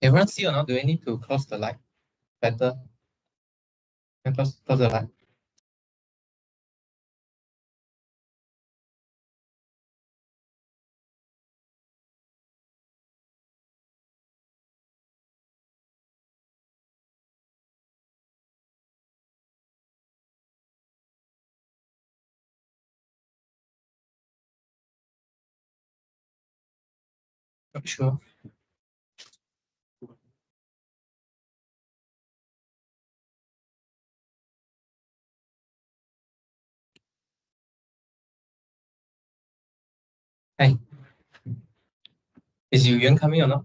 Everyone see or not? Do we need to close the light? Better. Close the light. Not sure. Hey, is Yu Yuan coming or not?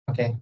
Okay.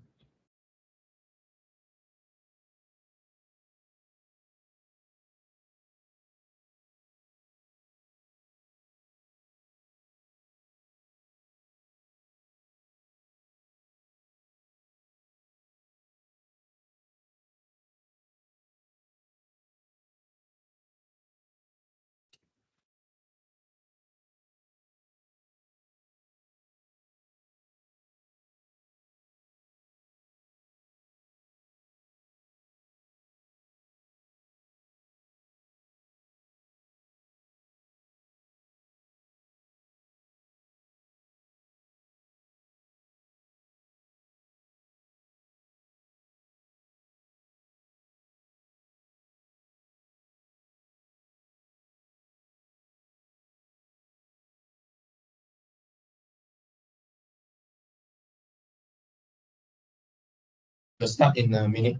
We'll start in a minute.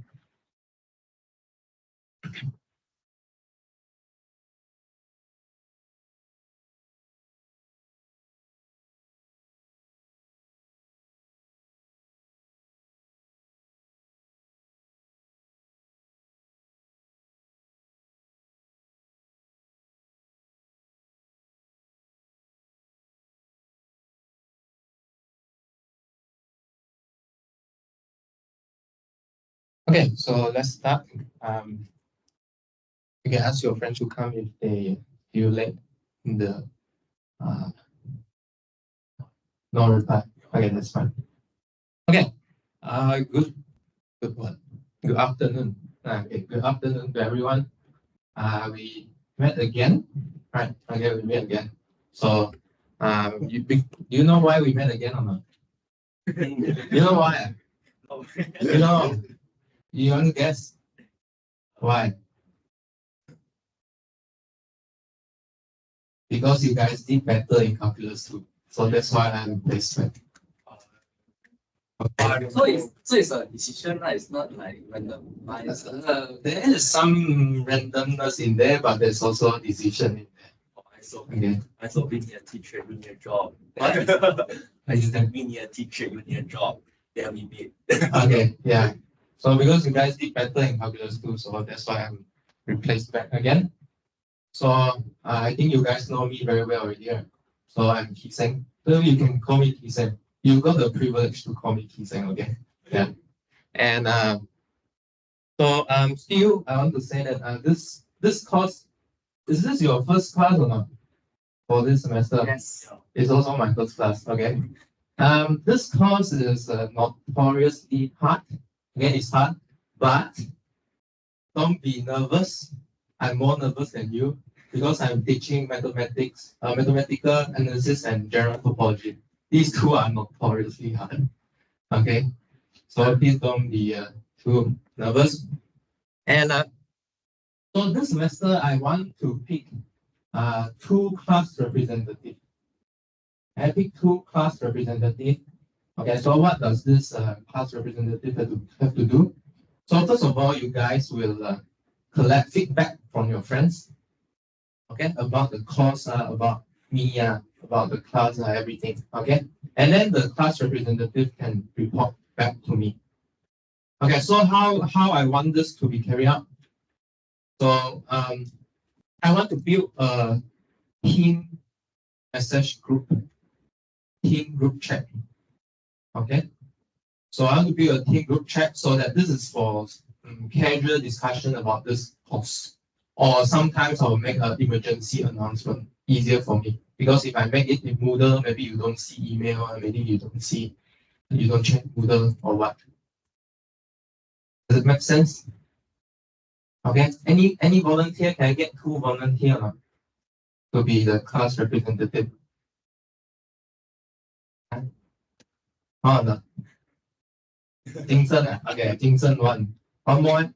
Okay, so let's start. You can ask your friends to come if they feel late in the no reply. Okay, that's fine. Okay. Good afternoon. Okay, good afternoon to everyone. We met again, right? Okay, we met again. So, you know why we met again or not? You know why? You know, you want to guess why? Because you guys did better in calculus too. So that's why I'm placement. Okay. So it's a decision, right? It's not like randomized. There is some randomness in there, but there's also a decision in there. I thought we need a teacher, we need a job. I said we need a teacher, we need a job. Then we meet. Okay, yeah. So because you guys did better in calculus too, so that's why I'm replaced back again. So I think you guys know me very well already. Right? So I'm Seng. So you can call me Seng. You got the privilege to call me Seng, okay? Yeah. And still I want to say that this course, is this your first class or not? For this semester? Yes. It's also my first class, okay? This course is notoriously hard. Again, it's hard, but don't be nervous. I'm more nervous than you because I'm teaching mathematics, mathematical analysis, and general topology. These two are notoriously hard. Okay, so please don't be too nervous. And so this semester, I want to pick two class representatives. I pick two class representatives. Okay, so what does this class representative have to do? So first of all, you guys will collect feedback from your friends, okay, about the course, about me, about the class, everything, okay, and then the class representative can report back to me. Okay, so how I want this to be carried out? So I want to build a team message group, team group chat, okay. So I want to build a team group chat so that this is for casual discussion about this course. Or sometimes I'll make an emergency announcement easier for me. Because if I make it in Moodle, maybe you don't see email, and maybe you don't see You don't check Moodle or what? Does it make sense? Okay. Any volunteer? Can I get 2 volunteers to be the class representative? Oh no. Jingzhen, okay, Jingzhen one. One more.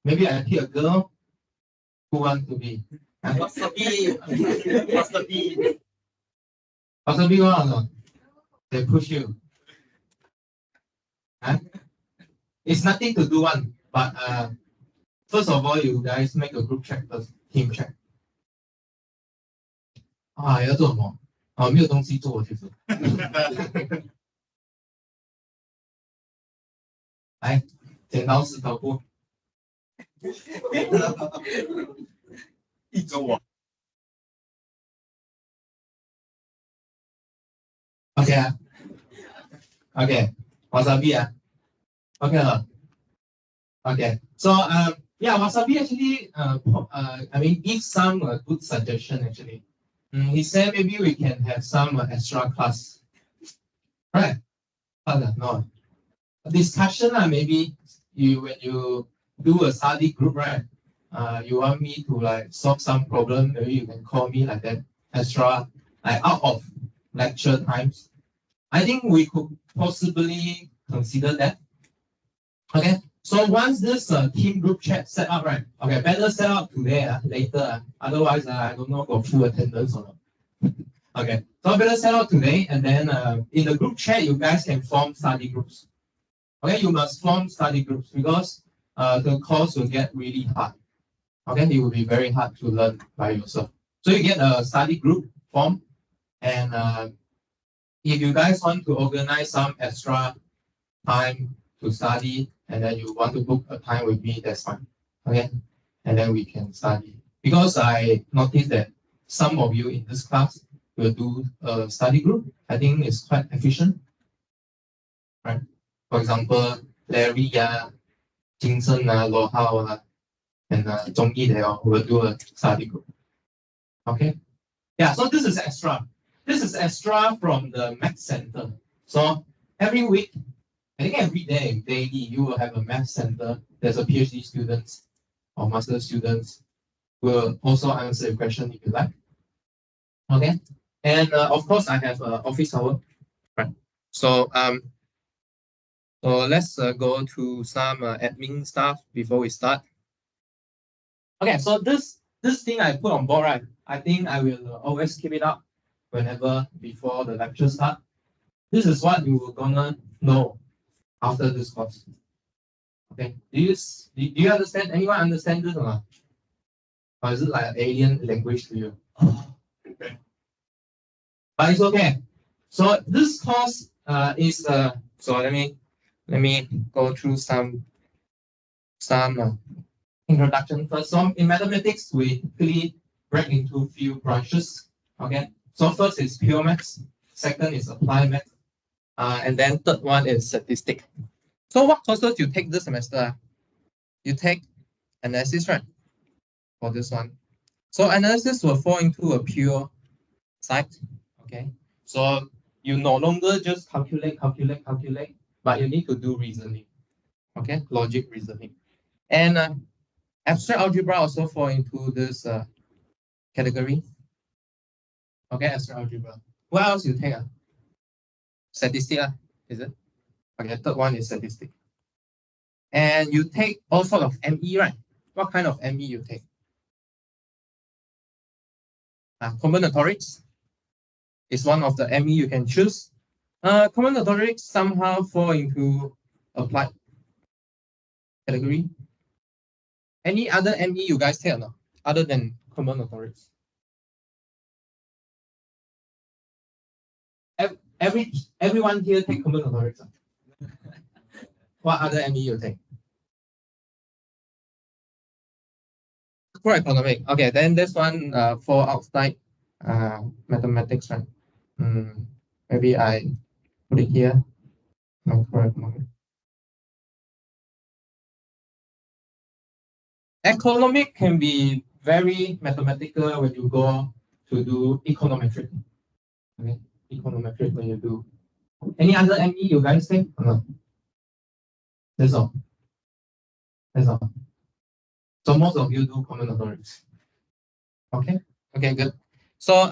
Maybe I pick a girl who wants to be. Master B. Master B. Master B one or not? They push you. Huh? It's nothing to do one, but first of all, you guys make a group check first, team check. 要做什么？没有东西做，其实。来，剪刀石头布。一周啊。OK 啊 ，OK， wasabi 啊 ，OK 了。Okay, so yeah, wasabi actually I mean give some good suggestion actually. He said maybe we can have some extra class, right? No discussion maybe when you do a study group, right? You want me to like solve some problem, maybe you can call me like that extra, like out of lecture times. I think we could possibly consider that. Okay. So once this team group chat set up, right? Okay, better set up today, later. Otherwise, I don't know got full attendance or not. Okay, so better set up today, and then in the group chat, you guys can form study groups. Okay, you must form study groups because the course will get really hard. Okay, it will be very hard to learn by yourself. So you get a study group form, and if you guys want to organize some extra time to study, and then you want to book a time with me, that's fine. Okay, and then we can study. Because I noticed that some of you in this class will do a study group. I think it's quite efficient, right? For example, Larry, Jinsen, Lo Hao, and Zhong Yi, they all will do a study group. Okay, yeah. So this is extra. This is extra from the Math Center. So every week, I think every day, daily, you will have a math center. There's a PhD students or master students who will also answer your question if you like. Okay, and of course, I have office hour. Right. So so let's go to some admin stuff before we start. Okay, so this thing I put on board, right? I think I will always keep it up whenever before the lecture start. This is what you are gonna know after this course. Okay, do you understand? Anyone understand this or not? Or is it like an alien language to you? Okay. But it's okay. So this course is so let me go through some introduction first. So in mathematics, we typically break into few branches. Okay. So first is pure maths, second is applied math, and then third one is statistics. So what courses you take this semester? You take analysis, right? For this one. So analysis will fall into a pure side. Okay. So you no longer just calculate, but you need to do reasoning. Okay, logic reasoning. And abstract algebra also fall into this category. Okay, abstract algebra. What else you take? Statistics, is it? Okay, third one is statistics. And you take all sort of ME, right? What kind of ME you take? Combinatorics is one of the ME you can choose. Combinatorics somehow fall into applied category. Any other ME you guys take or not? Other than combinatorics? Everyone here take combinatorics. What other ME you take? For economic. Okay, then this one for outside mathematics, right? Maybe I put it here. No, for economic. Economic can be very mathematical when you go to do econometric. Okay, econometric when you do Any other ME you guys think? No. That's all. That's all. So most of you do combinatorics. Okay. Okay, good. So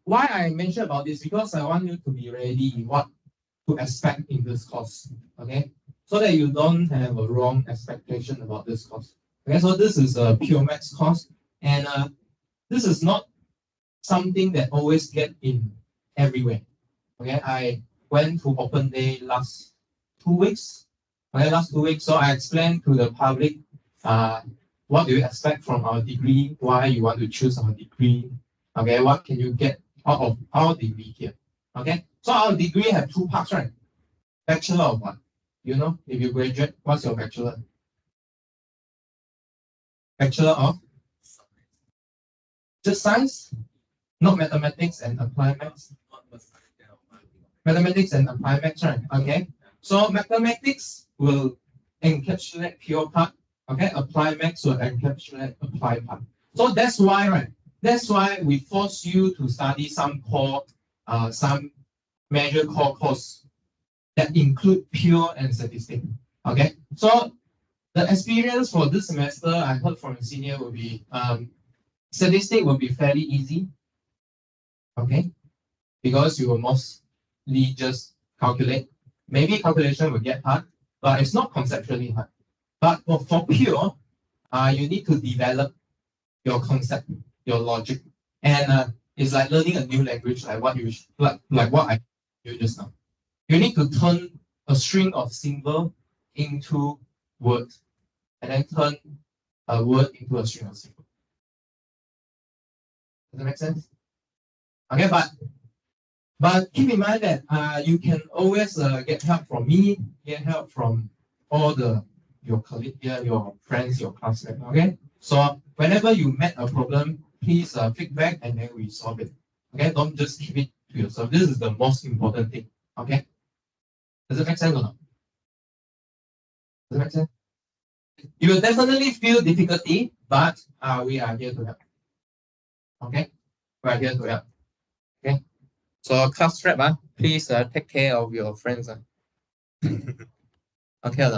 why I mentioned about this, because I want you to be ready what to expect in this course. Okay. So that you don't have a wrong expectation about this course. Okay, so this is a pure maths course, and this is not something that always get in everywhere. Okay, I went to open day last 2 weeks. Okay, last 2 weeks. So I explained to the public what do you expect from our degree, why you want to choose our degree. Okay, what can you get out of our degree here? Okay, so our degree have two parts, right? Bachelor of what? You know, if you graduate, what's your bachelor? Bachelor of just science, not mathematics and applied maths. Mathematics and applied maths, right? Okay. So mathematics will encapsulate pure part. Okay. Applied maths will encapsulate applied part. So that's why, right? That's why we force you to study some core, some major core course that include pure and statistics. Okay. So the experience for this semester, I heard from a senior will be statistics will be fairly easy. Okay. Because you will mostly just calculate. Maybe calculation will get hard, but it's not conceptually hard. But for pure, you need to develop your concept, your logic, and it's like learning a new language, like what you like what I do just now. You need to turn a string of symbol into words, and then turn a word into a string of symbol. Does that make sense? Okay, but keep in mind that you can always get help from me, get help from all your colleagues here, your friends, your classmates. Okay, so whenever you met a problem, please feedback and then we solve it. Okay, don't just keep it to yourself. This is the most important thing. Okay, does it make sense or not? Does it make sense? You will definitely feel difficulty, but we are here to help. Okay, we are here to help. Okay. So class rep, please take care of your friends. Okay,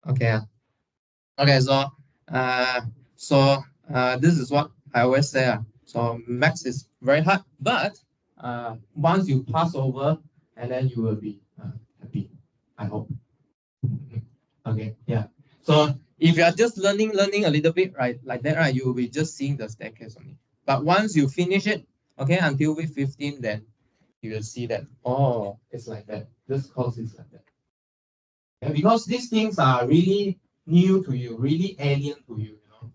okay. Okay, so this is what I always say. So max is very hard, but once you pass over, and then you will be happy. I hope. Okay, yeah. So if you are just learning a little bit, right, like that, right, you will be just seeing the staircase only. But once you finish it, okay, until week 15, then you will see that, oh, it's like that. This course is like that. Yeah, because these things are really new to you, really alien to you, you know.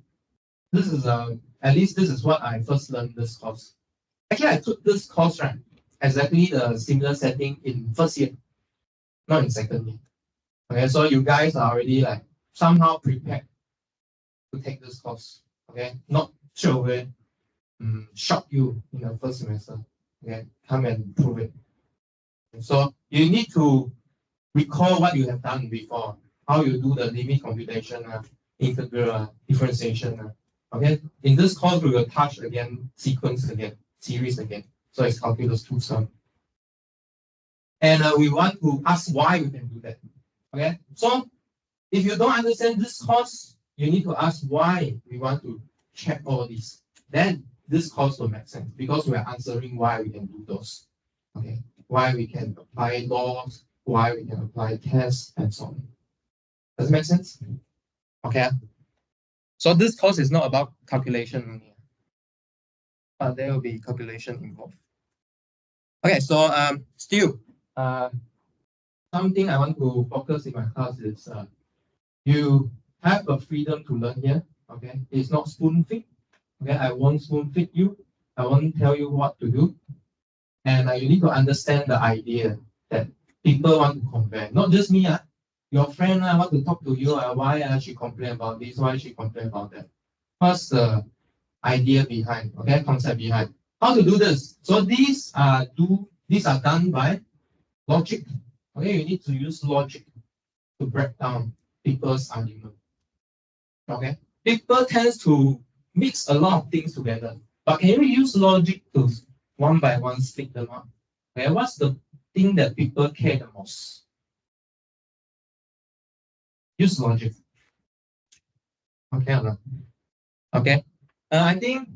This is at least this is what I first learned this course. Actually, I took this course, right, exactly the similar setting in first year, not in second year. Okay, so you guys are already like somehow prepared to take this course. Okay, not sure away shock you in the first semester. Okay, come and prove it. So you need to recall what you have done before, how you do the limit computation, integral, differentiation. Okay, in this course we will touch again sequence again, series again. So it's calculus 2 sum. And we want to ask why we can do that. Okay, so if you don't understand this course, you need to ask why we want to check all this. Then this course will make sense because we are answering why we can do those. Okay, why we can apply laws, why we can apply tests, and so on. Does it make sense? Okay. So this course is not about calculation only, but there will be calculation involved. Okay, so still, something I want to focus in my class is you have a freedom to learn here. Okay, it's not spoon feed. Okay, I won't spoon feed you. I won't tell you what to do, and you need to understand the idea that people want to compare, not just me. Your friend want to talk to you. Why she complain about this? Why she complain about that? What's the idea behind? Okay, concept behind. How to do this? So these are done by logic. Okay, you need to use logic to break down people's argument. Okay, people tends to mix a lot of things together, but can you use logic to one by one split them up? Okay, what's the thing that people care the most? Use logic. Okay, or not? Okay. I think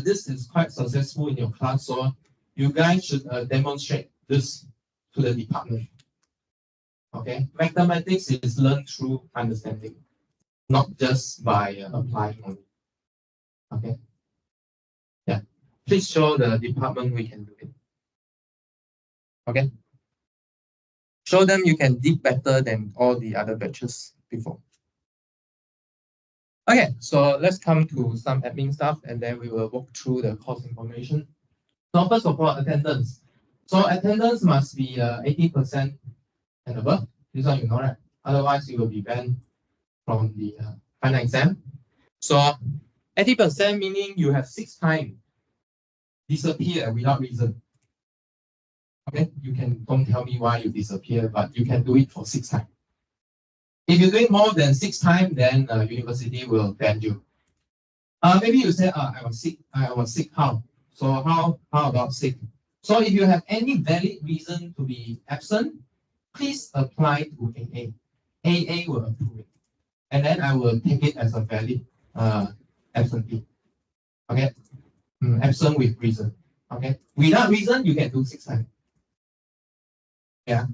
this is quite successful in your class, so you guys should demonstrate this to the department. Okay, mathematics is learned through understanding, not just by applying only. Okay. Yeah. Please show the department we can do it. Okay. Show them you can did better than all the other batches before. Okay, so let's come to some admin stuff and then we will walk through the course information. So first of all, attendance. So attendance must be 80% and above. This one you know, right? Otherwise, you will be banned from the final exam. So 80% meaning you have 6 times disappear without reason. Okay, you can don't tell me why you disappear, but you can do it for 6 times. If you do it more than 6 times, then university will ban you. Maybe you say, I was sick. I was sick. How? So how about sick? So if you have any valid reason to be absent, please apply to AA. AA will approve it, and then I will take it as a valid absentee. Okay, absent with reason. Okay, without reason you can do 6 times. Yeah,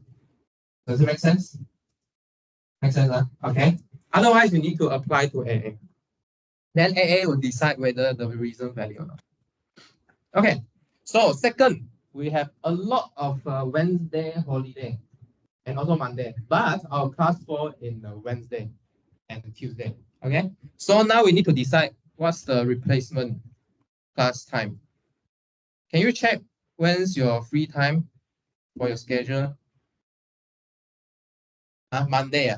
does it make sense? Make sense, huh? Okay. Otherwise, you need to apply to AA. Then AA will decide whether the reason valid or not. Okay. So second, we have a lot of Wednesday holiday and also Monday, but our class fall in Wednesday and Tuesday. Okay. So now we need to decide what's the replacement class time. Can you check when's your free time for your schedule? Monday.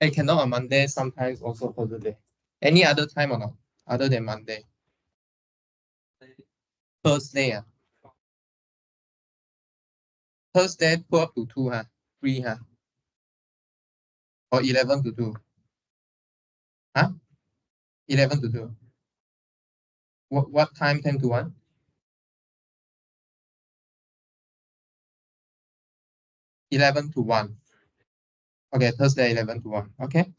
I cannot on Monday, sometimes also holiday. Any other time or not? Other than Monday? Thursday. Thursday 12 to 2, free, or 11 to 2. 11 to 2. What time 10 to 1? Eleven to 1. Okay, Thursday 11 to 1. Okay.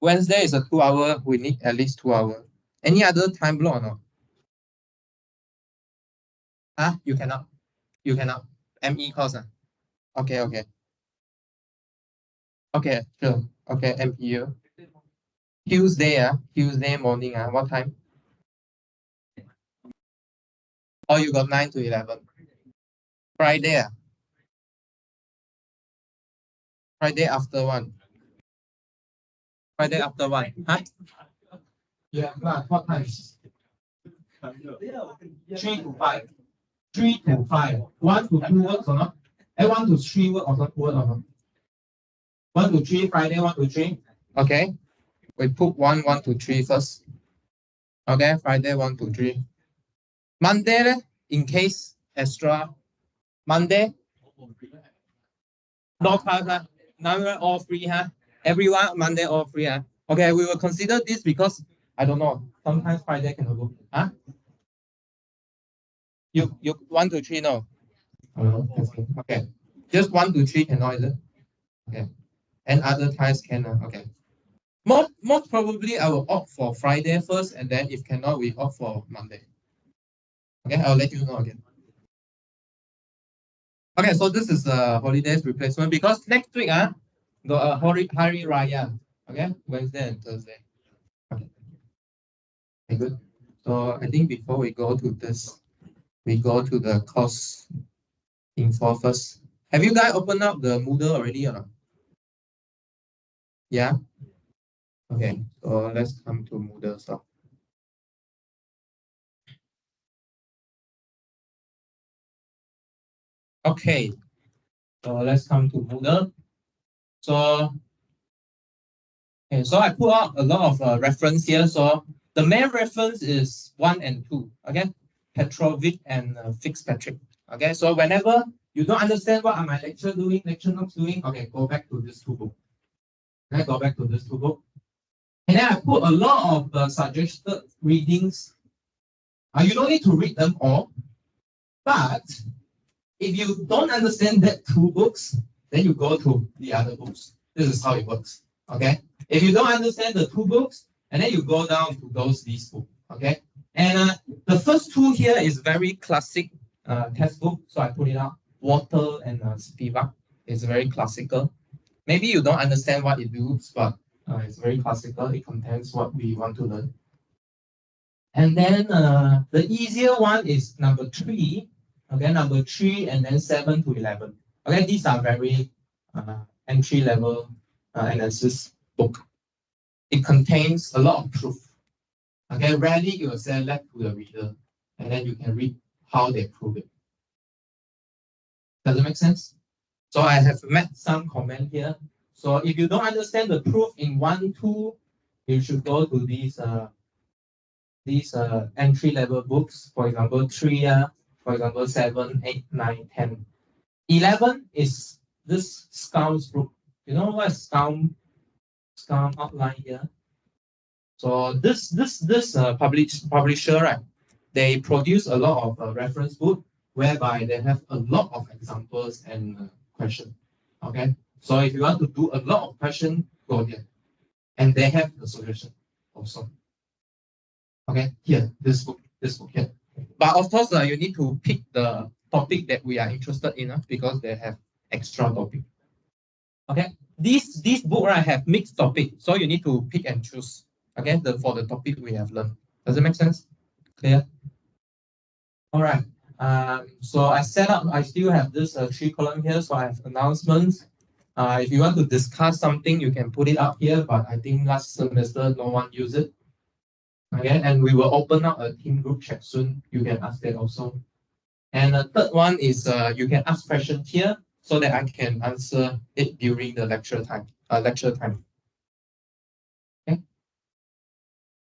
Wednesday is a 2 hour. We need at least 2 hours. Any other time block or not? You cannot. You cannot. ME course. Okay, okay. Okay, sure. Okay, MPU. Tuesday, Tuesday morning, what time? Oh, you got 9 to 11. Friday, Friday after 1. Friday after 1. Yeah, what time? 3 to 5. 3 to 5. 1 to 2 works or not? 1 to 3 work or not? 1 to 3, Friday 1 to 3. Okay. We put 1 to 3 first. Okay, Friday 1 to 3. Monday, in case extra. Monday. No class, now all free, Everyone Monday all free, Okay, we will consider this because I don't know. Sometimes Friday cannot go. You 1 to 3 no. Okay. Just 1 to 3 cannot, is it? Okay. And other times can. Okay. Most probably I will opt for Friday first, and then if cannot, we opt for Monday. Okay, I'll let you know again. Okay, so this is a holidays replacement because next week got a Hari Raya. Okay, Wednesday and Thursday. Okay. Okay, good. So I think before we go to this, we go to the course info first. Have you guys opened up the Moodle already or not? Yeah. Okay, so let's come to Moodle. So okay, so let's come to Moodle. So okay, so I put out a lot of reference here. So the main reference is 1 and 2. Okay, Petrovic and Fitzpatrick. Okay, so whenever you don't understand what are my lecture notes doing, okay, go back to this 2 book. Okay, go back to this 2 book. And then I put a lot of suggested readings. You don't need to read them all, But if you don't understand that two books, then you go to the other books. This is how it works. Okay. If you don't understand the two books, and then you go down to these books. Okay. And the first two here is very classic textbook. So I put it out. Water and Spivak. It's very classical. Maybe you don't understand what it does, but it's very classical. It contains what we want to learn. And then the easier one is number 3. Okay, number 3 and then 7 to 11. Okay, these are very entry level analysis book. It contains a lot of proof. Okay, rarely you will say let to the reader, and then you can read how they prove it. Does it make sense? So I have made some comment here. So if you don't understand the proof in 1, 2, you should go to these entry level books. For example, 3, for example, 7, 8, 9, 10. 11 is this Scout's book. You know what Scout outline here? So this publisher, right? They produce a lot of reference book whereby they have a lot of examples and questions. Okay, so if you want to do a lot of questions, go here, and they have the solution also. Okay, here this book here. But of course, you need to pick the topic that we are interested in because they have extra topic. Okay, this book right have mixed topic, so you need to pick and choose. Okay, for the topic we have learned. Does it make sense? Clear? All right. So I still have this 3 column here. So I have announcements. If you want to discuss something, you can put it up here. But I think last semester no one used it. Okay, and we will open up a team group chat soon. You can ask that also. And the third one is you can ask questions here so that I can answer it during the lecture time. Okay.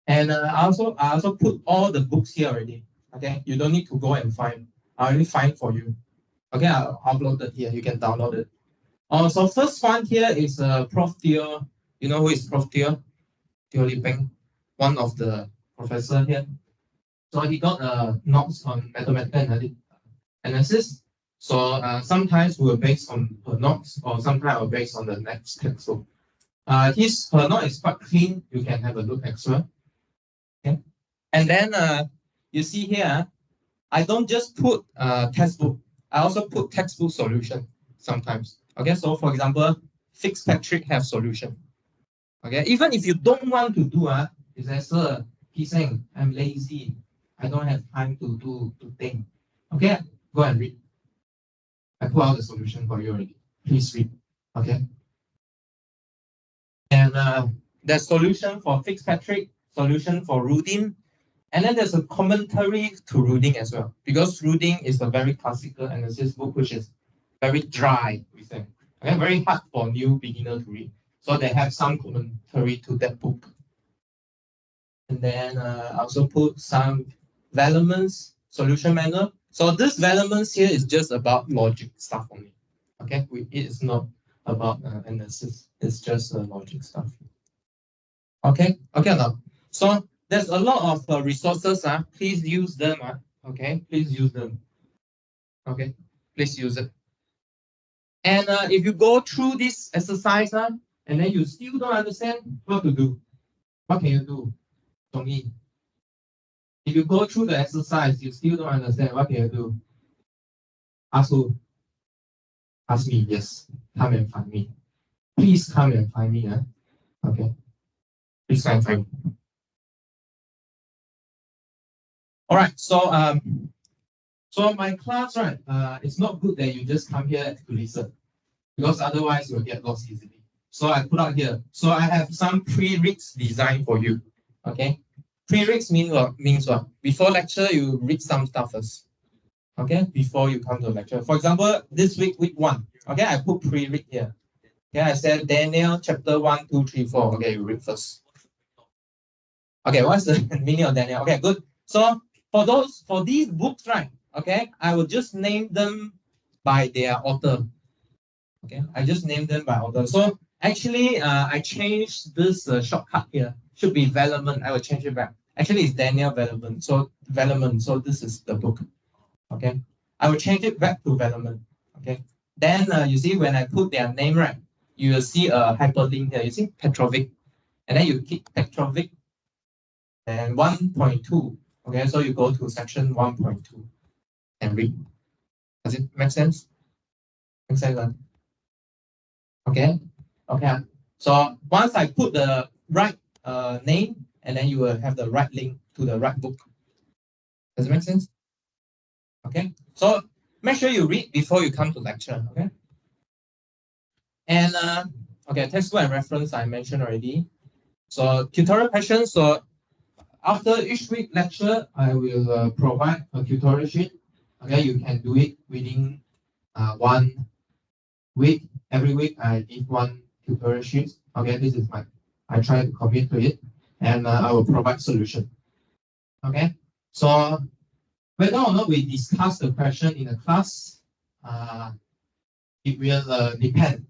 And I also put all the books here already. Okay, you don't need to go and find. I already find for you. Okay, I'll upload it here. You can download it. So first one here is Prof. Teo. You know who is Prof. Teo? Teo Li Peng, one of the professor here. So he got notes on mathematical analysis. So sometimes we're based on her notes, or sometimes we're based on the next textbook. Her note is quite clean. You can have a look extra. Okay, and then you see here, I don't just put textbook. I also put textbook solution sometimes. Okay, so for example, Fitzpatrick have solution. Okay, even if you don't want to do you say, sir, he's saying I'm lazy. I don't have time to think. Okay, go and read. I put out the solution for you already. Please read. Okay. And there's solution for Fitzpatrick, solution for Rudin, and then there's a commentary to Rudin as well, because Rudin is a very classical analysis book, which is very dry, we think. Okay, very hard for new beginner to read. So they have some commentary to that book. And then I also put some Velleman's solution manual. So this Velleman's here is just about logic stuff only. Okay, it is not about analysis. It's just logic stuff. Okay, now. So there's a lot of resources. Please use them. Okay, please use them. Okay, please use it. And if you go through this exercise and then you still don't understand what to do, what can you do? Zhongyi, if you go through the exercise, you still don't understand, what can you do? Ask who? Ask me, yes. Come and find me. Please come and find me. Okay. Please come and find me. All right, so my class, right, it's not good that you just come here to listen, because otherwise you'll get lost easily. So I put out here. So I have some pre-reads designed for you. Okay. Pre-reads means what? Before lecture, you read some stuff first. Okay, before you come to lecture. For example, this week 1. Okay, I put pre-read here. Okay, I said Daniel chapter 1, 2, 3, 4. Okay, you read first. Okay, what's the meaning of Daniel? Okay, good. So for these books, right? Okay, I will just name them by their author. Okay, I just named them by author. So actually, I changed this shortcut here. Should be Velleman. I will change it back. Actually, it's Daniel Velleman. So Velleman. So this is the book. Okay. I will change it back to Velleman. Okay. Then you see when I put their name, right, you will see a hyperlink here. You see Petrovic, and then you click Petrovic and 1.2. Okay, so you go to section 1.2 and read. Does it make sense? Make sense? Okay. Okay. So once I put the right name, and then you will have the right link to the right book. Does it make sense? Okay. So make sure you read before you come to lecture. Okay. And okay, textbook and reference I mentioned already. So tutorial questions. So after each week lecture, I will provide a tutorial sheet. Okay, you can do it within 1 week. Every week I give one tutorial sheet. Okay, this is I try to commit to it, and I will provide solution. Okay, so whether or not we discuss the question in the class, it will depend.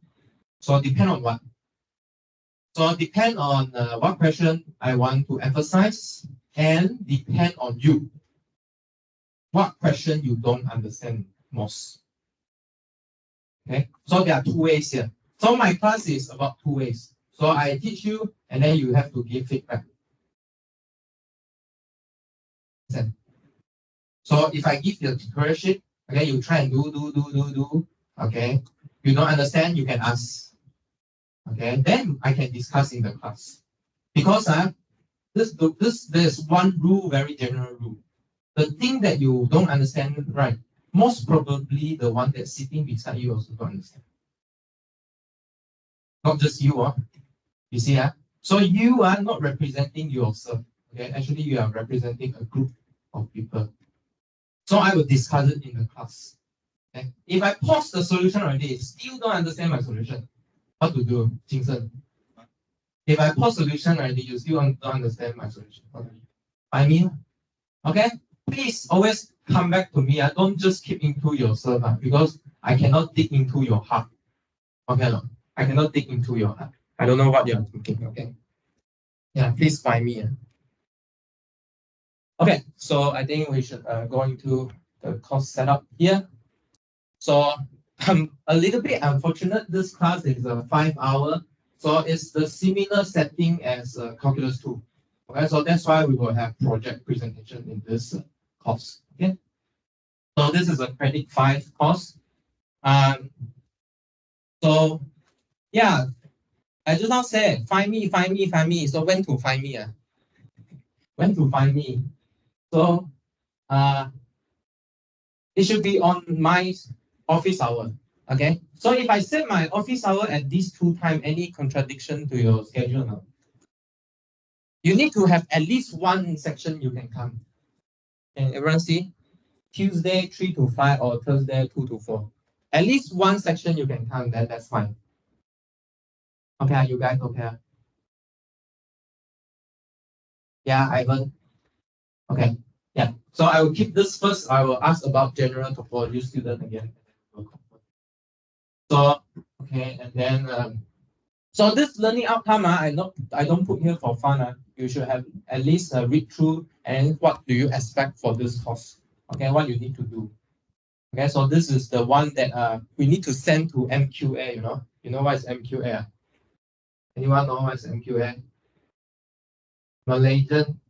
So depend on what? So depend on what question I want to emphasize, and depend on you. What question you don't understand most? Okay, so there are 2 ways here. So my class is about 2 ways. So I teach you, and then you have to give feedback. So if I give you a tutorial sheet, okay, you try and do. Okay, you don't understand, you can ask. Okay, then I can discuss in the class. Because there's one rule, very general rule. The thing that you don't understand, right, most probably the one that's sitting beside you also don't understand. Not just you, you see, so you are not representing yourself. Okay, actually you are representing a group of people. So I will discuss it in the class. Okay? If I post the solution already, still don't understand my solution, what to do, Jingsen? If I post solution already, you still don't understand my solution. I mean, okay, please always come back to me. Don't just keep into yourself, because I cannot dig into your heart. Okay, no? I cannot dig into your heart. I don't know what you're thinking. Okay. Yeah, please find me. Okay, so I think we should go into the course setup here. So I'm a little bit unfortunate. This class is a 5 hour. So it's the similar setting as Calculus 2. Okay, so that's why we will have project presentation in this course. Okay. So this is a credit 5 course. So yeah, I just now said find me. So when to find me? When to find me? So it should be on my office hour. Okay. So if I set my office hour at these 2 times, any contradiction to your schedule now? You need to have at least one section you can come. Can everyone see? Tuesday 3 to 5 or Thursday 2 to 4. At least one section you can come, then that's fine. Okay, are you guys okay? Yeah, Ivan. Okay. Yeah. So I will keep this first. I will ask about general topology student again. So okay, and then so this learning outcome, I don't put here for fun. You should have at least read through and what do you expect for this course. Okay, what you need to do. Okay, so this is the one that we need to send to MQA. You know what is MQA? Anyone know what is MQA? Malaysian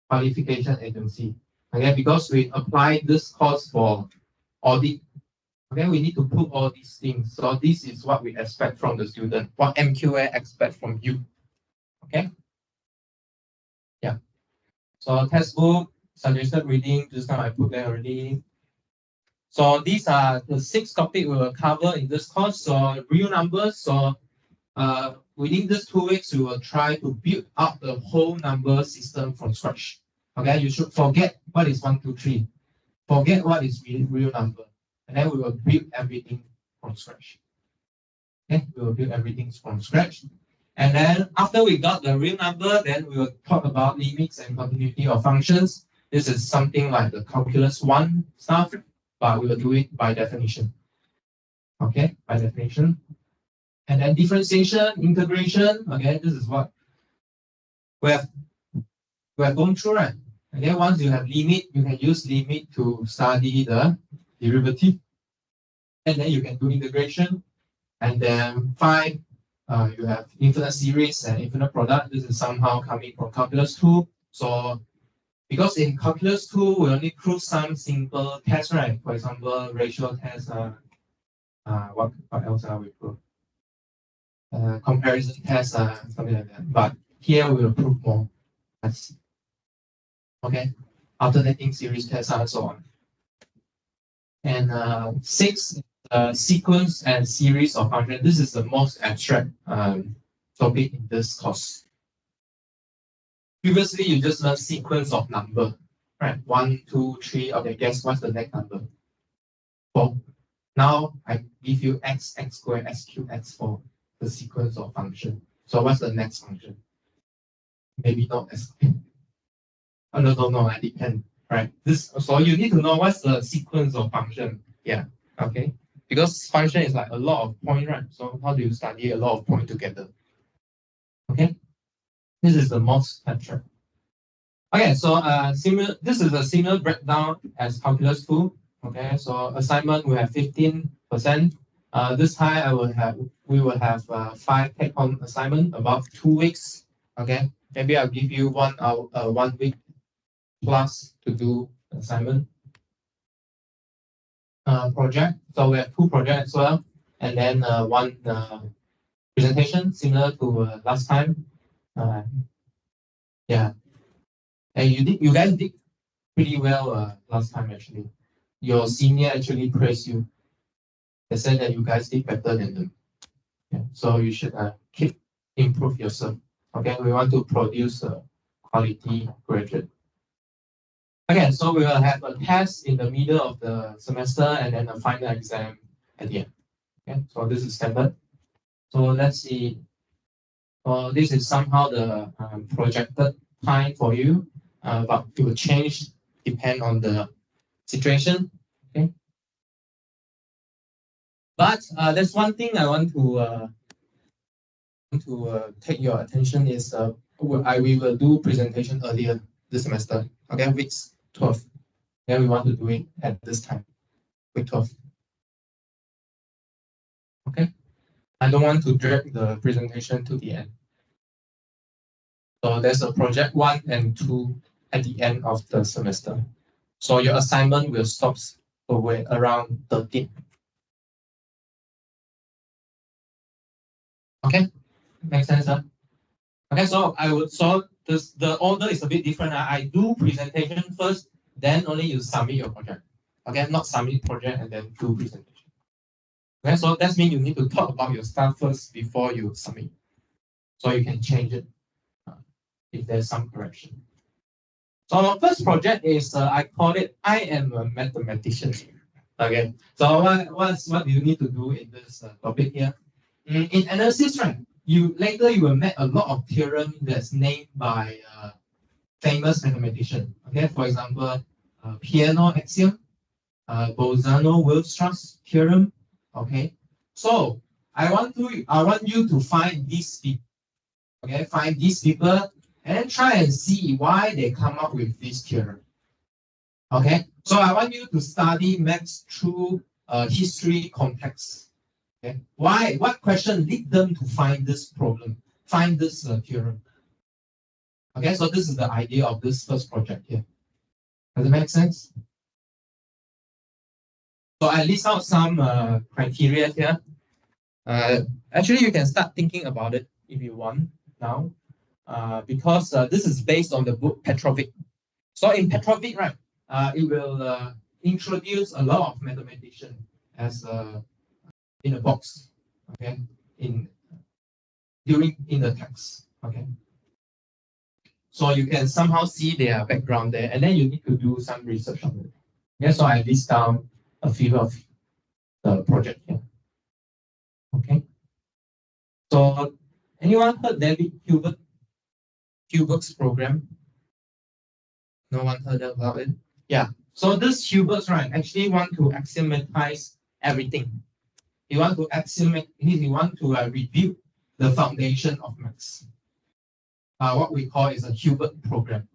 Qualification Agency. Okay, because we apply this course for audit. Okay, we need to put all these things. So this is what we expect from the student, what MQA expect from you. Okay. Yeah. So textbook, suggested reading, just now I put there already. So these are the 6 topics we will cover in this course. So real numbers. So within these 2 weeks, we will try to build up the whole number system from scratch. Okay, you should forget what is 1, 2, 3. Forget what is real number. And then we will build everything from scratch. Okay, we will build everything from scratch. And then after we got the real number, then we will talk about limits and continuity of functions. This is something like the calculus 1 stuff, but we will do it by definition. Okay, by definition. And then differentiation, integration. Okay, this is what we have gone through, right? Okay, once you have limit, you can use limit to study the derivative, and then you can do integration. And then 5, you have infinite series and infinite product. This is somehow coming from calculus 2. So because in calculus 2, we only prove some simple tests, right? For example, ratio test. What else are we prove? Comparison test, something like that. But here we will prove more. That's okay. Alternating series tests and so on. And 6, sequence and series of functions. This is the most abstract topic in this course. Previously, you just learned sequence of number, right? 1, 2, 3. Okay, guess what's the next number? 4. Now I give you x squared, x cubed, x4, the sequence of function. So what's the next function? Maybe not x squared. Oh, no, I depend, right? So you need to know what's the sequence of function. Yeah, okay. Because function is like a lot of points, right? So how do you study a lot of points together? Okay, this is the most abstract. Okay, so this is a similar breakdown as calculus 2. Okay, so assignment we have 15%. This time we will have 5 take-home assignment about 2 weeks. Okay, maybe I'll give you 1 hour, 1 week plus to do assignment. Project. So we have 2 projects as well, and then 1 presentation similar to last time. Yeah, and you guys did pretty well last time actually. Your senior actually praised you. They said that you guys did better than them. Yeah. So you should keep improve yourself. Okay, we want to produce a quality graduate. Okay, so we will have a test in the middle of the semester and then a final exam at the end. Okay, so this is standard. So let's see. This is somehow the projected time for you, but it will change depend on the situation. Okay. But there's one thing I want to take your attention is we will do presentation earlier this semester. Okay, weeks 12. Then we want to do it at this time, week 12. Okay, I don't want to drag the presentation to the end. So there's a project 1 and 2 at the end of the semester. So your assignment will stop away around 13. Okay, makes sense, huh? Okay, so the order is a bit different. I do presentation first, then only you submit your project. Okay, not submit project and then do presentation. Okay, so that means you need to talk about your stuff first before you submit. So you can change it if there's some correction. So our first project is I call it I am a mathematician. Okay, so what do you need to do in this topic here? In analysis, right? You will make a lot of theorem that's named by famous mathematician. Okay, for example, Peano axiom, Bolzano-Weierstrass theorem. Okay, so I want you to find these people. Okay, find these people and then try and see why they come up with this theorem. Okay, so I want you to study maths through history context. Okay, why? What question lead them to find this problem, find this theorem? Okay, so this is the idea of this first project here. Does it make sense? So I list out some criteria here. Actually, you can start thinking about it if you want now, because this is based on the book Petrovic. So in Petrovic, right, it will introduce a lot of mathematicians as in a box, okay, in the text, okay. So you can somehow see their background there, and then you need to do some research on it. Yeah, so I list down a few of the project here. Okay. So anyone heard David Hilbert's program? No one heard about it? Yeah. So this Hilbert's right actually want to axiomatize everything. He want to rebuild the foundation of maths. What we call is a Hilbert program.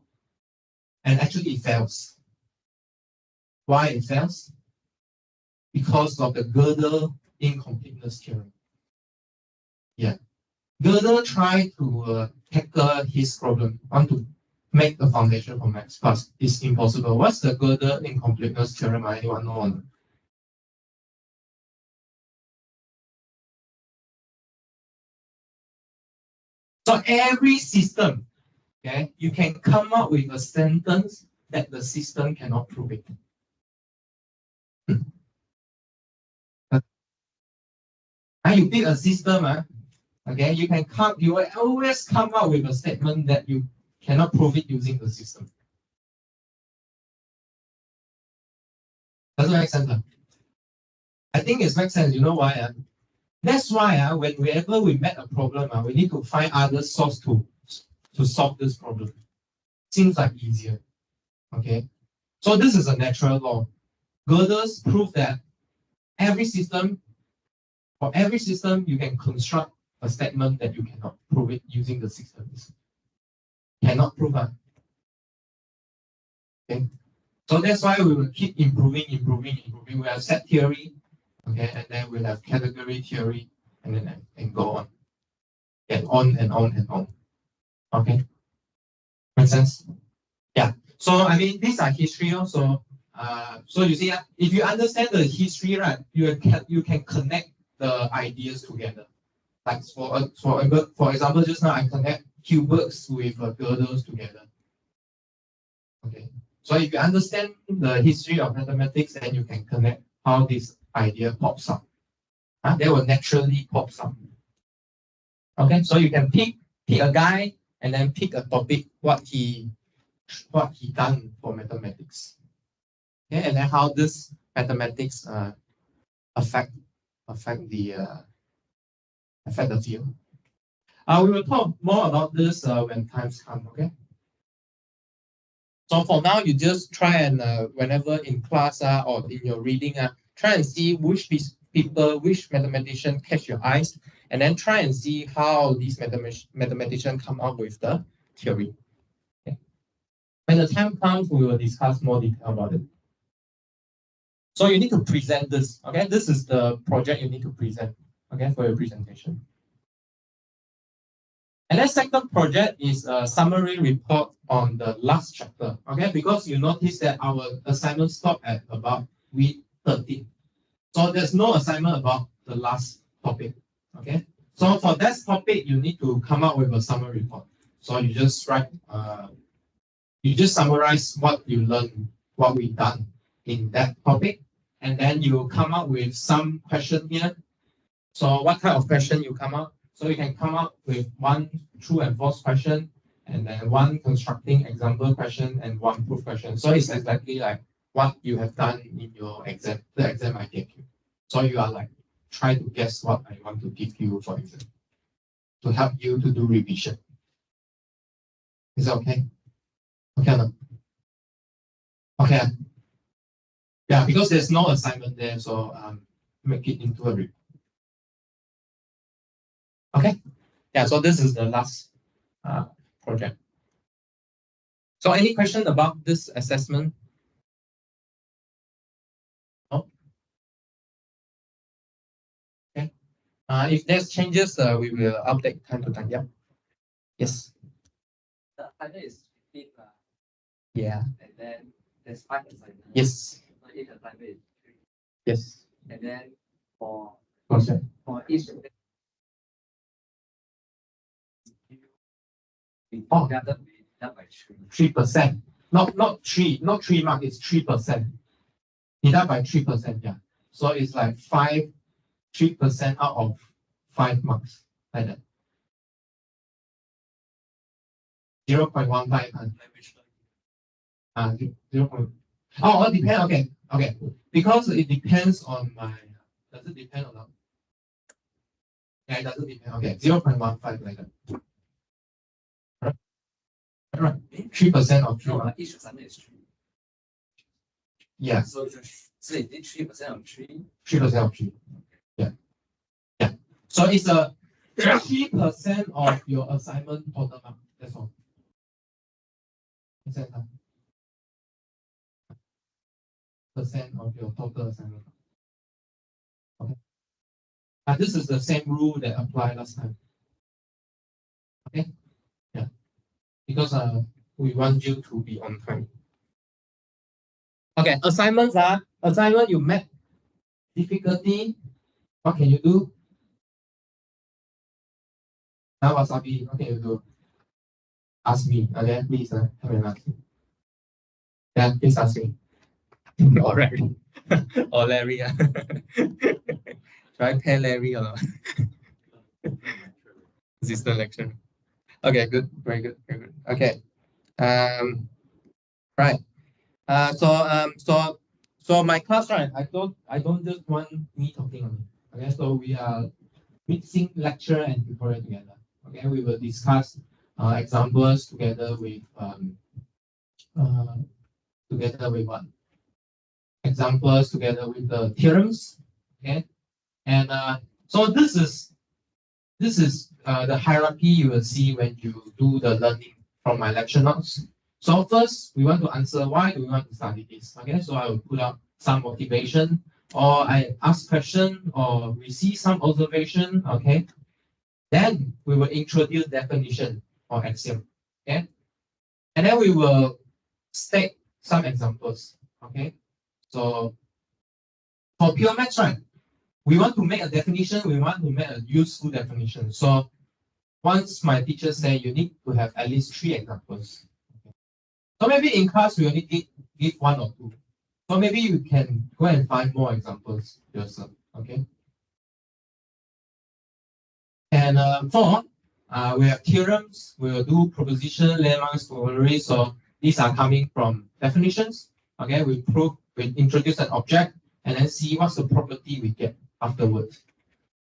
And actually it fails. Why it fails? because of the Gödel incompleteness theorem. Yeah. Gödel tried to tackle his problem, want to make the foundation for maths, but it's impossible. What's the Gödel incompleteness theorem? Anyone know? So every system, okay, you can come up with a sentence that the system cannot prove it. And you build a system, okay, you will always come up with a statement that you cannot prove it using the system. Doesn't make sense. I think it makes sense. You know why? That's why whenever we met a problem, we need to find other source to solve this problem. Seems like easier. Okay. So this is a natural law. Gödel's prove that for every system, you can construct a statement that you cannot prove it using the systems. Cannot prove it. Okay. So that's why we will keep improving. We have set theory, okay, and then we'll have category theory, and then and go on. And on and on and on. Okay. Make sense? Yeah. So I mean these are history also. So you see, if you understand the history, right, you can connect the ideas together. Like for example, just now I connect Hilbert's with Gödel's together. Okay. So if you understand the history of mathematics, then you can connect how this idea pops up. They will naturally pop up. Okay, so you can pick a guy and then pick a topic, what he done for mathematics. Okay, and then how this mathematics affect the field. We will talk more about this when times come. Okay. So for now, you just try and whenever in class or in your reading, try and see which mathematician catch your eyes, and then try and see how these mathematicians come up with the theory. Okay. When the time comes, we will discuss more detail about it. So you need to present this. Okay, this is the project you need to present. Okay, for your presentation. And then second project is a summary report on the last chapter. Okay, because you notice that our assignment stopped at about week 13. So there's no assignment about the last topic. Okay, so for that topic, you need to come up with a summary report. So you just write, you just summarize what you learned, what we done in that topic, and then you come up with some question here. So what type of question you come up? So you can come up with one true and false question, and then one constructing example question, and one proof question. So it's exactly like what you have done in your exam, the exam I gave you. So you are like, try to guess what I want to give you for exam, to help you to do revision. Is that okay? Okay. No? Okay. Yeah, because there's no assignment there, so make it into a report. Okay. Yeah, so this is the last project. So any question about this assessment? No? Okay. If there's changes, we will update time to time. Yeah. Yes. The assignment is 15, Yeah. and then there's 5 assignments. Yes. So each assignment is 3. Yes. And then for each Oh. that will be done by 3. 3%. Not 3 marks, it's 3%. Divided by 3%, yeah. So it's like 3% out of 5 marks. Like that. 0.15. 0. Oh, it depends. Okay. Because it depends on my. Does it depend or not? Yeah, it doesn't depend. Okay, 0.15 like that. Right. 3% of 3. No, each assignment is 3. Yeah. So it's 3% of 3. 3% of 3. Yeah. So it's a 3% of your assignment total mark. That's all. Percent of your total assignment. Okay. This is the same rule that applied last time. Okay. Yeah. Because we want you to be on time. Okay. Assignments are assignment you met difficulty. What can you do? Now Wasabi, what can you do? Ask me. Okay, please have an ask me. Yeah, please ask me. Or Larry. Or Larry. Should I pay Larry or not? Assistant lecturer. Okay, good. Very good. Very good. Okay. Right. So my class, right? I don't just want me talking only. Okay, so we are mixing lecture and tutorial together. Okay, we will discuss examples together with what? Examples together with the theorems. Okay, and so this is the hierarchy you will see when you do the learning from my lecture notes. So first, we want to answer why do we want to study this. Okay, so I will put up some motivation, or I ask question, or we see some observation. Okay, then we will introduce definition or axiom. Okay, and then we will state some examples. Okay, so for pure maths, right, we want to make a definition. We want to make a useful definition. So once my teacher say you need to have at least 3 examples. Okay. So maybe in class we only give 1 or 2. So maybe you can go and find more examples yourself. Okay. And 4, we have theorems. We will do proposition, lemmas, corollaries. So these are coming from definitions. Okay, we introduce an object and then see what's the property we get afterwards.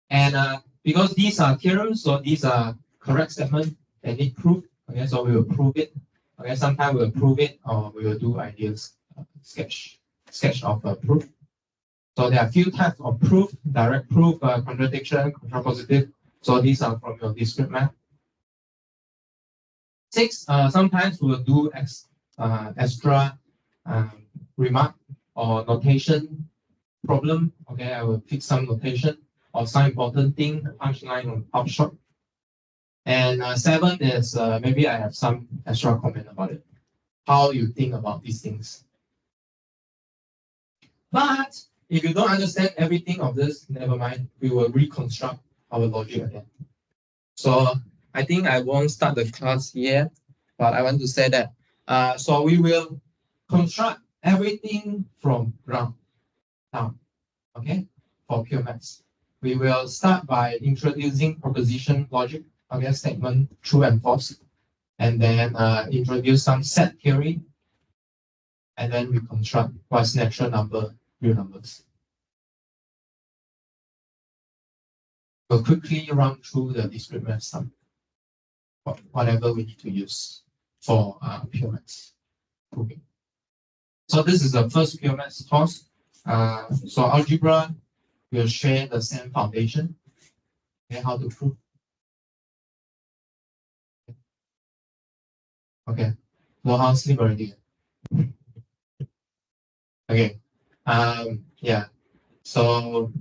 And because these are theorems, so these are correct statements that need proof. Okay, so we will prove it. Okay, sometimes we'll prove it, or we will do ideas sketch of proof. So there are a few types of proof: direct proof, contradiction, contrapositive. So these are from your discrete math. 6, sometimes we will do extra remark or notation problem. Okay, I will pick some notation or some important thing, punchline or up short. And 7 is maybe I have some extra comment about it. How you think about these things. But if you don't understand everything of this, never mind. We will reconstruct our logic again. So I think I won't start the class yet, but I want to say that. So we will construct everything from ground down. Okay, for pure maths. We will start by introducing proposition logic. Okay, statement true and false, and then introduce some set theory, and then we construct what's natural number, real numbers. We'll quickly run through the discrete math stuff, whatever we need to use for pure maths. Okay. So this is the first pure maths course. So algebra will share the same foundation. Okay, how to prove. Okay, no, I'll sleep already. Okay. Yeah. So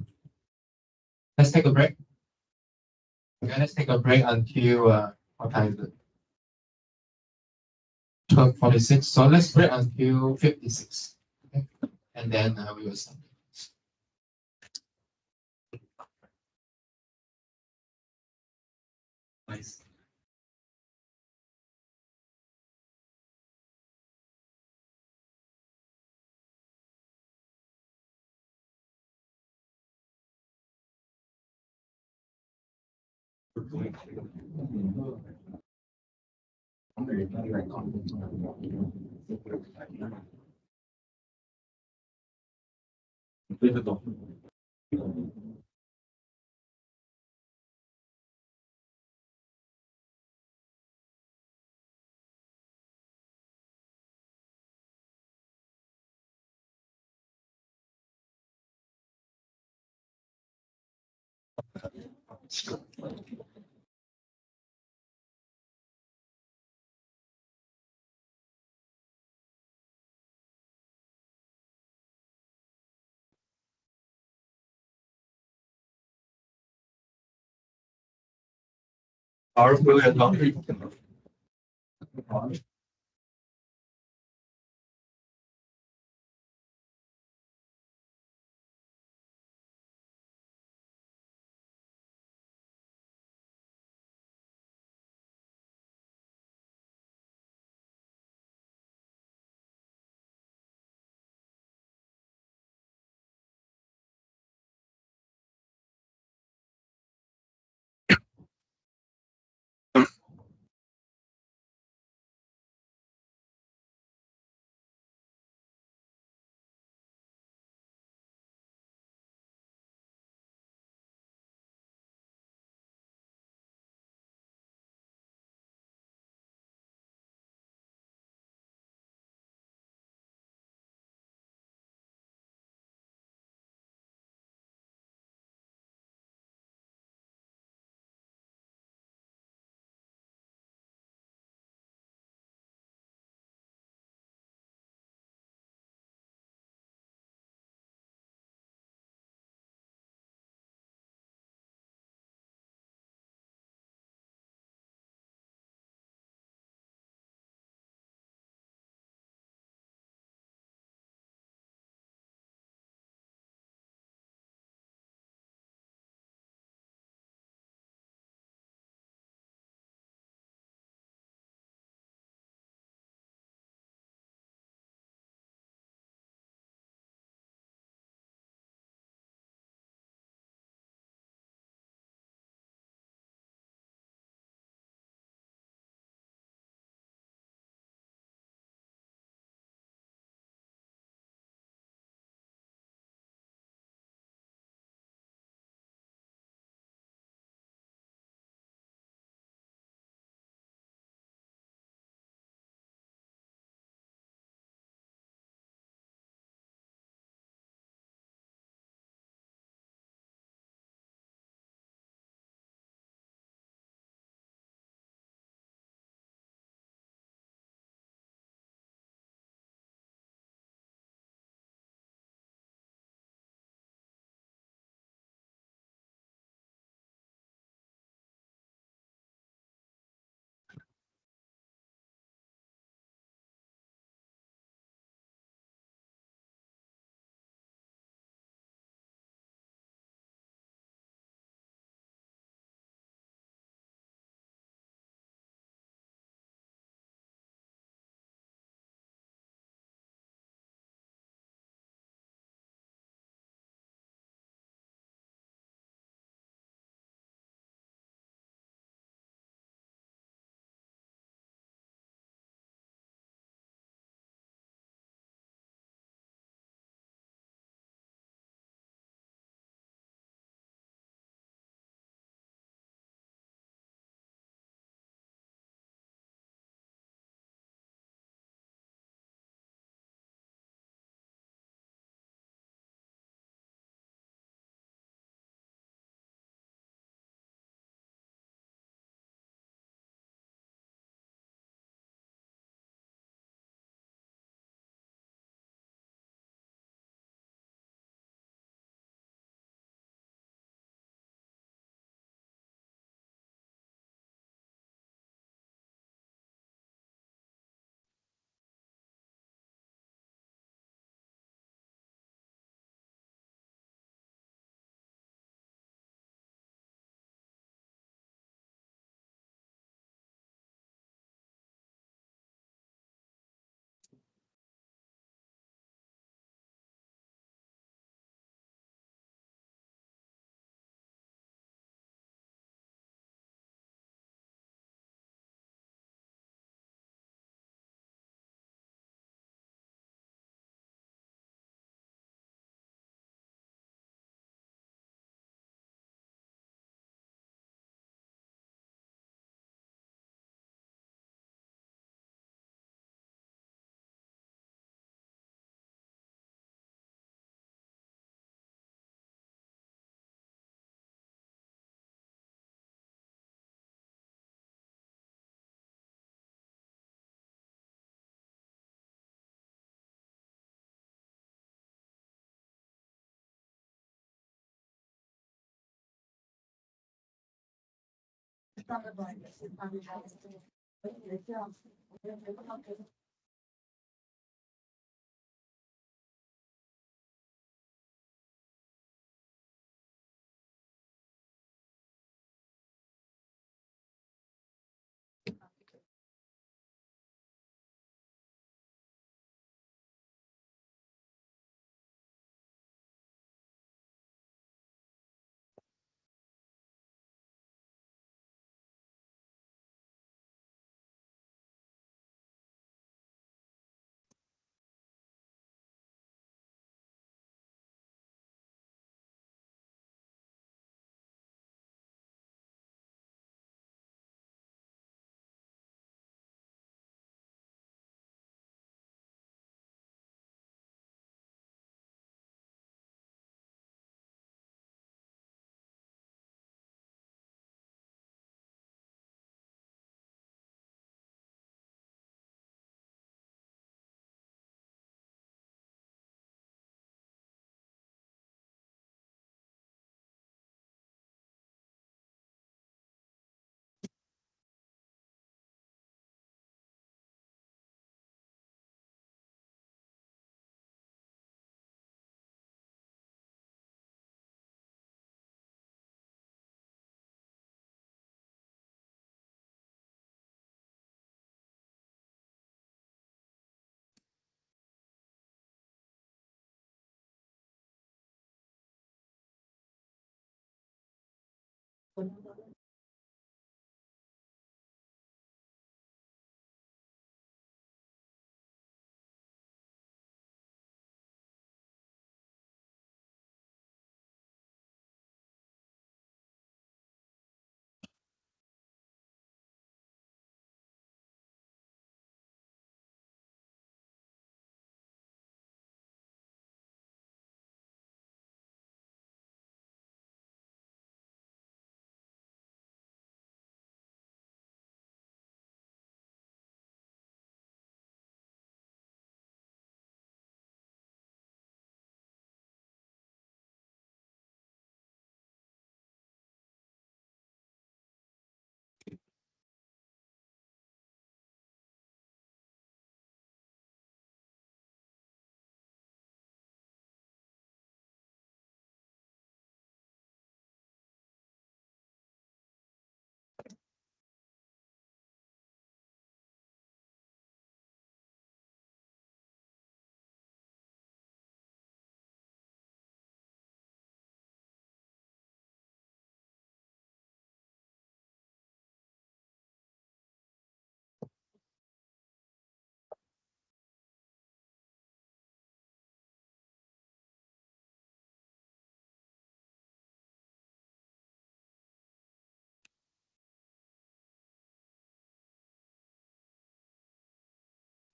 let's take a break. Okay, let's take a break until what time is it? 12:46. So let's break until 56. Okay. And then we will start. Nice. Powerful and hungry.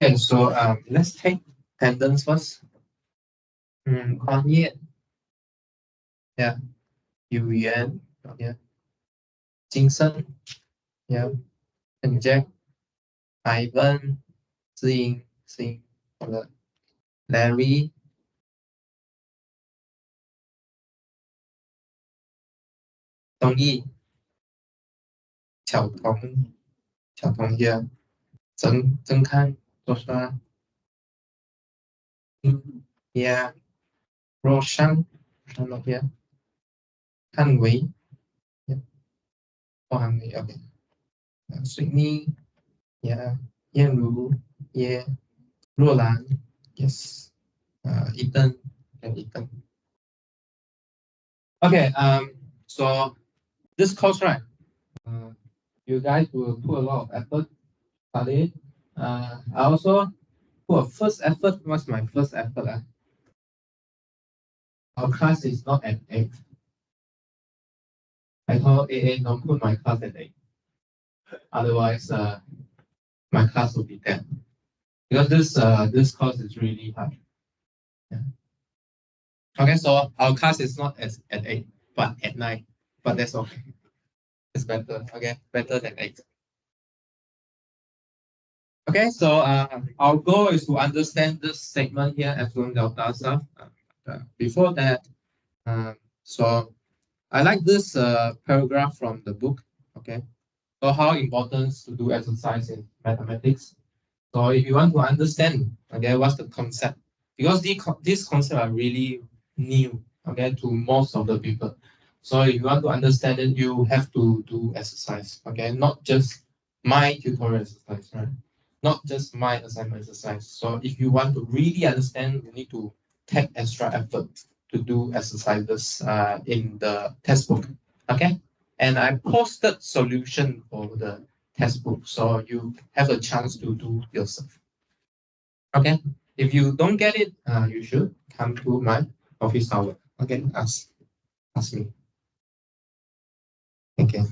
And so let's take tendons first. 宽叶 yeah 语言 yeah 精神 yeah Jack Ivan 知音好了 Larry 东义巧童 here 曾康多少 yeah Roshan 看到 here 汉维 yeah 汉维 OK Sydney yeah 燕如 yeah 若兰 yes Ethan and Ethan okay so this course right you guys will put a lot of effort study it I also put a first effort. What's my first effort our class is not at 8 I told AA don't put my class at 8 otherwise my class will be dead because this course is really hard yeah. Okay so our class is not at 8 but at 9 but that's okay it's better okay better than 8 okay so our goal is to understand this segment here epsilon delta stuff before that so I like this paragraph from the book okay So how important to do exercise in mathematics? So if you want to understand, okay, what's the concept? Because these concepts are really new, okay, to most of the people. So if you want to understand it, you have to do exercise, okay, not just my tutorial exercise, right? Not just my assignment exercise. So if you want to really understand, you need to take extra effort to do exercises in the textbook, okay? And I posted solution for the textbook, so you have a chance to do yourself. Okay, if you don't get it, you should come to my office hour. Okay, ask me. Okay,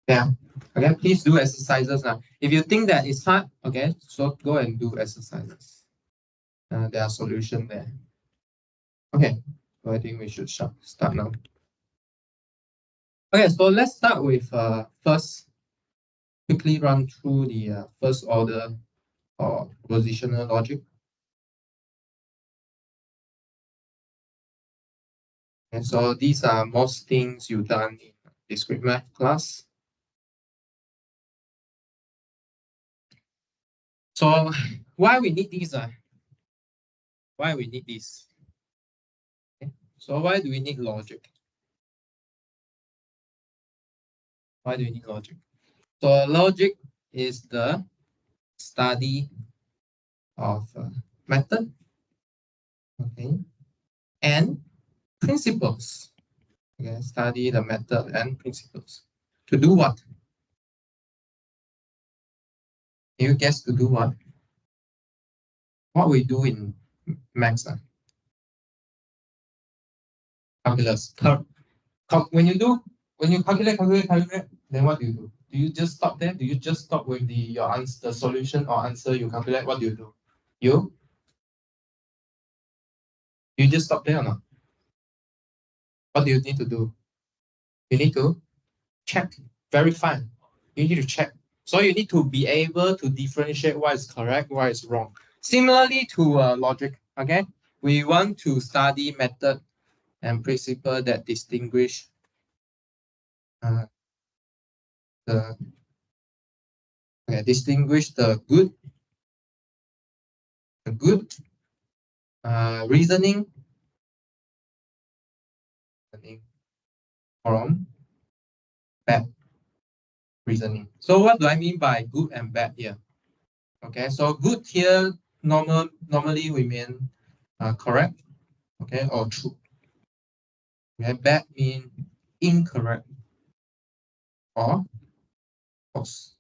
yeah. Okay, please do exercises now. If you think that it's hard, okay, so go and do exercises. There are solutions there. Okay, so I think we should start now. Okay, so let's start with first quickly run through the first order or propositional logic. And so these are most things you've done in discrete math class. So why we need these? Why we need this? Okay. So why do we need logic? Why do we need logic? So logic is the study of method, okay, and principles. Okay, study the method and principles. To do what? You guess to do what? What we do in maths? Calculus. When you calculate, then what do? Do you just stop there? Do you just stop with your answer, the solution or answer you calculate? What do you do? You you just stop there or not? What do you need to do? You need to check, verify. You need to check. So you need to be able to differentiate what is correct, what is wrong. Similarly to logic, okay? We want to study method and principle that distinguish uh, the distinguish the good reasoning from bad reasoning. So what do I mean by good and bad here? Okay, so good here normally we mean correct, okay, or true. Okay, bad mean incorrect or false.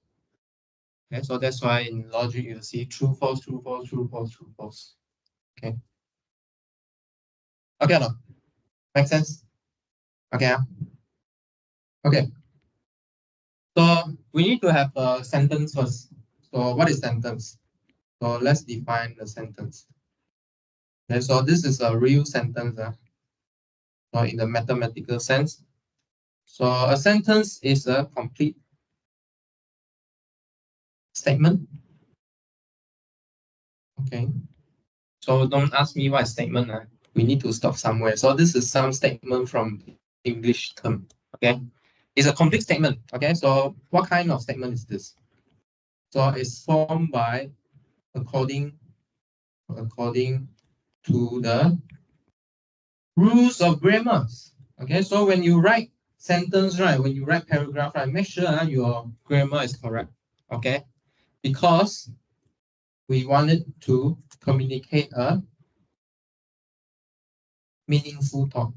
Okay, so that's why in logic you see true, false, true, false, true, false, true, false. Okay. Okay, no, make sense? Okay. Okay. So we need to have a sentence first. So what is sentence? So let's define the sentence. Okay, so this is a real sentence, so in the mathematical sense. So a sentence is a complete statement. Okay. So don't ask me what is statement. We need to stop somewhere. So this is some statement from English term. Okay. It's a complete statement. Okay. So what kind of statement is this? So it's formed by according to the rules of grammar. Okay. So when you write sentence, right, when you write paragraph, right, make sure your grammar is correct. Okay. Because we wanted to communicate a meaningful thought.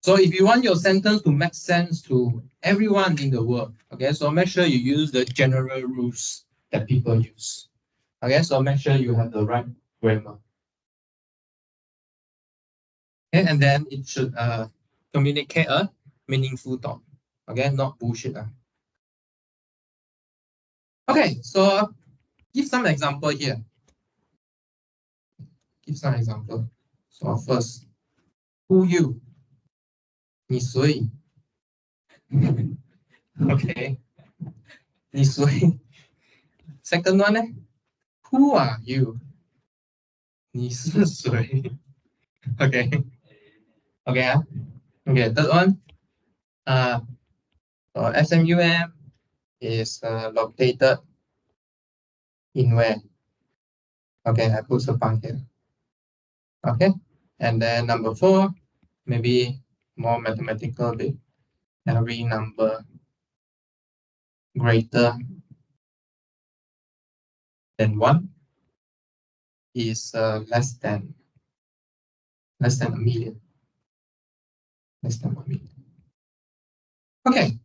So if you want your sentence to make sense to everyone in the world, okay, so make sure you use the general rules that people use. Okay, so make sure you have the right grammar. Okay, and then it should communicate a meaningful thought. Okay, not bullshit. Okay, so give some example here. Give some example. So first, who you? 你谁? Okay. 你谁? Second one, who are you? 你是谁? Okay. Okay. Okay. Third one. So SMUM is located in where? Okay, I put Sepang here. Okay. And then number 4, maybe more mathematical bit. Every number greater than 1 is less than a million. Less than 1 million. Okay.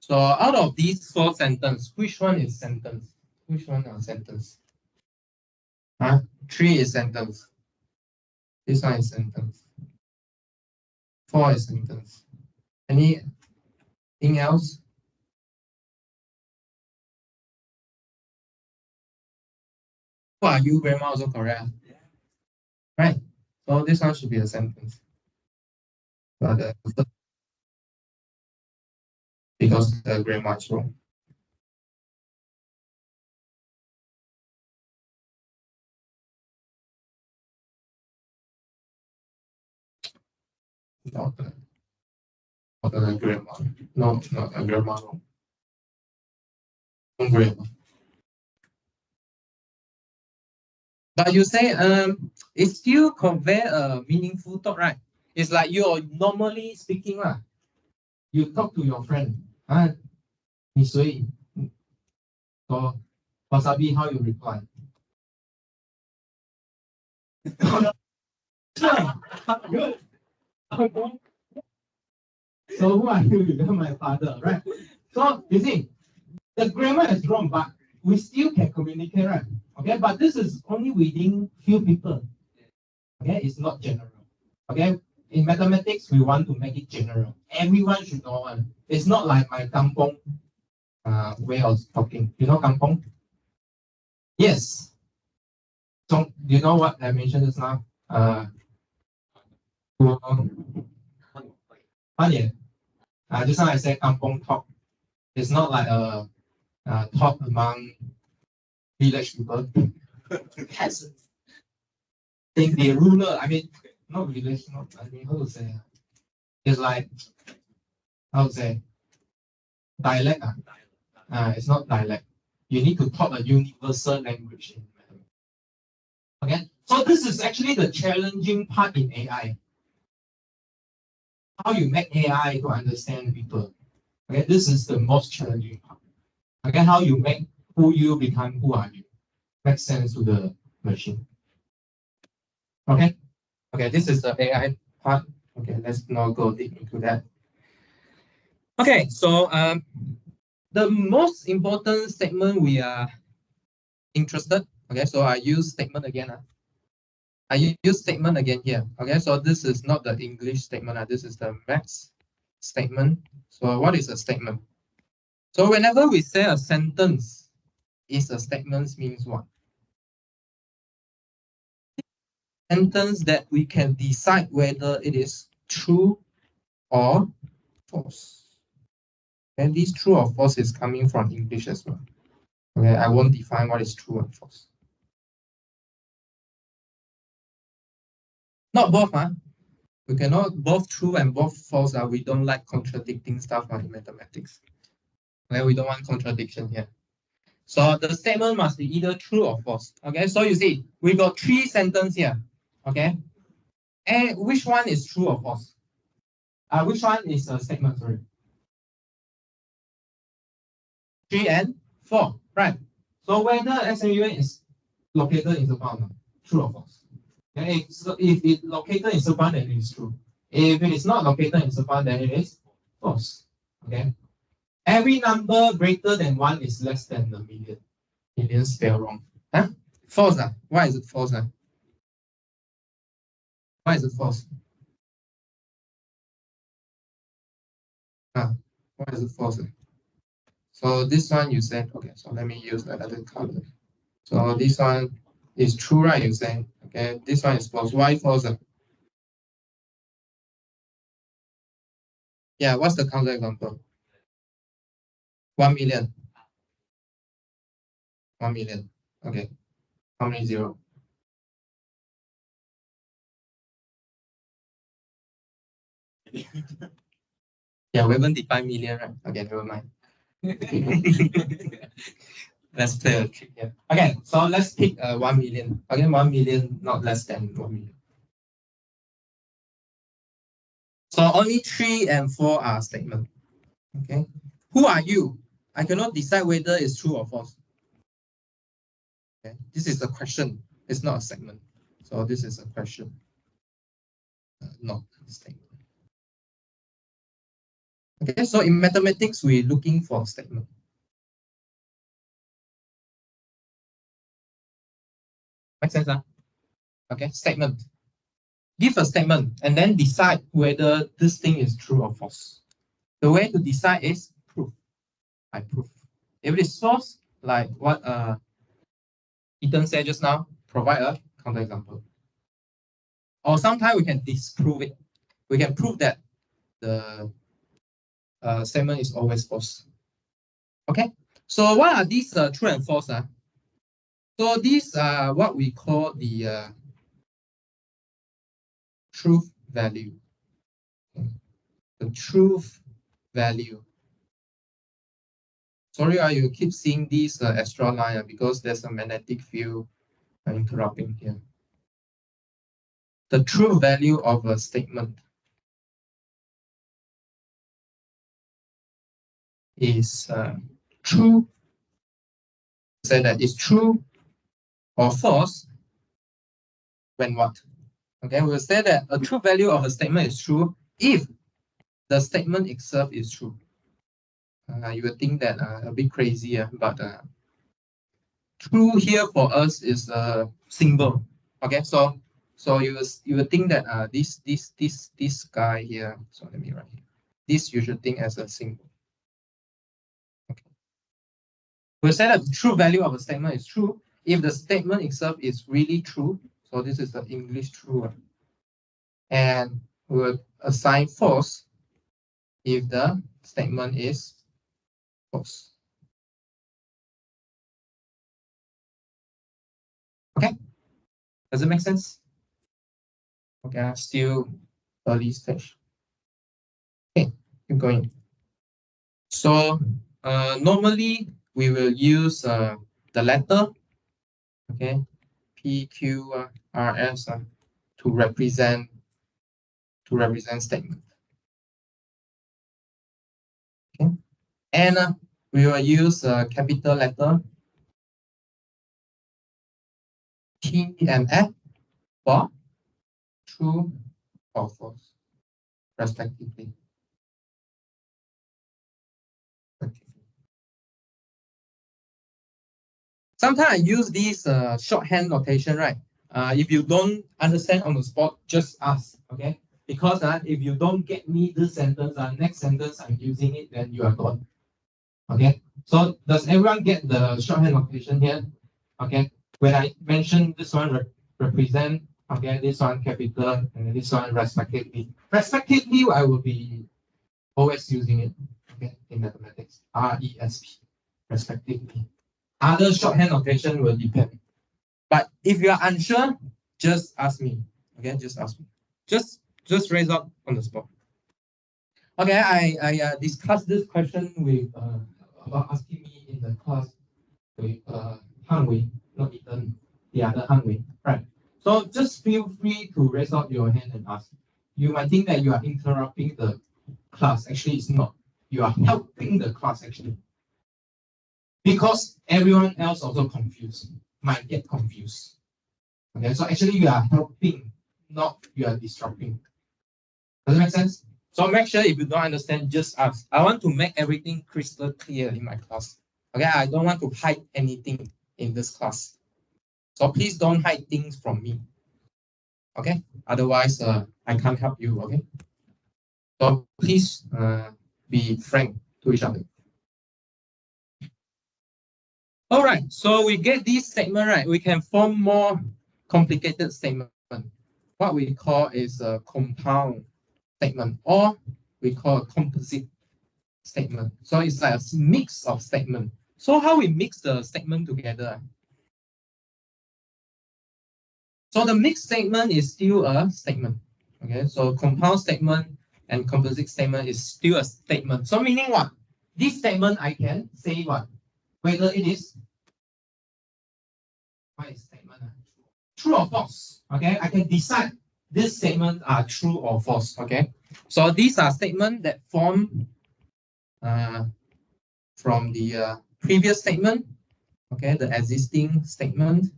So out of these 4 sentences, which one is sentence? Which one are sentence? 3 is sentence. This one is sentence. 4 is sentence. Anything else? Well, you grammar also correct. Right. So this one should be a sentence. But because the grammar is wrong. Not the grammar. No, not a grammar wrong. Wrong grammar. But you say it still convey a meaningful thought, right? It's like you're normally speaking lah. You talk to your friend. 你谁? So wasabi, how you reply? Good. Okay. So who are you? You're my father, right? So you see, the grammar is wrong, but we still can communicate, right? Okay, but this is only within few people. Okay, it's not general. Okay, in mathematics, we want to make it general. Everyone should know one. It's not like my kampong way of talking. You know kampong? Yes. So you know what I mentioned just now? Just now I said kampong talk. It's not like a talk among village people. Peasants. Think the ruler. I mean, not village. Not. I mean, how to say? It's like how to say dialect. It's not dialect. You need to talk a universal language in mathematics. Okay, so this is actually the challenging part in AI. How you make AI to understand people. Okay, this is the most challenging part. Okay, how you make who you become, who are you, make sense to the machine. Okay, okay, this is the AI part. Okay, let's not go deep into that. Okay, so the most important statement we are interested. Okay, so I use statement again. I use statement again here. Okay, so this is not the English statement. This is the maths statement. So what is a statement? So whenever we say a sentence is a statement means what? Sentence that we can decide whether it is true or false. And this true or false is coming from English as well. Okay, I won't define what is true and false. Not both, huh? We cannot both true and both false. We don't like contradicting stuff in mathematics. Okay, we don't want contradiction here. So the statement must be either true or false. Okay, so you see, we got 3 sentences here. Okay, and which one is true or false? Which one is a statement? Sorry. 3 and 4, right? So whether SMUA is located in Sepang, true or false? Okay, so if it located in Sepang, then it is true. If it is not located in Sepang, then it is false. Okay. Every number greater than 1 is less than a million. It didn't spell wrong. Huh? False. Why is it false? Why is it false? Why is it false? So this one you said, okay, so let me use another color. So this one is true, right? You say, okay, this one is false. Why false? Yeah, what's the counter example? 1 million. 1 million. Okay. How many zero? Yeah, we haven't defined million, right? Okay, never mind. Let's play a trick here. Okay, so let's pick 1 million. Again, 1 million, not less than 1 million. So only 3 and 4 are statements. Okay. Who are you? I cannot decide whether it's true or false. Okay. This is a question. It's not a segment. So this is a question, not a statement. Okay. So in mathematics, we're looking for a statement. Make sense? Huh? Okay. Statement. Give a statement and then decide whether this thing is true or false. The way to decide is proof. I prove. If it is false, like what Ethan said just now, provide a counterexample. Or sometimes we can disprove it. We can prove that the statement is always false. Okay, so what are these true and false? So these are what we call the truth value. The truth value. Sorry, you keep seeing these extra line because there's a magnetic field interrupting here. The true value of a statement is true. Say that it's true or false when what? Okay, we'll say that a true value of a statement is true if the statement itself is true. You would think that a bit crazy, but true here for us is a symbol. Okay, so you will think that this guy here. So let me write here. This you should think as a symbol. Okay. We'll say that the true value of a statement is true if the statement itself is really true. So this is the English true. And we'll assign false if the statement is false. Okay, does it make sense? Okay, still early stage. Okay, keep going. So normally we will use the letter, okay, P, Q, R, S to represent statement. Okay, and we will use capital letter T and F for true or false, respectively. Sometimes I use this shorthand notation, right? If you don't understand on the spot, just ask, okay? Because if you don't get me this sentence, next sentence I'm using it, then you are gone. Okay? So does everyone get the shorthand notation here? Okay? When I mention this one represent, okay, this one capital, and this one respectively. Respectively, I will be always using it, okay, in mathematics. RESP, respectively. Other shorthand notation will depend. But if you are unsure, just ask me. Okay, just ask me. Just raise up on the spot. Okay, I discussed this question with about asking me in the class with Han Wei, not Ethan, the other Han Wei, right? So just feel free to raise up your hand and ask. You might think that you are interrupting the class. Actually, it's not. You are helping the class actually. Because everyone else also confused, might get confused. Okay, so actually you are helping, not you are disrupting. Does it make sense? So make sure if you don't understand, just ask. I want to make everything crystal clear in my class. Okay, I don't want to hide anything in this class. So please don't hide things from me. Okay, otherwise I can't help you. Okay, so please be frank to each other. All right, so we get this statement, right? We can form more complicated statement. What we call is a compound statement, or we call a composite statement. So it's like a mix of statement. So how we mix the statement together? So the mixed statement is still a statement. Okay, so compound statement and composite statement is still a statement. So meaning what? This statement I can say what? Whether it is what is statement? True or false. Okay, I can decide these statements are true or false. Okay, so these are statements that form from the previous statement. Okay, the existing statement.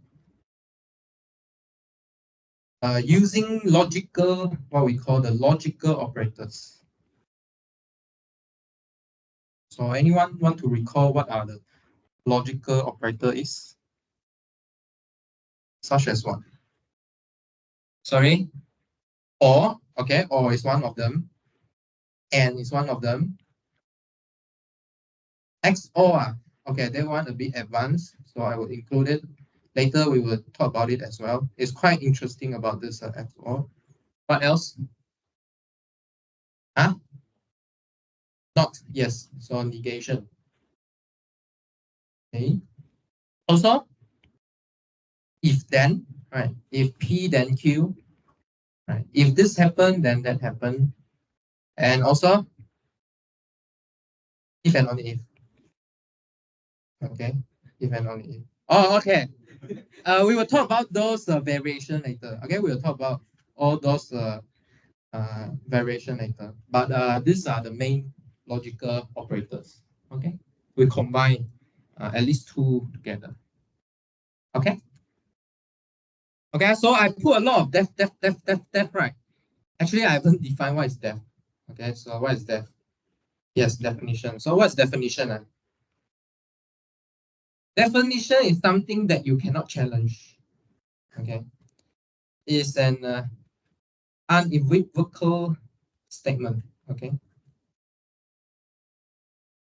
Using logical, what we call the logical operators. So anyone want to recall what are the logical operator is? Such as what? Sorry? Or, okay, or is one of them. And is one of them. XOR, okay, that one a bit advanced, so I will include it. Later we will talk about it as well. It's quite interesting about this XOR. What else? Huh? Not, yes, so negation. Okay. Also, if then, right? If P then Q, right? If this happened, then that happened. And also, if and only if. Okay, if and only if. Oh, okay. We will talk about those variation later. Okay, we will talk about all those variation later. But these are the main logical operators. Okay, we combine at least two together. Okay. Okay, so I put a lot of def, right? Actually, I haven't defined what is def. Okay, so what is def? Yes, definition. So what's definition? Definition is something that you cannot challenge. Okay, it's an unequivocal statement. Okay,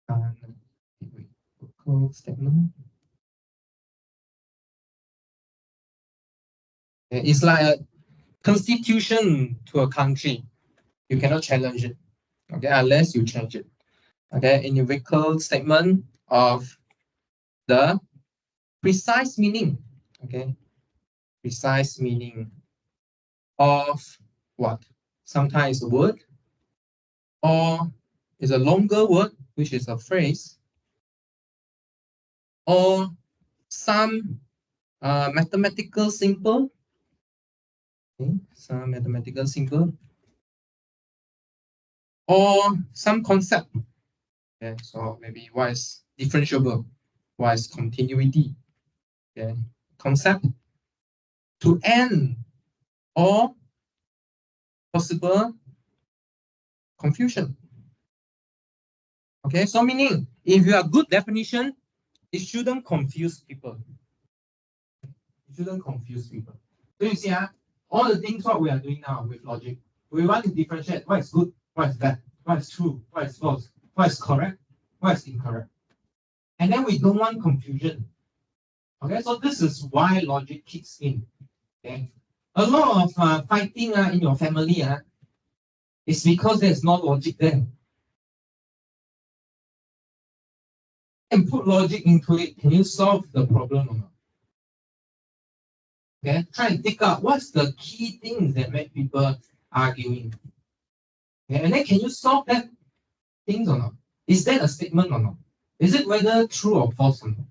unequivocal statement. Okay. It's like a constitution to a country. You cannot challenge it. Okay, unless you change it. Okay, unequivocal statement of the precise meaning. Okay, precise meaning of what? Sometimes a word, or is a longer word, which is a phrase, or some mathematical symbol. Okay, some mathematical symbol, or some concept. Okay, so maybe what is differentiable, what is continuity. Okay, concept to end or possible confusion. Okay, so meaning if you have good definition, it shouldn't confuse people. It shouldn't confuse people. So you see, all the things what we are doing now with logic, we want to differentiate what is good, what is bad, what is true, what is false, what is correct, what is incorrect. And then we don't want confusion. Okay, so this is why logic kicks in. Okay, a lot of fighting in your family is because there's no logic there. And put logic into it, can you solve the problem or not? Okay, try and dig out what's the key things that make people arguing. Okay, and then can you solve that things or not? Is that a statement or not? Is it whether true or false or not?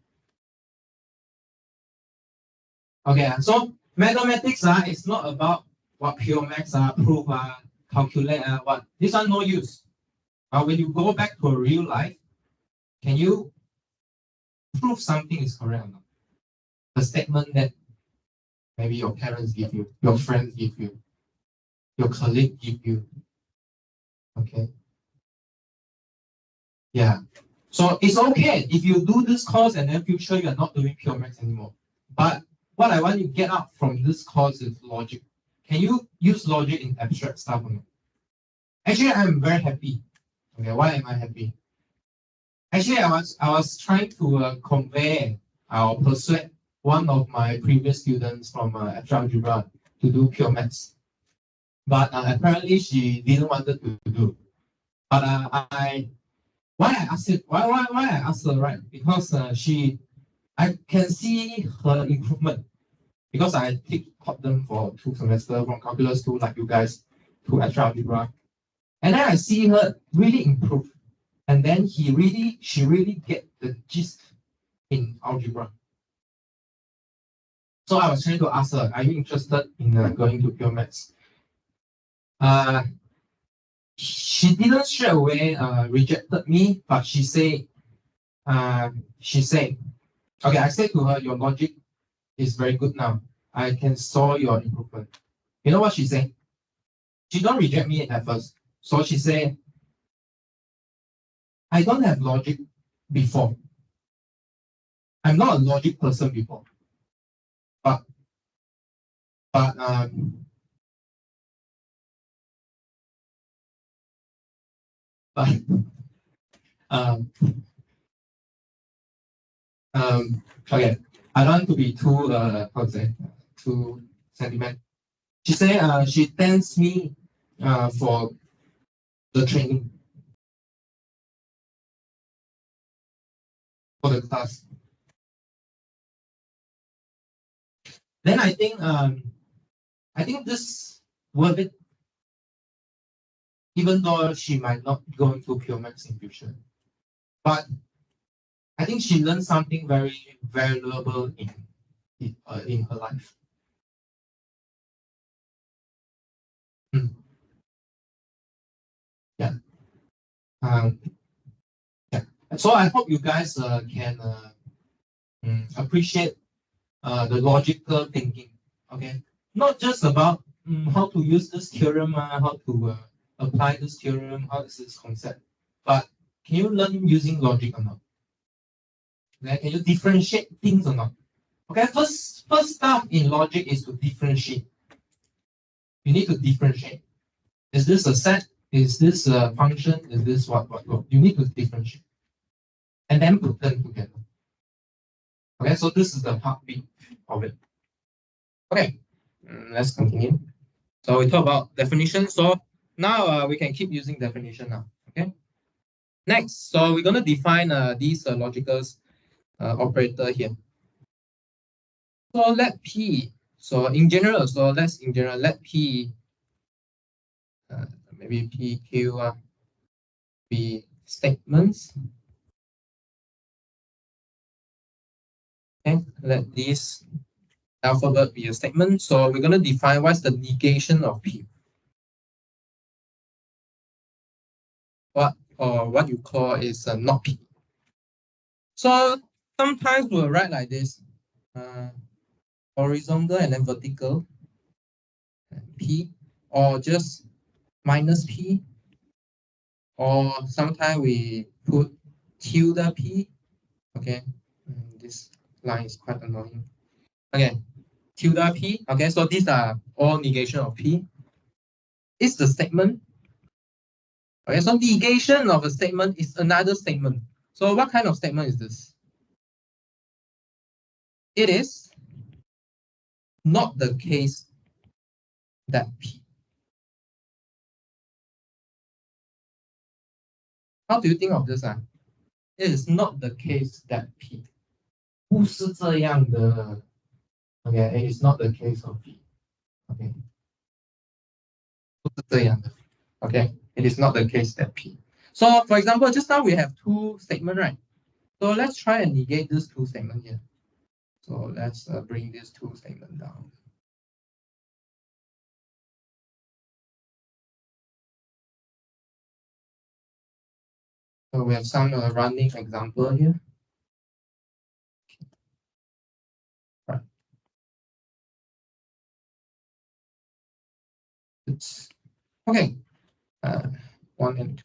Okay, so mathematics it's not about what pure maths prove calculate what. This one no use. When you go back to a real life, can you prove something is correct or not? The statement that maybe your parents give you, your friends give you, your colleague give you. Okay. Yeah. So it's okay if you do this course and then future you are not doing pure maths anymore. But what I want you to get out from this course is logic. Can you use logic in abstract stuff or not? Actually, I'm very happy. Okay, why am I happy? Actually, I was trying to convey or persuade one of my previous students from abstract algebra to do pure maths, but apparently she didn't want to do. But why I asked it? Why I asked her, right? Because I can see her improvement because I taught them for 2 semesters from calculus to like you guys to abstract algebra. And then I see her really improve. And then she really get the gist in algebra. So I was trying to ask her, are you interested in going to pure maths? She didn't straight away rejected me, but she said, okay, I said to her, your logic is very good now. I can saw your improvement. You know what she said? She don't reject me at first. So she said, I don't have logic before. I'm not a logic person before. But but but um okay. I don't want to be too how to say too sentimental. She said she thanks me for the training for the class. Then I think this worth it, even though she might not go into pure maths in future. But I think she learned something very valuable in her life. Mm. Yeah. Um, yeah. So I hope you guys can appreciate the logical thinking. Okay. Not just about how to use this theorem, how to apply this theorem, how is this concept, but can you learn using logic or not? Okay? Can you differentiate things or not? Okay, first step in logic is to differentiate. You need to differentiate. Is this a set? Is this a function? Is this what? You need to differentiate. And then put them together. Okay, so this is the heartbeat of it. Okay, let's continue. So we talk about definition. So now we can keep using definition now. Okay. Next, so we're going to define these logical operator here. So let P. So in general, let P. Maybe PQ be statements. Okay, let this alphabet be a statement. So we're going to define what's the negation of P. What you call is not P. So sometimes we'll write like this, horizontal and then vertical P, or just minus P, or sometimes we put tilde P. Okay, this line is quite annoying. Okay, tilde P. Okay, so these are all negation of P. It's the statement. Okay, so negation of a statement is another statement. So what kind of statement is this? It is not the case that P. How do you think of this? It is not the case that P. 不是这样的. Okay, it is not the case of P. Okay. 不是这样的. Okay, it is not the case that P. So for example, just now we have two statements, right? So let's try and negate this two statement here. So let's bring this two statement down. So we have some running example here. Right. It's okay. 1 and 2.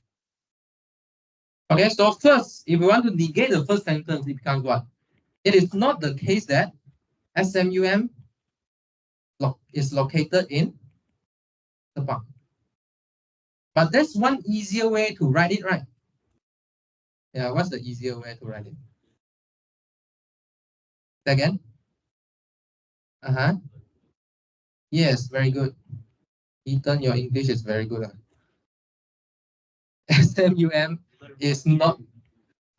Okay, so first, if we want to negate the first sentence, it becomes what? It is not the case that SMUM is located in the park. But there's one easier way to write it, right? Yeah, what's the easier way to write it? Again? Yes, very good. Ethan, your English is very good. SMUM is not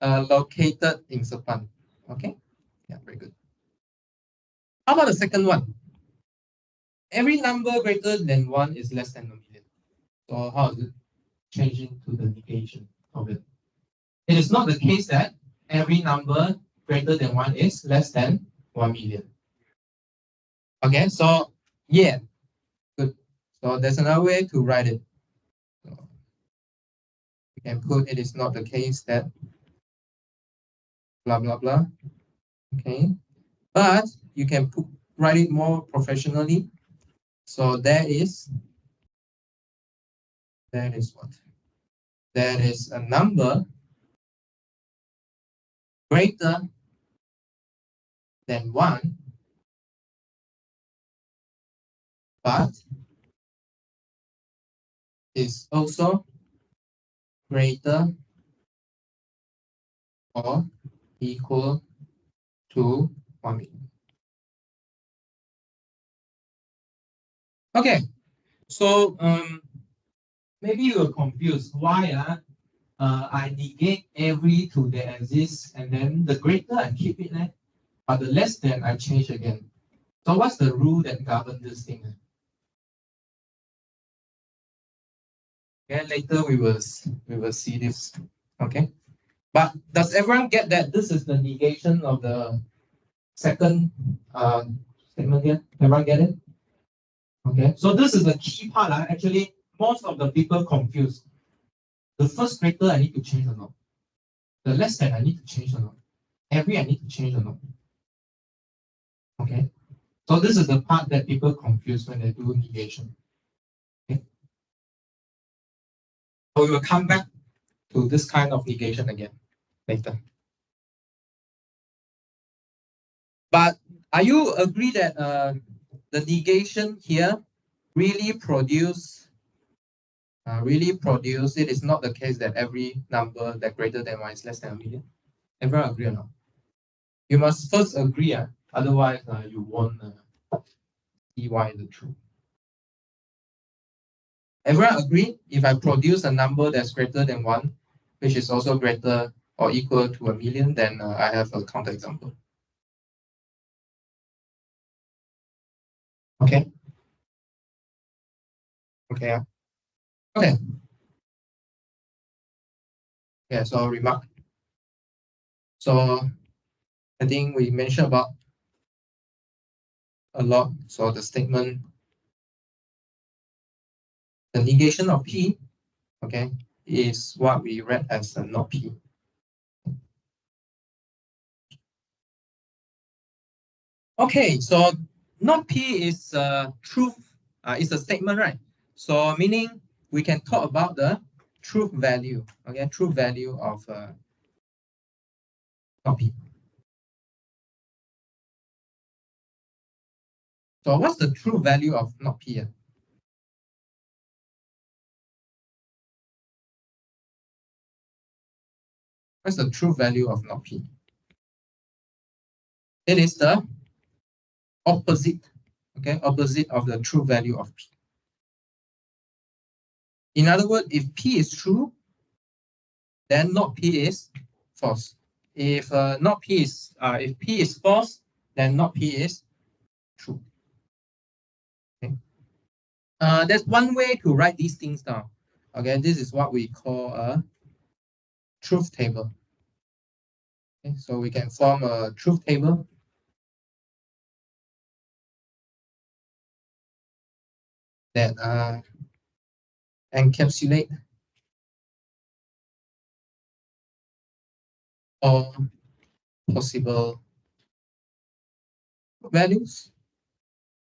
located in Sepang. Okay? Yeah, very good. How about the second one? Every number greater than 1 is less than a million. So how is it? changing to the negation of it. It is not the case that every number greater than 1 is less than 1 million. Okay, so yeah, good. So there's another way to write it. So you can put it is not the case that blah blah blah. Okay, but you can write it more professionally. So that is what? That is a number greater than 1, but is also greater or equal to 1 million. Okay, so maybe you are confused why I negate every to that exists, and then the greater I keep it there, but the less than I change again. So what's the rule that governs this thing? Okay, later we will see this. Okay, but does everyone get that this is the negation of the second statement here? Everyone get it? Okay, so this is the key part. Actually, most of the people confused. The first greater I need to change or not? The less than I need to change or not? Every I need to change or not? Okay, so this is the part that people confuse when they do negation. Okay, so we will come back to this kind of negation again later. But are you agree that the negation here really produce? It is not the case that every number that greater than 1 is less than 1 million. Everyone agree or not? You must first agree, otherwise you won't see why the truth. Everyone agree? If I produce a number that's greater than 1, which is also greater or equal to 1 million, then I have a counterexample. Okay. Okay. Okay. Yeah, so remark. So I think we mentioned about a lot. So the statement, the negation of P, okay, is what we read as not P. Okay, so not P is truth, it's a statement, right? So meaning we can talk about the truth value, okay, truth value of not P. So what's the true value of not P? What's the true value of not P? It is the opposite, okay, opposite of the true value of P. In other words, if P is true, then not P is false. If not P is if P is false, then not P is true. Okay. There's one way to write these things down. Okay, this is what we call a truth table. Okay, so we can form a truth table that encapsulate all possible values,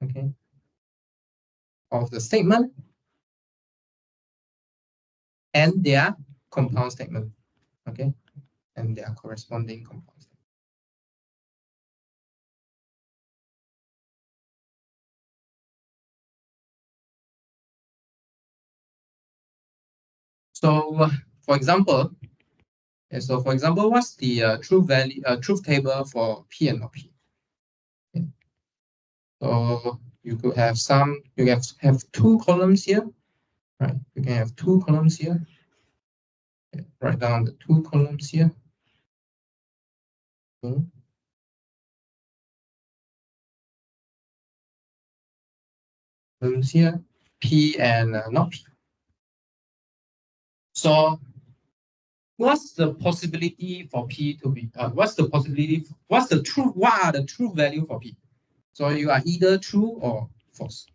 okay, of the statement and their compound statement, okay, and their corresponding compound statement. So, for example, what's the truth table for P and not P? Okay. So you could have have 2 columns here, right? You can have 2 columns here. Okay. Write down the 2 columns here. Okay. Columns here, P and not P. So what's the possibility for P to be, what's the possibility, what are the true value for P? So you are either true or false,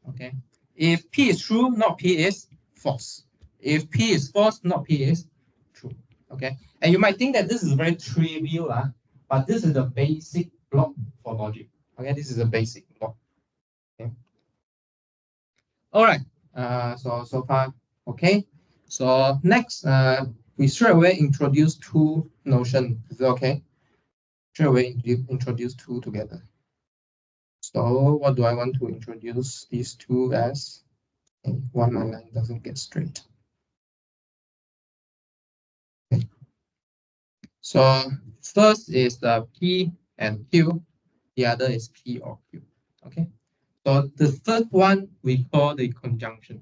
okay? If P is true, not P is false. If P is false, not P is true, okay? And you might think that this is very trivial, but this is the basic block for logic, okay? This is a basic block, okay? All right, so far, okay? So next, we straight away introduce two notions. Is it okay? Straight away introduce two together. So what do I want to introduce these two as? Okay, why my line doesn't get straight? Okay. So first is the P and Q. The other is P or Q. Okay. So the third one we call the conjunction.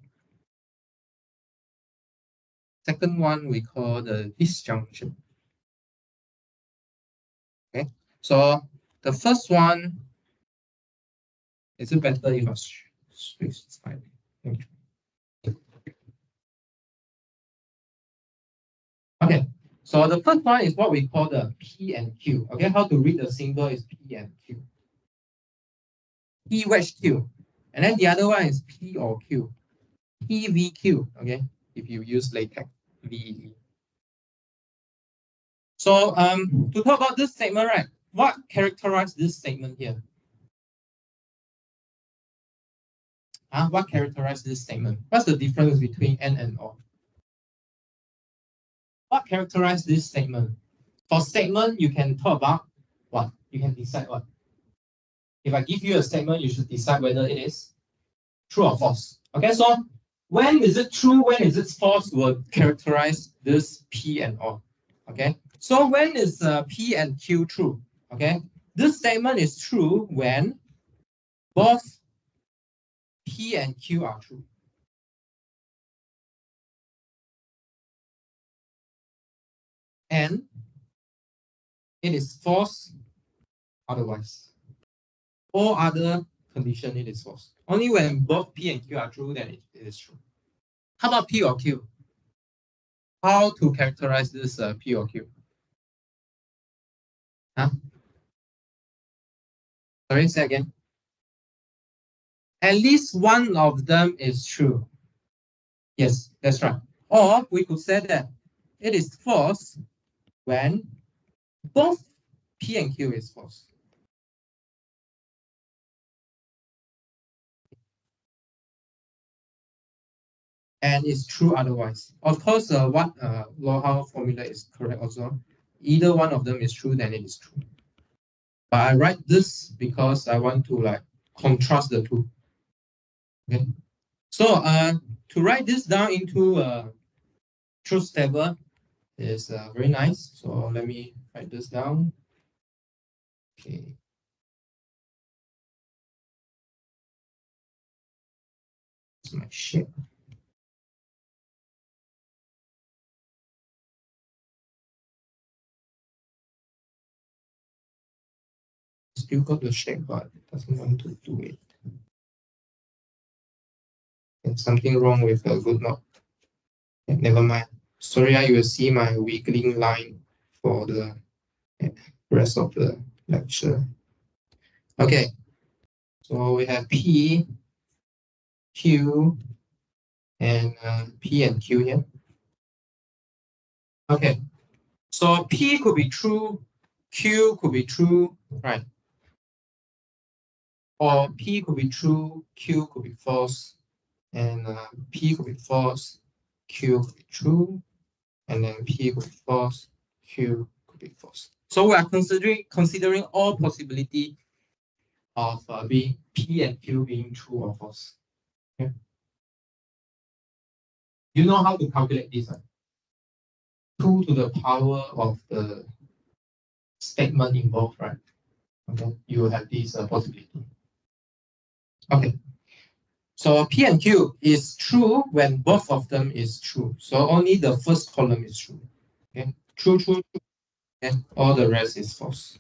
Second one we call the disjunction. Okay. So the first one, is it better if I switch slide? Okay. So the first one is what we call the P and Q. Okay, how to read the symbol is P and Q. P wedge Q. And then the other one is P or Q. PVQ, okay, if you use latex, VE. So to talk about this statement, right, what characterizes this statement here? What characterizes this statement? What's the difference between N and O? What characterizes this statement? For statement, you can talk about what? You can decide what? If I give you a statement, you should decide whether it is true or false. Okay, so when is it true, when is it false will characterize this P and O. Okay, so when is P and Q true? Okay, this statement is true when both P and Q are true. And it is false otherwise. All other condition it is false. Only when both P and Q are true, then it is true. How about P or Q? How to characterize this P or Q? Huh? Sorry, say again. At least one of them is true. Yes, that's right. Or we could say that it is false when both P and Q is false. And it's true otherwise. Of course, what Lohao formula is correct also. Either one of them is true, then it is true. But I write this because I want to like contrast the two. Okay. So to write this down into truth table is very nice. So let me write this down. Okay. It's my shape. Still got the shape, but it doesn't want to do it. There's something wrong with the good note. Yeah, never mind. Sorry, you will see my wiggling line for the rest of the lecture. Okay, so we have P, Q, and P and Q here. Okay, so P could be true, Q could be true, right? Or P could be true, Q could be false, and P could be false, Q could be true, and then P could be false, Q could be false. So we are considering all possibility of being P and Q being true or false. Okay. You know how to calculate this, right? 2 to the power of the statement involved, right? Okay, you have this possibility. Okay, so P and Q is true when both of them is true. So only the first column is true. Okay, true, true, true, and all the rest is false.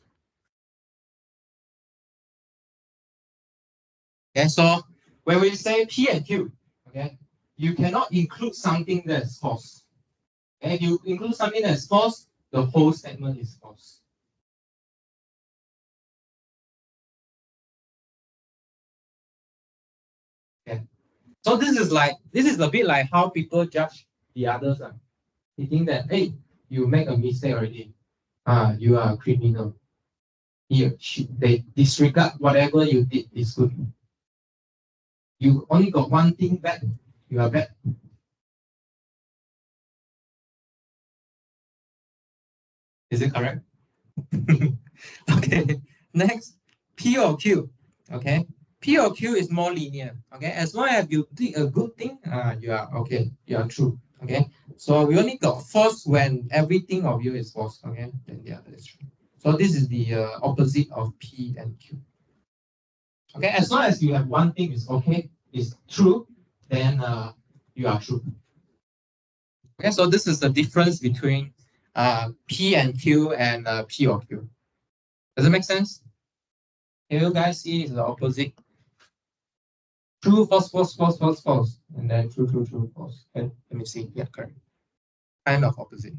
Okay, so when we say P and Q, okay, you cannot include something that's false. And if you include something that's false, the whole statement is false. Okay. So this is a bit like how people judge the others. They think that, hey, you make a mistake already. You are a criminal. They disregard whatever you did is good. You only got one thing bad, you are bad. Is it correct? Okay. Next, P or Q. Okay. P or Q is more linear. Okay. As long as you did a good thing, you are okay. You are true. Okay. So we only got false when everything of you is false. Okay. Then the other is true. So this is the opposite of P and Q. Okay. As long as you have one thing is okay, is true, then you are true. Okay. So this is the difference between P and Q and P or Q. Does it make sense? Can you guys see it's the opposite? True, false, false, false, false, false. And then true, true, true, false. Okay, let me see. Yeah, correct. Kind of opposite.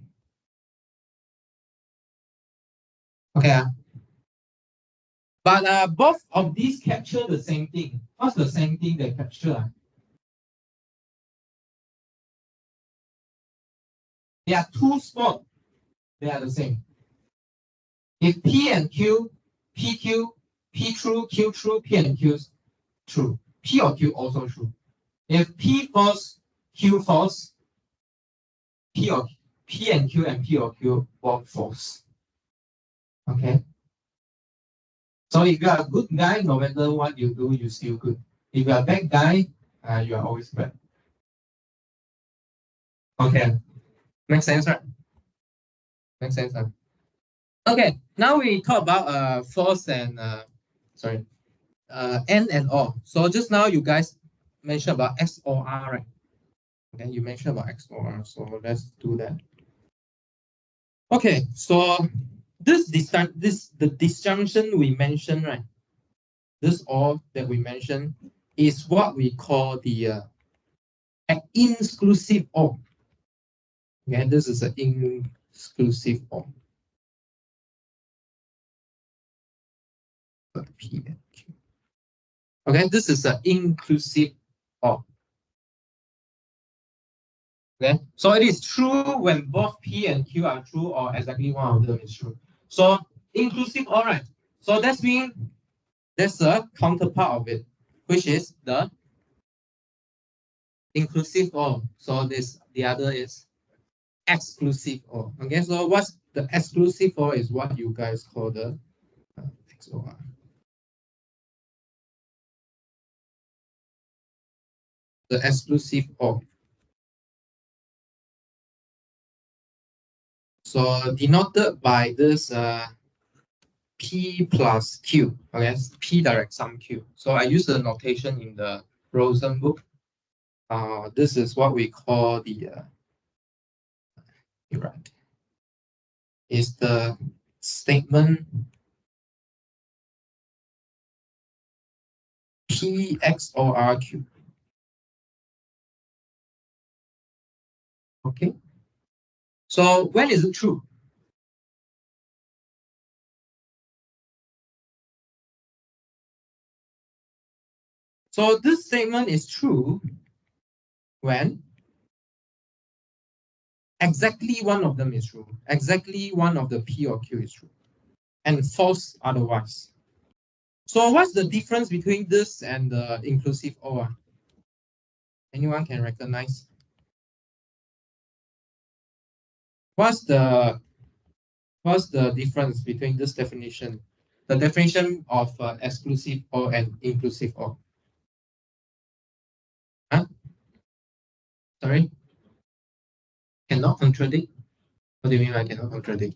Okay. But both of these capture the same thing. What's the same thing they capture? There are two spots. They are the same. If P and Q, PQ, P true, Q true, P and Q true. P or Q also true. If P false, Q false, P and Q and P or Q both false. Okay. So if you are a good guy, no matter what you do, you're still good. If you are a bad guy, you are always bad. Okay. Makes sense, right? Makes sense, huh? Okay. Now we talk about false and N and O. So just now you guys mentioned about XOR, right? Okay, you mentioned about XOR. So let's do that. Okay, so the disjunction we mentioned, right? This all that we mentioned is what we call the inclusive OR. Okay, this is an inclusive OR. P and Q. Okay, this is an inclusive OR. Okay, so it is true when both P and Q are true or exactly one of them is true. So inclusive OR, right? So that's mean there's a counterpart of it, which is the inclusive OR. So the other is exclusive OR. Okay, so what's the exclusive OR is what you guys call the XOR. The exclusive OR. So denoted by this P plus Q. Okay, P direct sum Q. So I use the notation in the Rosen book. This is what we call the right. Is the statement P XOR Q. Okay. So when is it true? So this statement is true when exactly one of them is true. Exactly one of the P or Q is true. And false otherwise. So what's the difference between this and the inclusive OR? Anyone can recognize? What's the difference between this definition? The definition of exclusive OR and inclusive OR? Huh? Sorry? Cannot contradict? What do you mean by cannot contradict?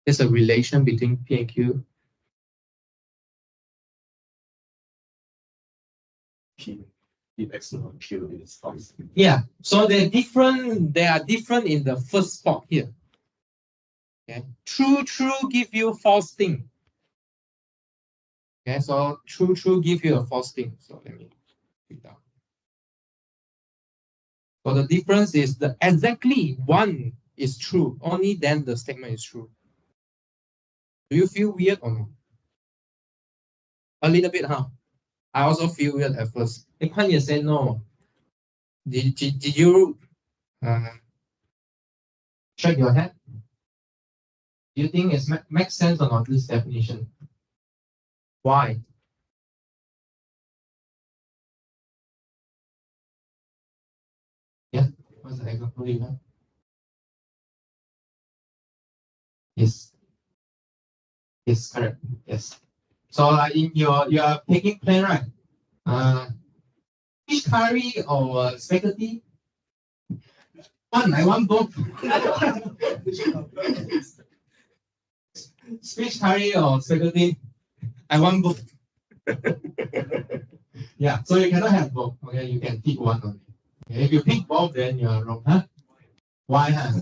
There's a relation between P and Q. P XOR Q is false. Yeah, so they're different. They are different in the first spot here. Okay, true give you false thing. Okay, so true give you a false thing. So let me put it down. So the difference is the exactly one is true. Only then the statement is true. Do you feel weird or no? A little bit, huh? I also feel weird at first. When you say no, did you shake your head? Do you think it makes sense or not, this definition? Why? Yeah, what's the example you have? Yes. Yes, correct. Yes. So in you are taking plan, right? Fish curry or spaghetti? I want both. Fish curry or spaghetti? I want both. Yeah, so you cannot have both. Okay, you can pick one only. Okay, if you pick both, then you are wrong. Huh? Why? Huh?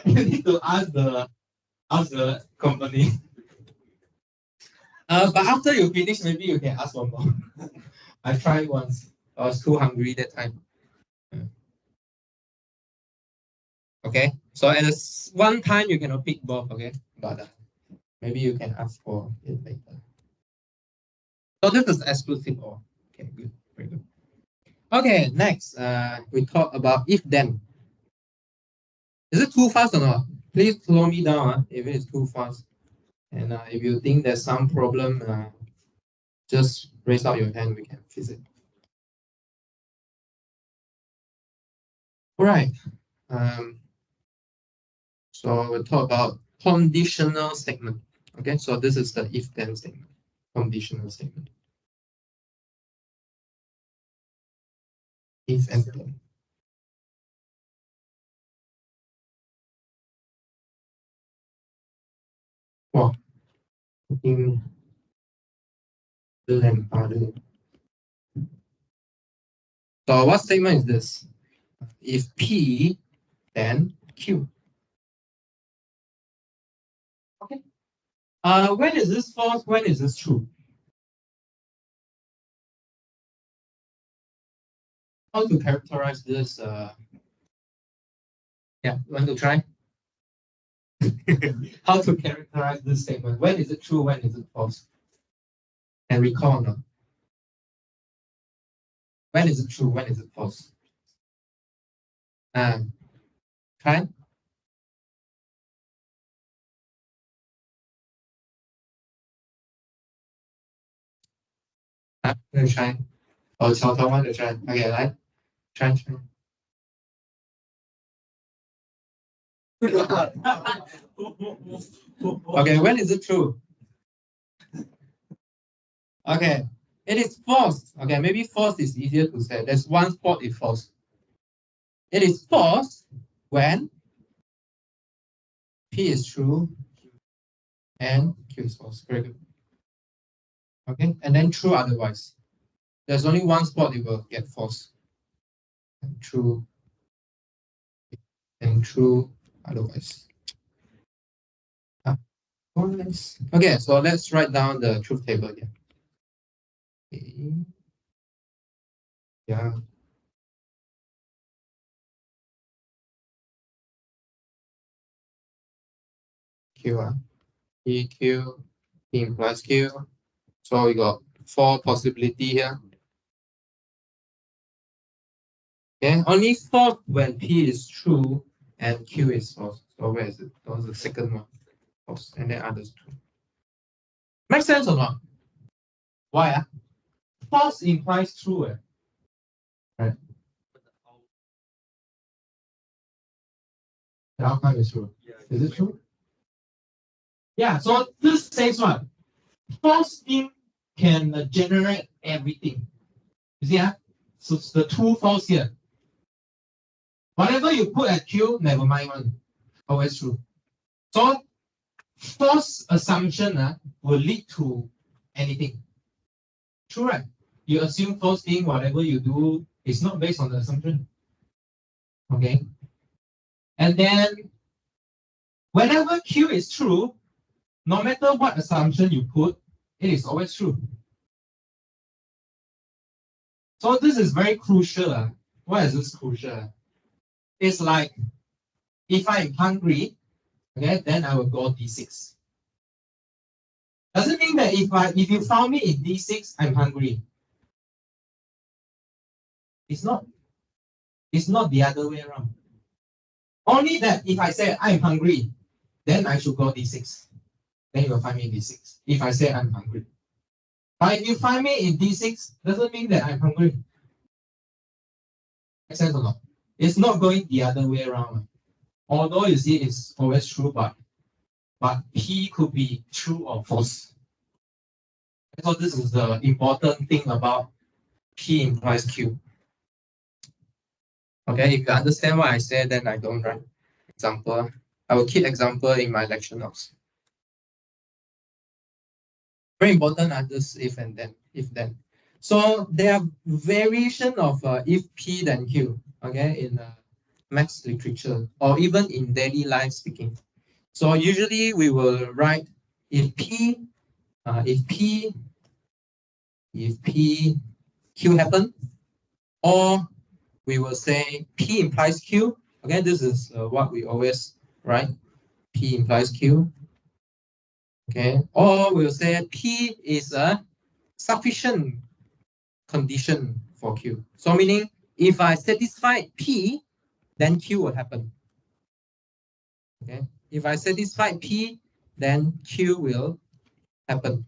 You need to ask the company. But after you finish, maybe you can ask one more. I tried once. I was too hungry that time. Okay, so at one time you cannot pick both. Okay, but maybe you can ask for it later. So this is exclusive or okay, good, very good. Okay, next we talk about if then. Is it too fast or not? Please slow me down if it is too fast. And if you think there's some problem, just raise out your hand. We can fix it. All right. So we'll talk about conditional statement. Okay, so this is the if then statement, conditional statement. If and then. Wow. In the other. So what statement is this? If P, then Q. Okay. When is this false? When is this true? How to characterize this? Yeah, want to try? How to characterize this statement? When is it true? When is it false? And recall now. When is it true? When is it false? Try. Let me try. Oh, so I want to try. Okay, right? Try. Okay, when is it true? Okay, it is false. Okay, maybe false is easier to say. There's one spot is false. It is false when P is true and Q is false. Very good. Okay, and then true otherwise. There's only one spot it will get false. And true otherwise. Okay, so let's write down the truth table here. Okay. Yeah. Q, P, Q, P implies Q. So we got 4 possibility here. Okay, only false when P is true and Q is false. So where is it? That was the second one. False, and then others two. Makes sense or not? Why? False implies true. Right. The outcome is true. Is it true? Yeah, so this says what? False thing can generate everything. You see, so it's the true false here. Whatever you put at Q, never mind one. Always true. So false assumption will lead to anything. True, right? You assume false thing, whatever you do is not based on the assumption. Okay. And then whenever Q is true, no matter what assumption you put, it is always true. So this is very crucial. Why is this crucial? It's like if I'm hungry, okay, then I will go D6. Doesn't mean that if you found me in D6, I'm hungry. It's not. It's not the other way around. Only that if I say I'm hungry, then I should go D6. Then you will find me in D6. If I say I'm hungry. But if you find me in D6, doesn't mean that I'm hungry. Makes sense or not? It's not going the other way around. Although you see it's always true, but P could be true or false. So this is the important thing about P implies Q. Okay, if you understand what I said, then I don't write example. I will keep example in my lecture notes. Very important are this if and then, if then. So there are variation of if P then Q, okay, in maths literature or even in daily life speaking. So usually we will write if P, Q happen, or we will say P implies Q. Okay, this is what we always write. P implies Q. Okay, or we'll say P is a sufficient condition for Q. So meaning if I satisfy P, then Q will happen. Okay, if I satisfy P, then Q will happen.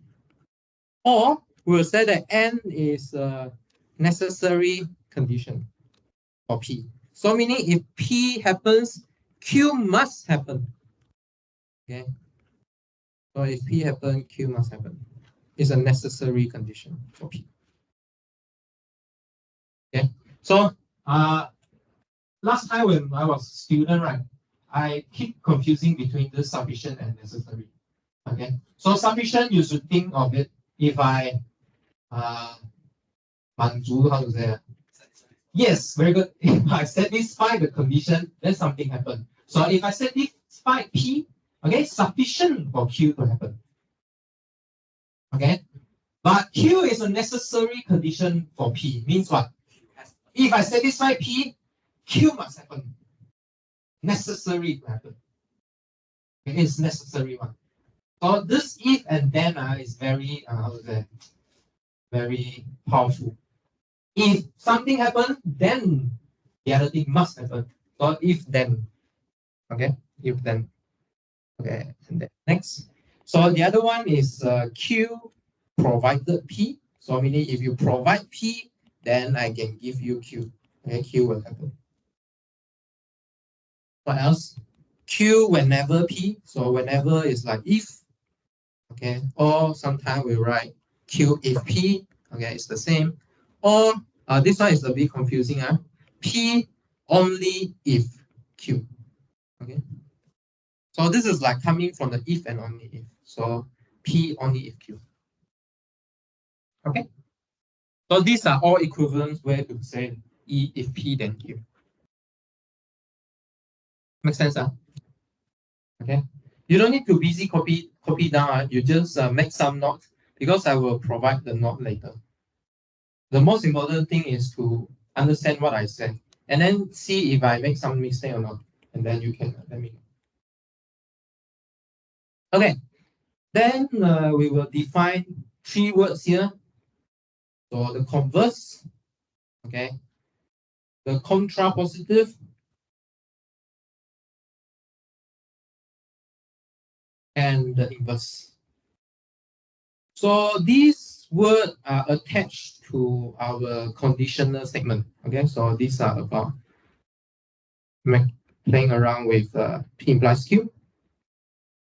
Or we'll say that N is a necessary condition for P. So meaning if P happens, Q must happen. Okay. So if P happens, Q must happen. It's a necessary condition for P. Okay. So last time when I was a student, right, I keep confusing between the sufficient and necessary. Okay. So sufficient, you should think of it if I 满足, how to say? Yes, very good. If I satisfy the condition, then something happens. So if I satisfy P, okay, sufficient for Q to happen. Okay, but Q is a necessary condition for P. Means what? If I satisfy P, Q must happen. Necessary to happen. Okay, it's necessary one. So this if and then is very how to say, very powerful. If something happens, then the other thing must happen. So if then, okay, if then, okay, and then next. So the other one is Q provided P. So meaning if you provide P, then I can give you Q. Okay, Q will happen. What else? Q whenever P. So whenever is like if. Okay, or sometimes we write Q if P. Okay, it's the same. Or this one is a bit confusing. P only if Q. Okay. So this is like coming from the if and only if. So P only if Q. Okay. So these are all equivalents where to say E if P then Q. Make sense? Okay. You don't need to busy copy down. You just make some notes because I will provide the note later. The most important thing is to understand what I said and then see if I make some mistake or not. And then you can let me know. Okay. Then we will define 3 words here. So the converse, okay, the contrapositive, and the inverse. So these words are attached to our conditional statement. Okay, so these are about playing around with P implies Q.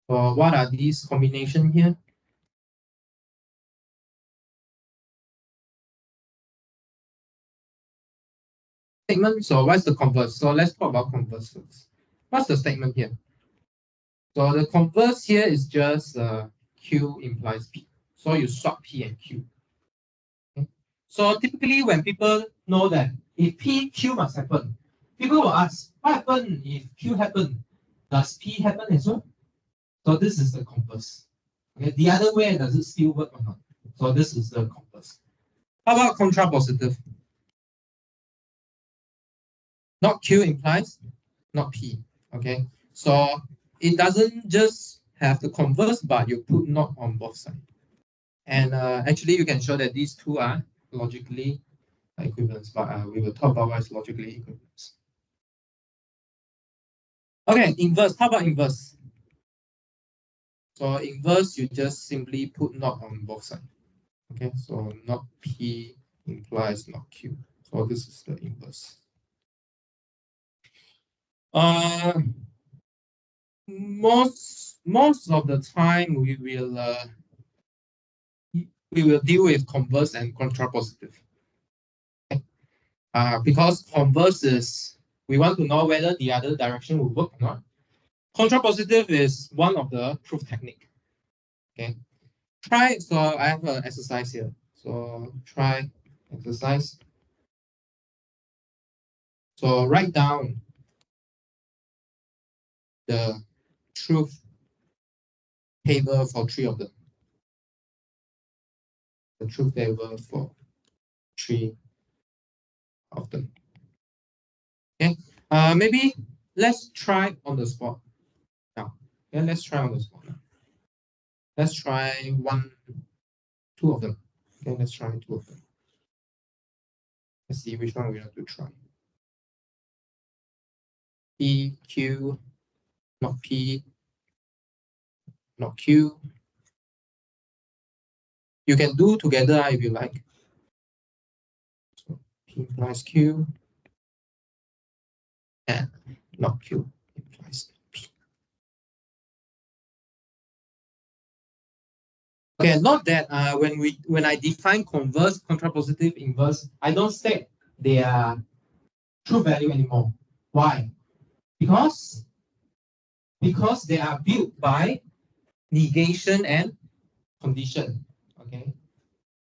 So what are these combinations here? Statement. So what's the converse? So let's talk about converse first. What's the statement here? So the converse here is just Q implies P. So you swap P and Q. Okay. So typically when people know that if P, Q must happen, people will ask, what happens if Q happens? Does P happen as well? So this is the converse. Okay. The other way, does it still work or not? So this is the converse. How about contrapositive? Not Q implies not P. Okay, so it doesn't just have the converse, but you put not on both sides. And actually, you can show that these two are logically equivalent, but we will talk about what is logically equivalent. Okay, inverse. How about inverse? So inverse, you just simply put not on both sides. Okay, so not P implies not Q. So this is the inverse. Most of the time we will deal with converse and contrapositive. Because converse is we want to know whether the other direction will work or not. Contrapositive is one of the proof technique. Okay, try. So I have an exercise here. So try exercise. So write down the truth table for three of them. The truth table for three of them. Okay. Maybe let's try on the spot now. Yeah, let's try on the spot now. Let's try two of them. Okay, let's try two of them. Let's see which one we have to try. P, Q, not P, not Q. You can do together if you like. So P implies Q, and not Q implies P. Okay, note that when I define converse, contrapositive, inverse, I don't state they are true value anymore. Why? Because they are built by negation and condition. Okay,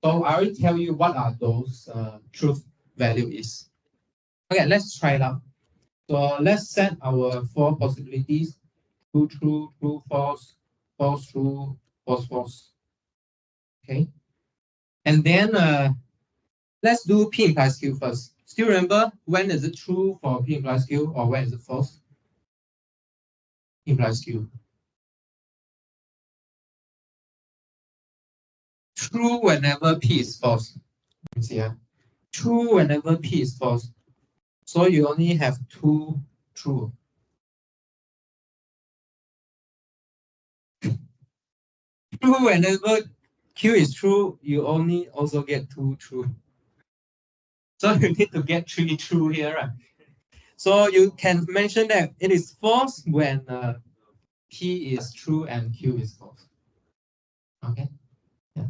so I will tell you what are those truth value is. Okay, let's try it out. So let's set our four possibilities: true, true, true, false, false, true, false, false. Okay, and then let's do P implies Q first. Still remember when is it true for P implies Q or when is it false? P implies Q. True whenever P is false. Let me see. True whenever P is false. So you only have two true. True whenever Q is true, you only also get two true. So you need to get three true here, right? So you can mention that it is false when P is true and Q is false. Okay. Yeah.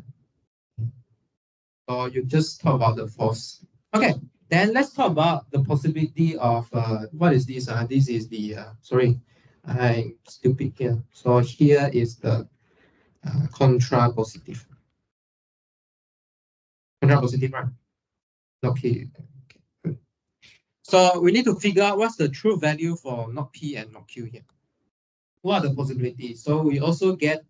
So you just talk about the false. Okay. Then let's talk about the possibility of what is this? This is the sorry, I'm stupid here. So here is the contrapositive. Contrapositive, right? Okay. Good. So we need to figure out what's the true value for not P and not Q here. What are the possibilities? So we also get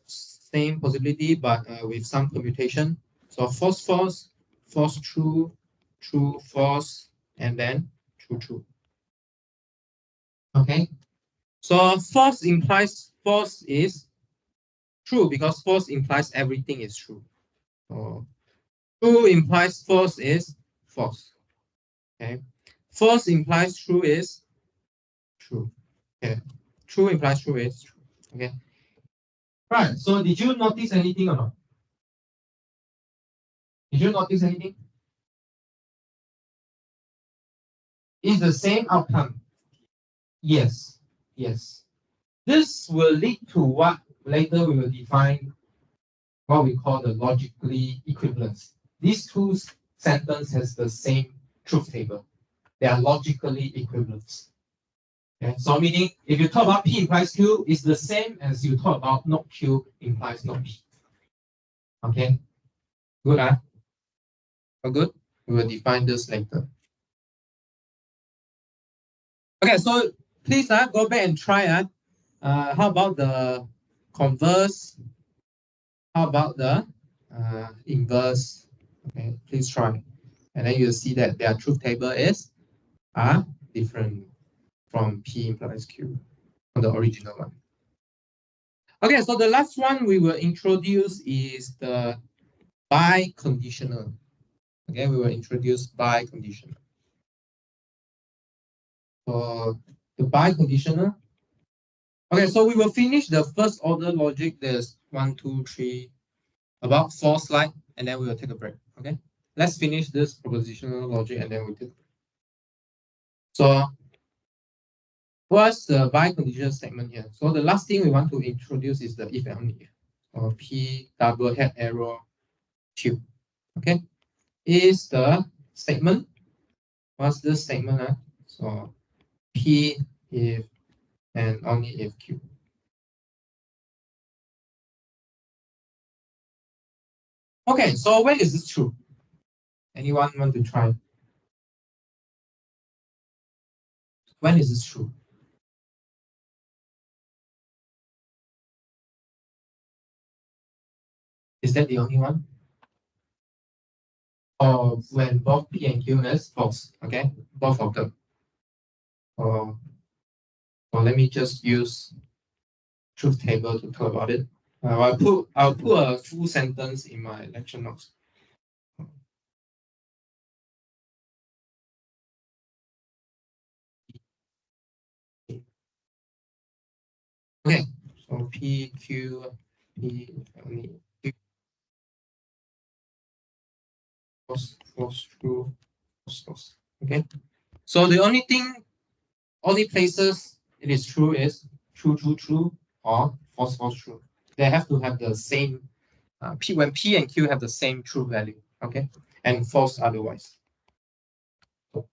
same possibility, but with some permutation. So false, false, false, true, true, false, and then true, true. Okay. So false implies false is true because false implies everything is true. So true implies false is false. Okay. False implies true is true. Okay. True implies true is true. Okay. Right. So did you notice anything or not? Did you notice anything? Is the same outcome? Yes. Yes. This will lead to what later we will define what we call the logically equivalence. These two sentences has the same truth table. They are logically equivalent. Okay? So meaning if you talk about P implies Q, it's the same as you talk about not Q implies not P. Okay? Good, huh? Oh, good? We will define this later. Okay, so please go back and try. How about the converse? How about the inverse? Okay, please try. And then you'll see that their truth table is are different from P implies Q on the original one. Okay, so the last one we will introduce is the biconditional. Okay, we will introduce biconditional. So the biconditional. Okay, so we will finish the first order logic. There's 1, 2, 3, about 4 slides, and then we will take a break. Okay, let's finish this propositional logic and then we take a break. So what's the biconditional statement here? So the last thing we want to introduce is the if and only, or P double head arrow Q. Okay, is the statement. What's the statement? So P if and only if Q. Okay, so when is this true? Anyone want to try? When is this true? Is that the only one? Or when both P and Q is false, okay? Both of them. Or let me just use truth table to talk about it. I'll put a full sentence in my lecture notes. Okay, so P, Q, P, only Q. False, true, false. Okay, so the only places it is true is true, true, true, or false, false, true. They have to have the same P when P and Q have the same true value, okay, and false otherwise. Okay.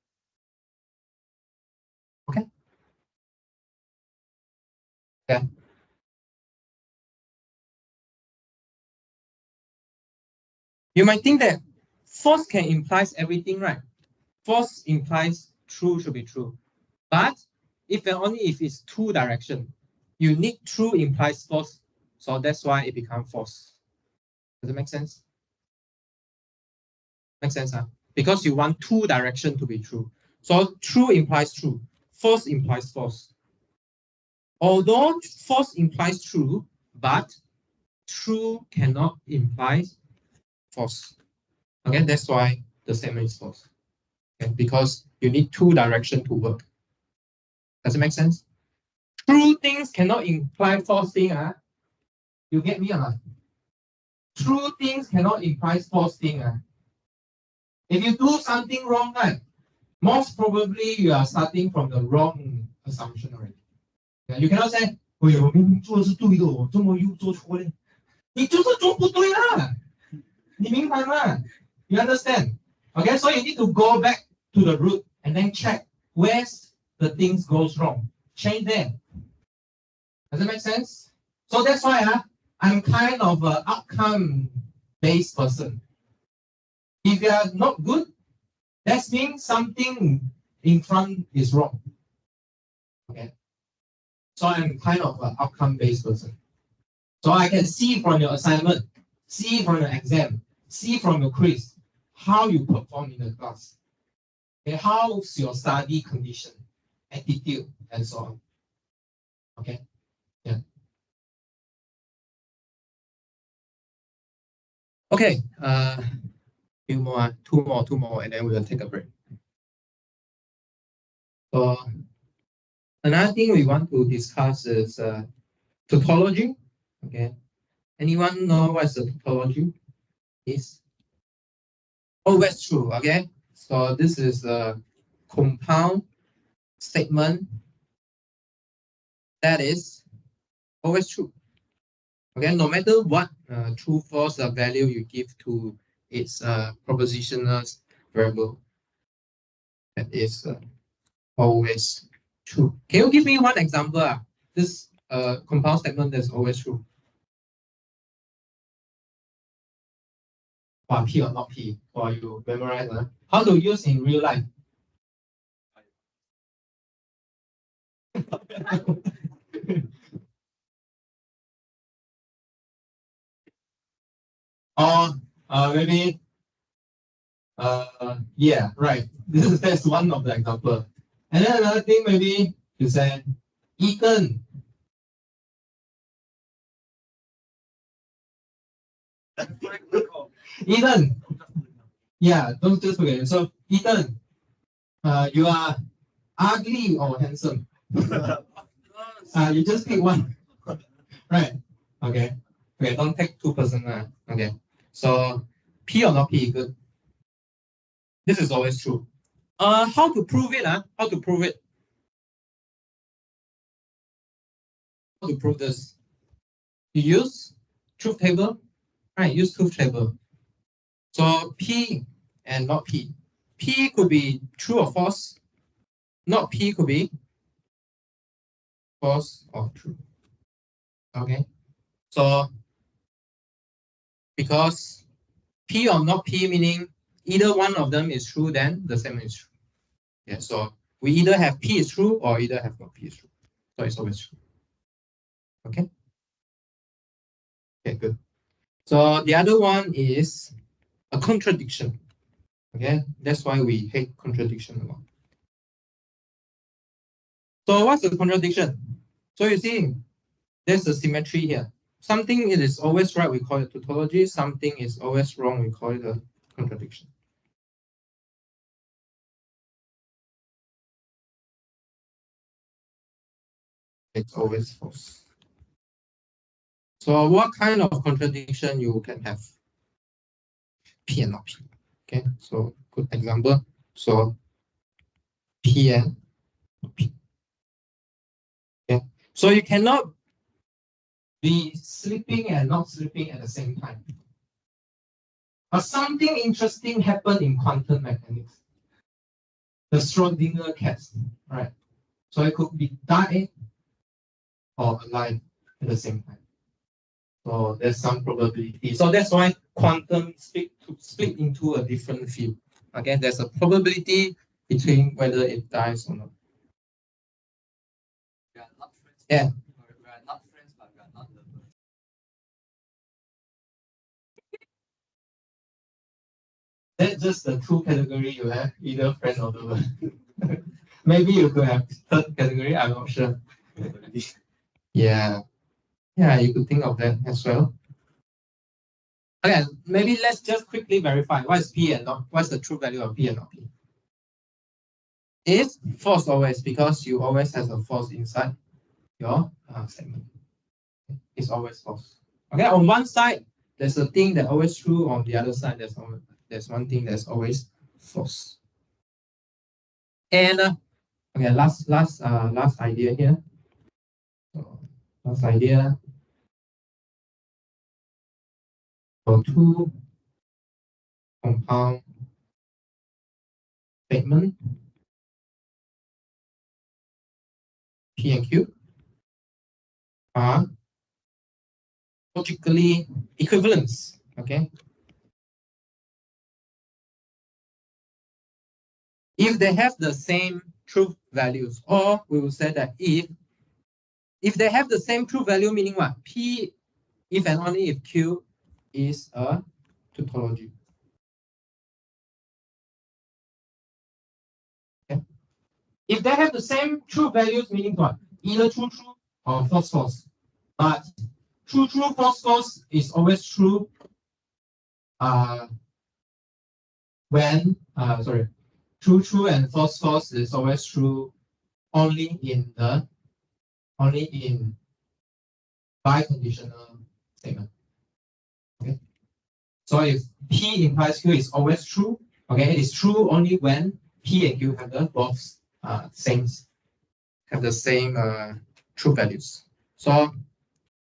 Okay. You might think that false can implies everything, right? False implies true should be true. But if and only if it's two direction, you need true implies false. So that's why it becomes false. Does it make sense? Make sense, huh? Because you want two direction to be true. So true implies true, false implies false. Although false implies true, but true cannot imply false. Okay, that's why the statement is false. Okay, because you need two direction to work. Does it make sense? True things cannot imply false thing. You get me or not? True things cannot imply false thing. If you do something wrong, right, most probably you are starting from the wrong assumption already. You cannot say, 喂，我明明做的是对的，我怎么又做错了？你就是做不对啦，你明白吗？ You understand? Okay, so you need to go back to the root and then check where the things goes wrong. Change them. Does it make sense? So that's why I'm kind of an outcome-based person. If you are not good, that means something in front is wrong. Okay. So I'm kind of an outcome-based person. So I can see from your assignment, see from your exam, see from your quiz, how you perform in the class. Okay, how's your study condition, attitude, and so on. Okay. Yeah. Okay. Two more, and then we will take a break. So another thing we want to discuss is tautology. Okay. Anyone know what the tautology is? Always true. Okay. So this is a compound statement that is always true. Okay. No matter what true, false value you give to its propositional variable, that is always true. Can you give me one example? This compound statement that's always true. P or not P, or you memorize. How to use in real life? Or maybe Yeah, right. That's one of the example. And then another thing, maybe you say Ethan. Ethan. Yeah, don't just forget. So Ethan, you are ugly or handsome? You just pick one. Right. Okay. Okay, don't take 2%. Okay. So P or not P, good. This is always true. How to prove it? How to prove it? How to prove this? You use truth table, right? Use truth table. So P and not P. P could be true or false. Not P could be false or true. Okay. So because P or not P meaning either one of them is true, then the statement is true. Yeah. So we either have P is true or either have not P is true. So it's always true. Okay. Okay, good. So the other one is a contradiction. Okay, that's why we hate contradiction a lot. So what's the contradiction? So you see, there's a symmetry here. Something it is always right, we call it tautology. Something is always wrong, we call it a contradiction. It's always false. So what kind of contradiction you can have? P and not P. Okay, so good example. So P and not P. Okay, so you cannot be sleeping and not sleeping at the same time. But something interesting happened in quantum mechanics. The Schrodinger cat, right? So it could be dying or alive at the same time. So there's some probability. So that's why quantum split into a different field. Okay, there's a probability between whether it dies or not. We are not friends. Yeah. We are not friends, but we are not lovers. That's just the two category you have, either friend or lover. Maybe you could have third category, I'm not sure. Yeah. Yeah, you could think of that as well. Okay, maybe let's just quickly verify what is P and not, what's the true value of P and not P. It's false always because you always have a false inside your segment. It's always false. Okay, on one side, there's a thing that always true. On the other side, there's one thing that's always false. And okay, last idea here. So, last idea. For two compound statement P and Q are logically equivalent. Okay. If they have the same truth values, or we will say that if they have the same truth value, meaning what? P, if and only if Q is a tautology. Okay. If they have the same true values, meaning what? Either true or false. But true, false is always true when true and false is always true only in biconditional statement. Okay. So if P implies Q is always true, okay, it is true only when P and Q have the both same true values. So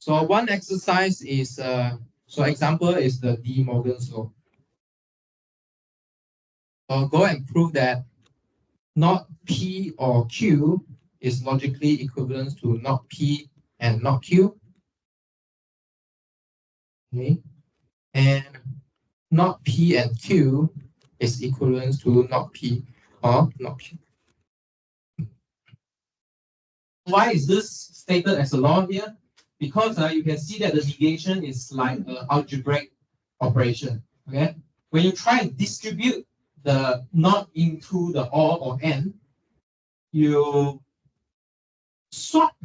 one exercise is so example is the De Morgan's law. So go and prove that not P or Q is logically equivalent to not P and not Q. Okay. And not P and Q is equivalent to not P or not Q. Why is this stated as a law here? Because you can see that the negation is like an algebraic operation. Okay, when you try and distribute the not into the or and, you swap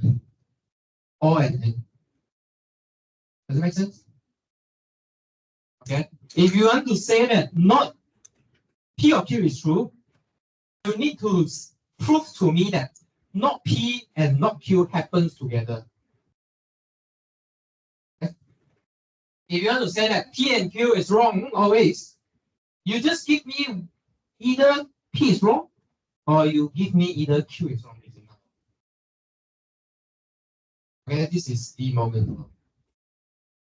or and n. Does it make sense? Okay. If you want to say that not P or Q is true, you need to prove to me that not P and not Q happens together. Okay. If you want to say that P and Q is wrong always, you just give me either P is wrong or you give me either Q is wrong. Okay, this is the moment.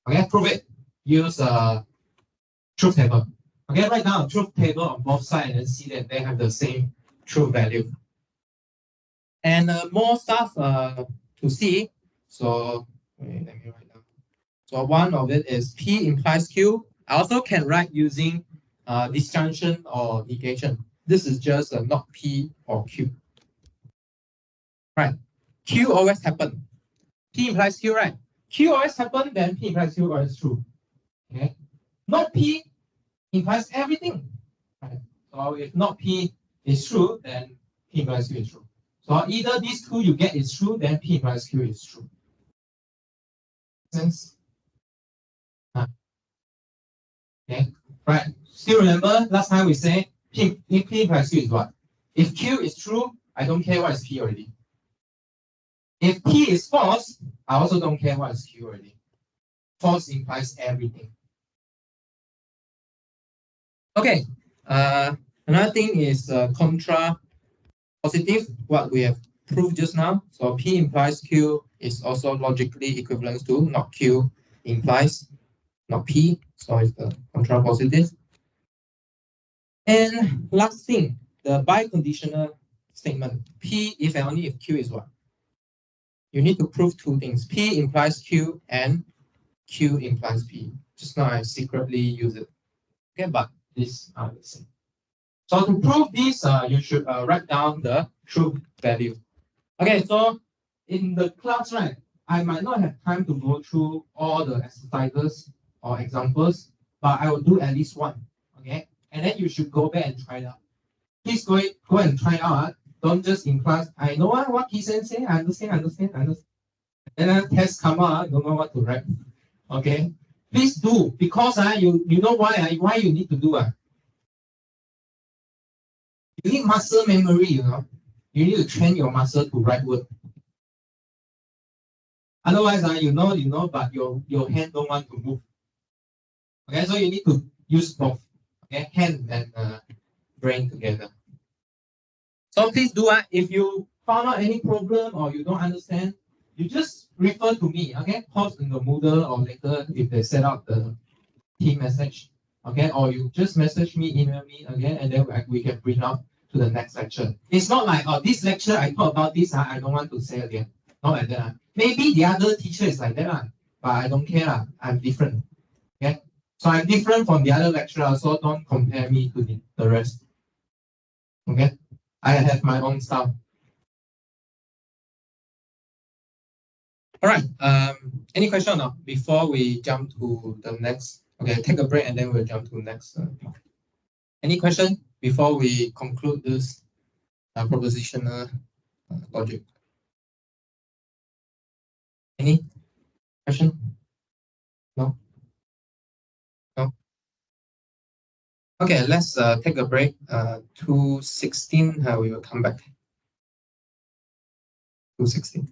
Okay, prove it. Use a truth table. Okay, write down a truth table on both sides and see that they have the same truth value. And more stuff to see. So wait, let me write down. So one of it is P implies Q. I also can write using disjunction or negation. This is just not P or Q. Right. Q always happen. P implies Q, right? Q always happen, then P implies Q always true. Okay. Not P implies everything. Right. So if not P is true, then P implies Q is true. So either these two you get is true, then P implies Q is true. Sense? Okay. Right. Still remember last time we said P implies Q is what? If Q is true, I don't care what is P already. If P is false, I also don't care what is Q already. False implies everything. Okay. Another thing is contra positive, what we have proved just now. So P implies Q is also logically equivalent to not Q implies not P. So it's the contra positive. And last thing, the biconditional statement. P if and only if Q is what? You need to prove two things. P implies Q and Q implies P. Just now I secretly use it. Okay, but these are the same. So to prove this, you should write down the truth value. Okay, so in the class, right, I might not have time to go through all the exercises or examples, but I will do at least one. Okay, and then you should go back and try it out. Please go and try it out. Don't just in class. I know what he said. I understand. And then test come out. Don't know what to write. Okay, please do because you know why you need to do You need muscle memory. You need to train your muscle to write word. Otherwise, you know, but your hand don't want to move. Okay, so you need to use both. Okay, hand and brain together. So please do if you found out any problem or you don't understand, you just refer to me. Okay, post in the Moodle or later if they set up the team message. Okay, or you just message me, email me again, and then we can bring up to the next lecture. It's not like this lecture I thought about this. I don't want to say again. Not like that. Maybe the other teacher is like that, but I don't care. I'm different. Okay, so I'm different from the other lecturer, so don't compare me to the rest. Okay, I have my own style. All right. Any question now before we jump to the next? Okay, take a break and then we'll jump to the next part. Any question before we conclude this propositional logic? Any question? No? No? Okay, let's take a break. 2:16, we will come back. 2:16.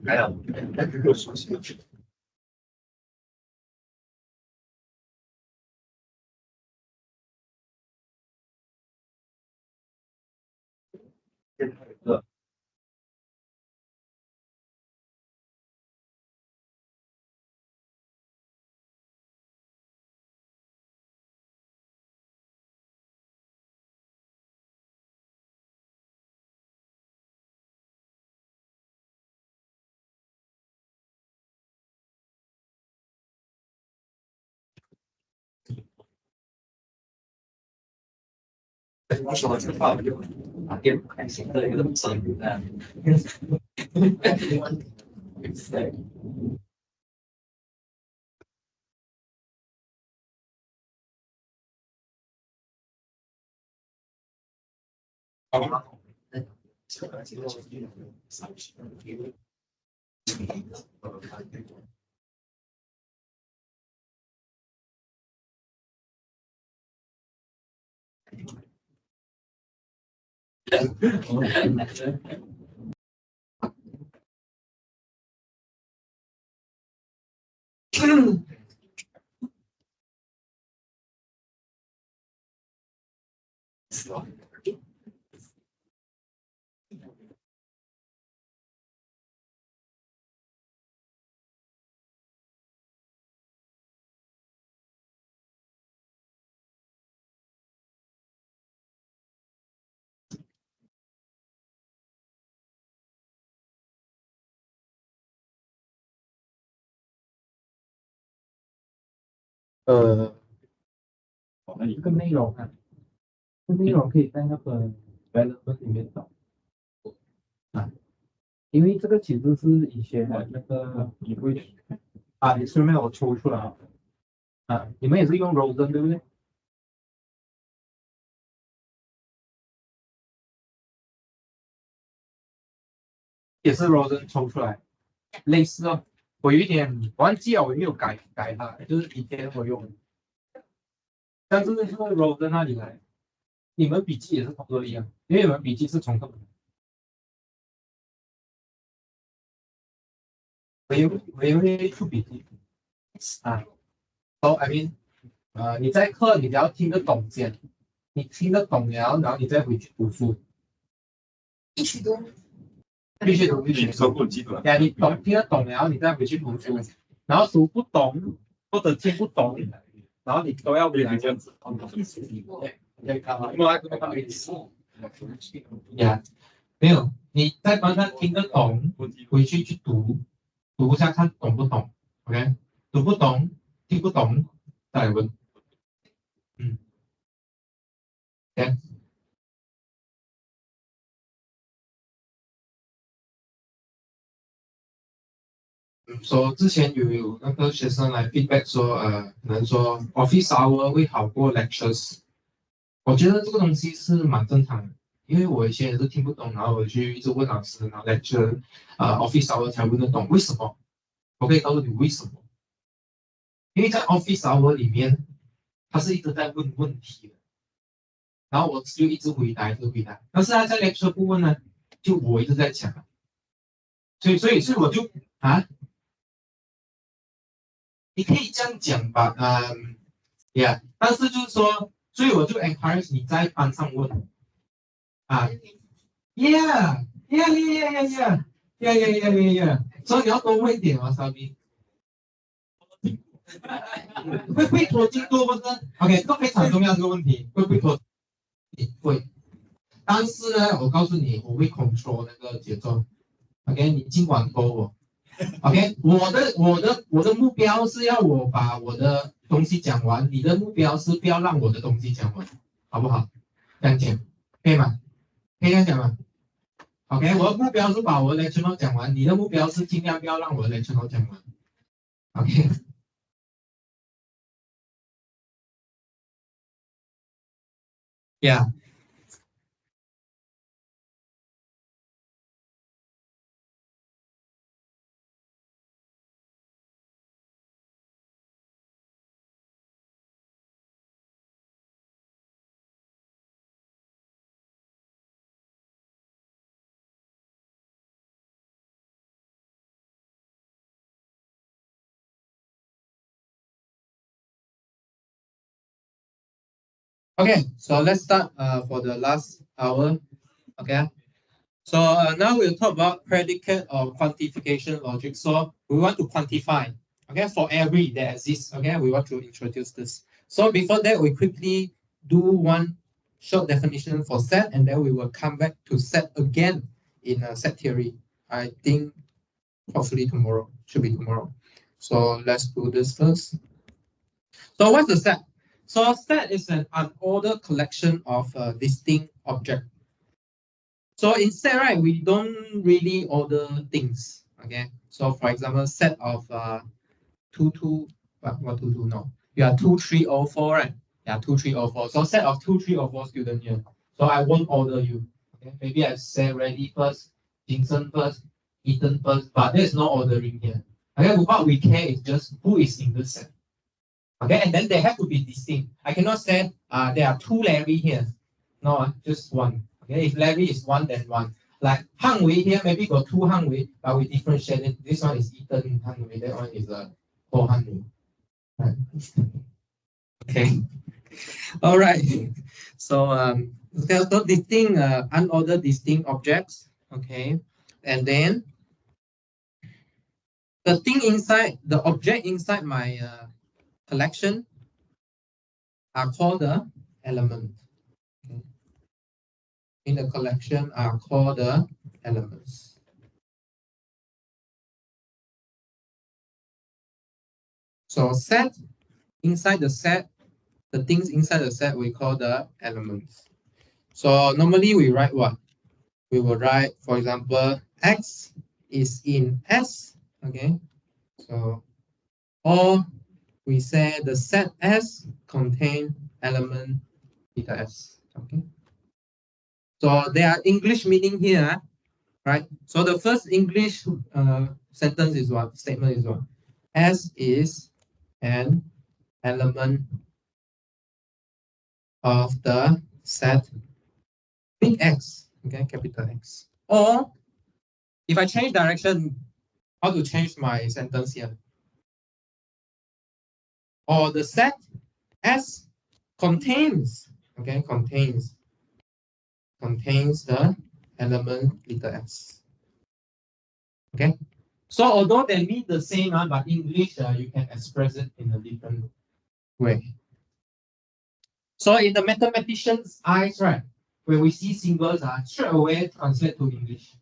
还有我说这话就啊，点不开心的一个东西啊。这个内容啊，这个内容可以在那个 relevant 里面找啊，因为这个其实是以前的那个你会啊，你顺便我抽出来啊，你们也是用 Rosen 对不对？也是 Rosen 抽出来，类似哦。我有一点忘记了，我没有改它，就是以前我用，但是这个 row 在那里来，你们笔记也是差不多一样，因为你们笔记是重复的。我也会出笔记啊。So I mean，你在课你只要听得懂先，你听得懂了，然后你再回去读书。必须读，必须读，必须读。呀，你懂听得懂了，你再回去读书。然后读不懂或者听不懂，然后你都要回来这样子。呀，没有，你在班上听得懂，回去读，读一下看懂不懂。OK， 读不懂，听不懂，再来问。OK。说之前有那个学生来 feedback 说，可能说 office hour 会好过 lectures。我觉得这个东西是蛮正常的，因为我以前也是听不懂，然后我去一直问老师，然后 lecture，office hour 才问得懂。为什么？我可以告诉你为什么？因为在 office hour 里面，他是一直在问问题的，然后我就一直回答，一直回答。但是他在 lecture 部分呢，就我一直在讲，所以我就你可以这样讲吧，yeah，但是就是说，所以我就 encourage 你在班上问啊，yeah，所以你要多问一点哦，小兵，会不会拖进度不是？OK，这非常重要这个问题，会不会拖？会，但是呢，我告诉你，我会 control 那个节奏。OK，你尽管拖我。OK，我的目标是要我把我的东西讲完，你的目标是不要让我的东西讲完，好不好？这样讲可以吗？可以这样讲吗？OK，我的目标是把我的 lecture 讲完，你的目标是尽量不要让我的 lecture 讲完。OK， yeah。Okay, so let's start for the last hour. Okay, so now we'll talk about predicate or quantification logic. So we want to quantify, okay, for every that exists. Okay, we want to introduce this. So before that, we quickly do one short definition for set, and then we will come back to set again in set theory. I think hopefully tomorrow, should be tomorrow. So let's do this first. So what's the set? So a set is an unordered collection of distinct objects. So in set, right, we don't really order things. Okay. So for example, set of 2, no. You are 2, 3, or 4, right? Yeah, 2, 3, or 4. So set of 2, 3, or 4 students here. So I won't order you. Okay. Maybe I say Reddy first, Jinson first, Ethan first, but there's no ordering here. Okay, what we care is just who is in the set. Okay, and then they have to be distinct. I cannot say there are 2 Larry here. No, just one. Okay, if Larry is 1, then 1. Like Hang Wei here, maybe got 2 Hang Wei, but we differentiate it. This one is Ethan Hang Wei, that one is Paul Hang Wei. Right. Okay. All right. So there's no distinct, unordered distinct objects. Okay, and then the thing inside, the object inside my collection are called the element. Okay. In the collection are called the elements. So set, inside the set, the things inside the set we call the elements. So normally we write what? We will write, for example, X is in S. Okay. So, or we say the set S contain element beta S. Okay. So there are English meaning here, right? So the first English sentence is what? Statement is what? S is an element of the set big X, okay, capital X. Or if I change direction, how to change my sentence here? Or the set S contains, okay, contains the element little s. Okay, so although they mean the same, but English you can express it in a different way. So in the mathematician's eyes, right, when we see symbols, straight away translate to English.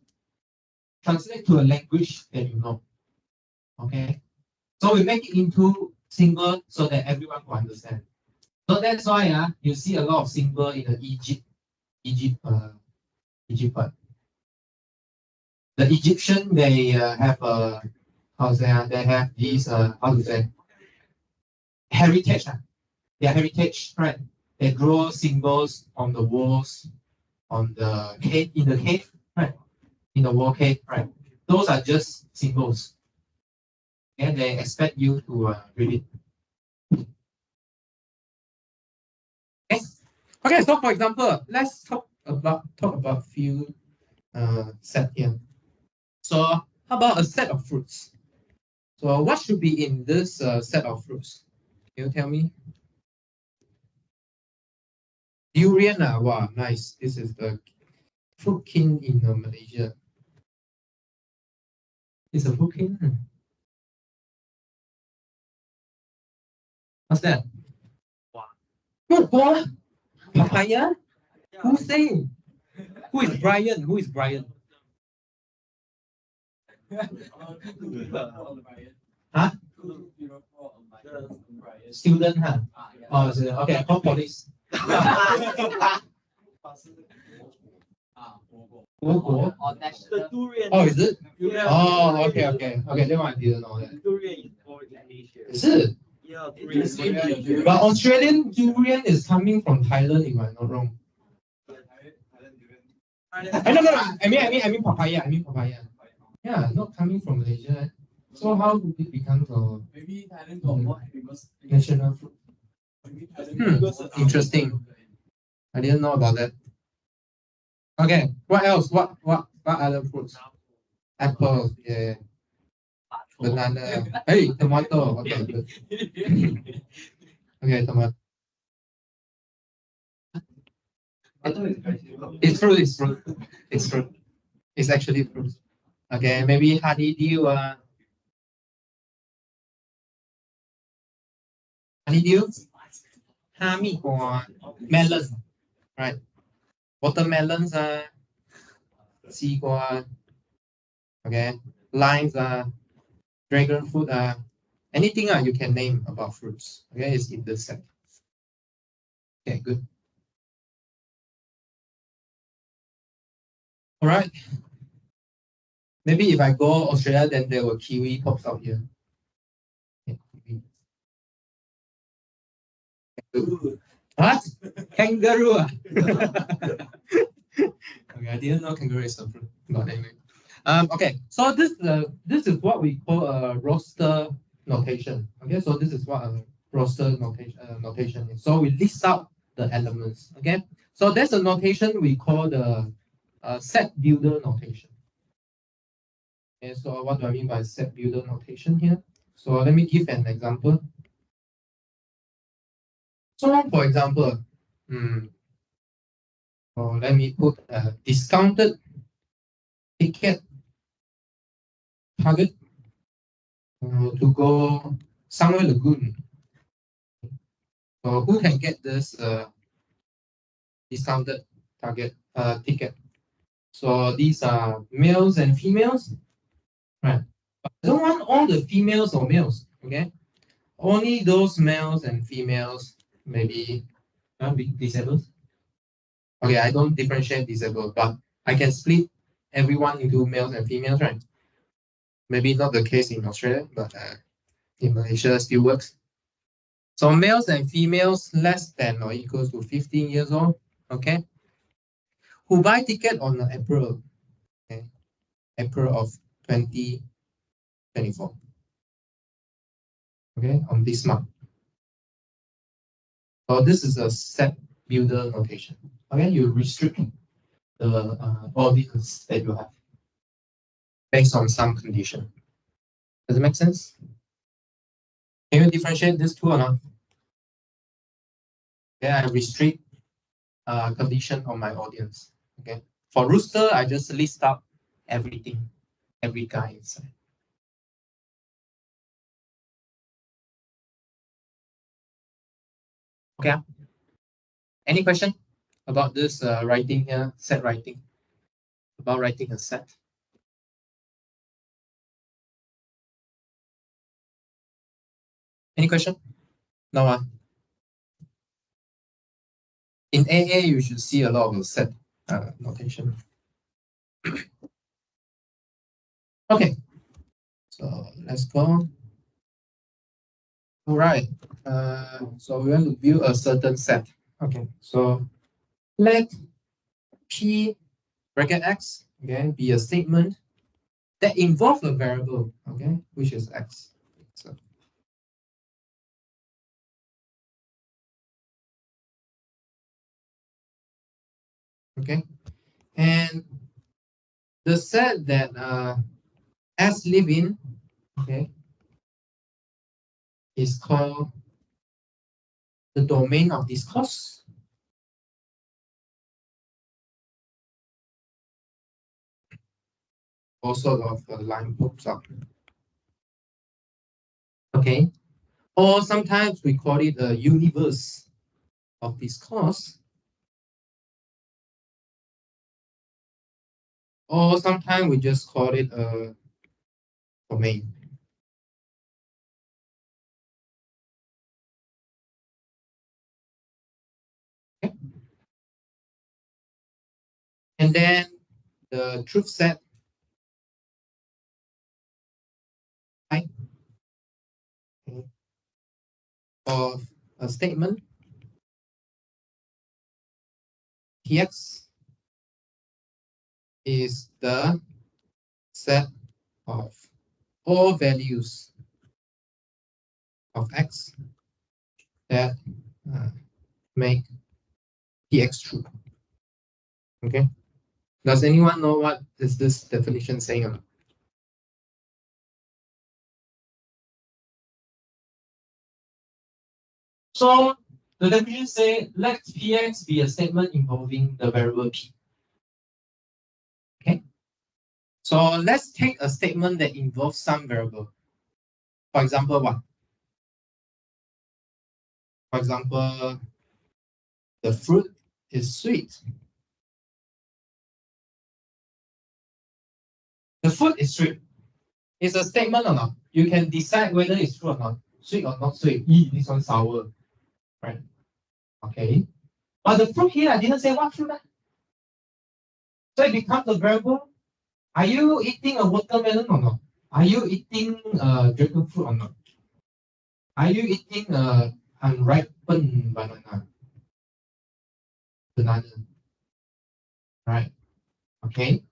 Translate to a language that you know. Okay, so we make it into symbol so that everyone can understand. So that's why you see a lot of symbol in the Egypt. The Egyptian, they have they have these how to say heritage. Their heritage, right? They draw symbols on the walls, on the cave, in the cave, right? In the wall cave, right? Those are just symbols, and they expect you to read it. Okay. So for example, let's talk about few set here. So how about a set of fruits? So what should be in this set of fruits? Can you tell me? Durian, wow, nice. This is the fruit king in Malaysia. It's a fruit king. What's that? What? Papaya? Who say? Who is Brian? Who is Brian? Huh? Student, huh? Oh, okay, I call police. Oh, is it? Oh, okay. Then I didn't know that. Is it? Yeah. But Australian durian is coming from Thailand, if I'm not wrong. No. I mean papaya. Yeah, not coming from Malaysia. So how did it become maybe Thailand got more because national fruit? Interesting. I didn't know about that. Okay, what else? What other fruits? Apple, yeah. Banana. Hey, tomato. Okay, good. Okay, tomato. It's fruit. It's actually fruit. Okay, maybe honeydew. Honeydew. Melon. Right. Watermelons. Seagull. Okay. Limes. Dragon fruit. Anything you can name about fruits. Okay, is in the set. Okay, good. All right. Maybe if I go Australia, then there will kiwi pops out here. What? Kangaroo? Okay, I didn't know kangaroo is a fruit. But anyway. Okay, so this is what we call a roster notation. Okay, so this is what a roster notation is. So we list out the elements. Okay, so there's a notation we call the set builder notation. Okay, so what do I mean by set builder notation here? So let me give an example. So for example, let me put a discounted ticket target to go somewhere lagoon. So who can get this discounted target ticket? So these are males and females, right? But I don't want all the females or males, okay? Only those males and females, maybe be disabled. Okay, I don't differentiate disabled, but I can split everyone into males and females, right? Maybe not the case in Australia, but in Malaysia still works. So males and females less than or equals to 15 years old, okay? Who buy ticket on April, okay? April of 2020. 24. Okay, on this mark. So this is a set builder notation. Okay, you restrict the audience that you have based on some condition. Does it make sense? Can you differentiate these two or not? Okay, I restrict condition on my audience. Okay, for rooster, I just list out everything, every guy inside. Okay. Any question about this writing here, set writing? About writing a set? Any question? No. In AA, you should see a lot of set notation. Okay, so let's go. All right. So we want to build a certain set. Okay, so let P bracket X again be a statement that involves a variable, okay, which is X. So, okay, and the set that S live in, okay, is called the domain of discourse. Also of the line pops up. Okay, or sometimes we call it a universe of discourse, or sometimes we just call it a domain. Okay. And then the truth set type of a statement Tx is the set of all values of x that make Tx true. Okay. Does anyone know what is this definition saying about? So the definition say let Px be a statement involving the variable P. Okay. So let's take a statement that involves some variable. For example, what? For example, the fruit is sweet. The fruit is sweet. It's a statement or not? You can decide whether it's true or not. Sweet or not sweet. This one's sour. Right? Okay. But the fruit here, I didn't say what fruit. So it becomes a variable. Are you eating a watermelon or not? Are you eating a dragon fruit or not? Are you eating a unripened banana? Right. Okay.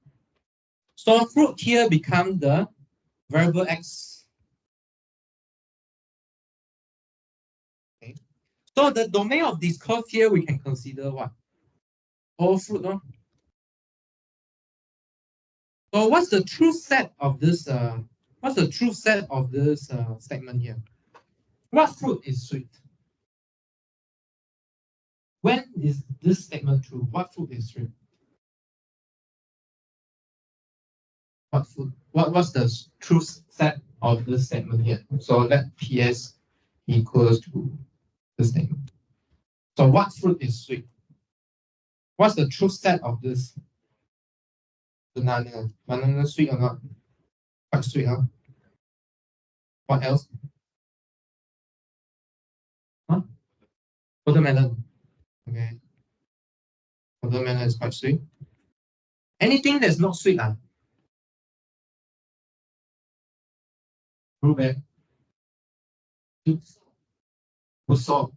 So fruit here becomes the variable x. Okay. So the domain of discourse here we can consider what? All fruit, no? So what's the true set of this? What's the true set of this segment here? What fruit is sweet? When is this statement true? What fruit is sweet? What fruit? What's the true set of this statement here? So let PS equals to this statement. So what fruit is sweet? What's the true set of this? Banana. Banana sweet or not? Quite sweet, huh? What else? Huh? Watermelon. Okay. Watermelon is quite sweet. Anything that's not sweet, Blueberry. Busol.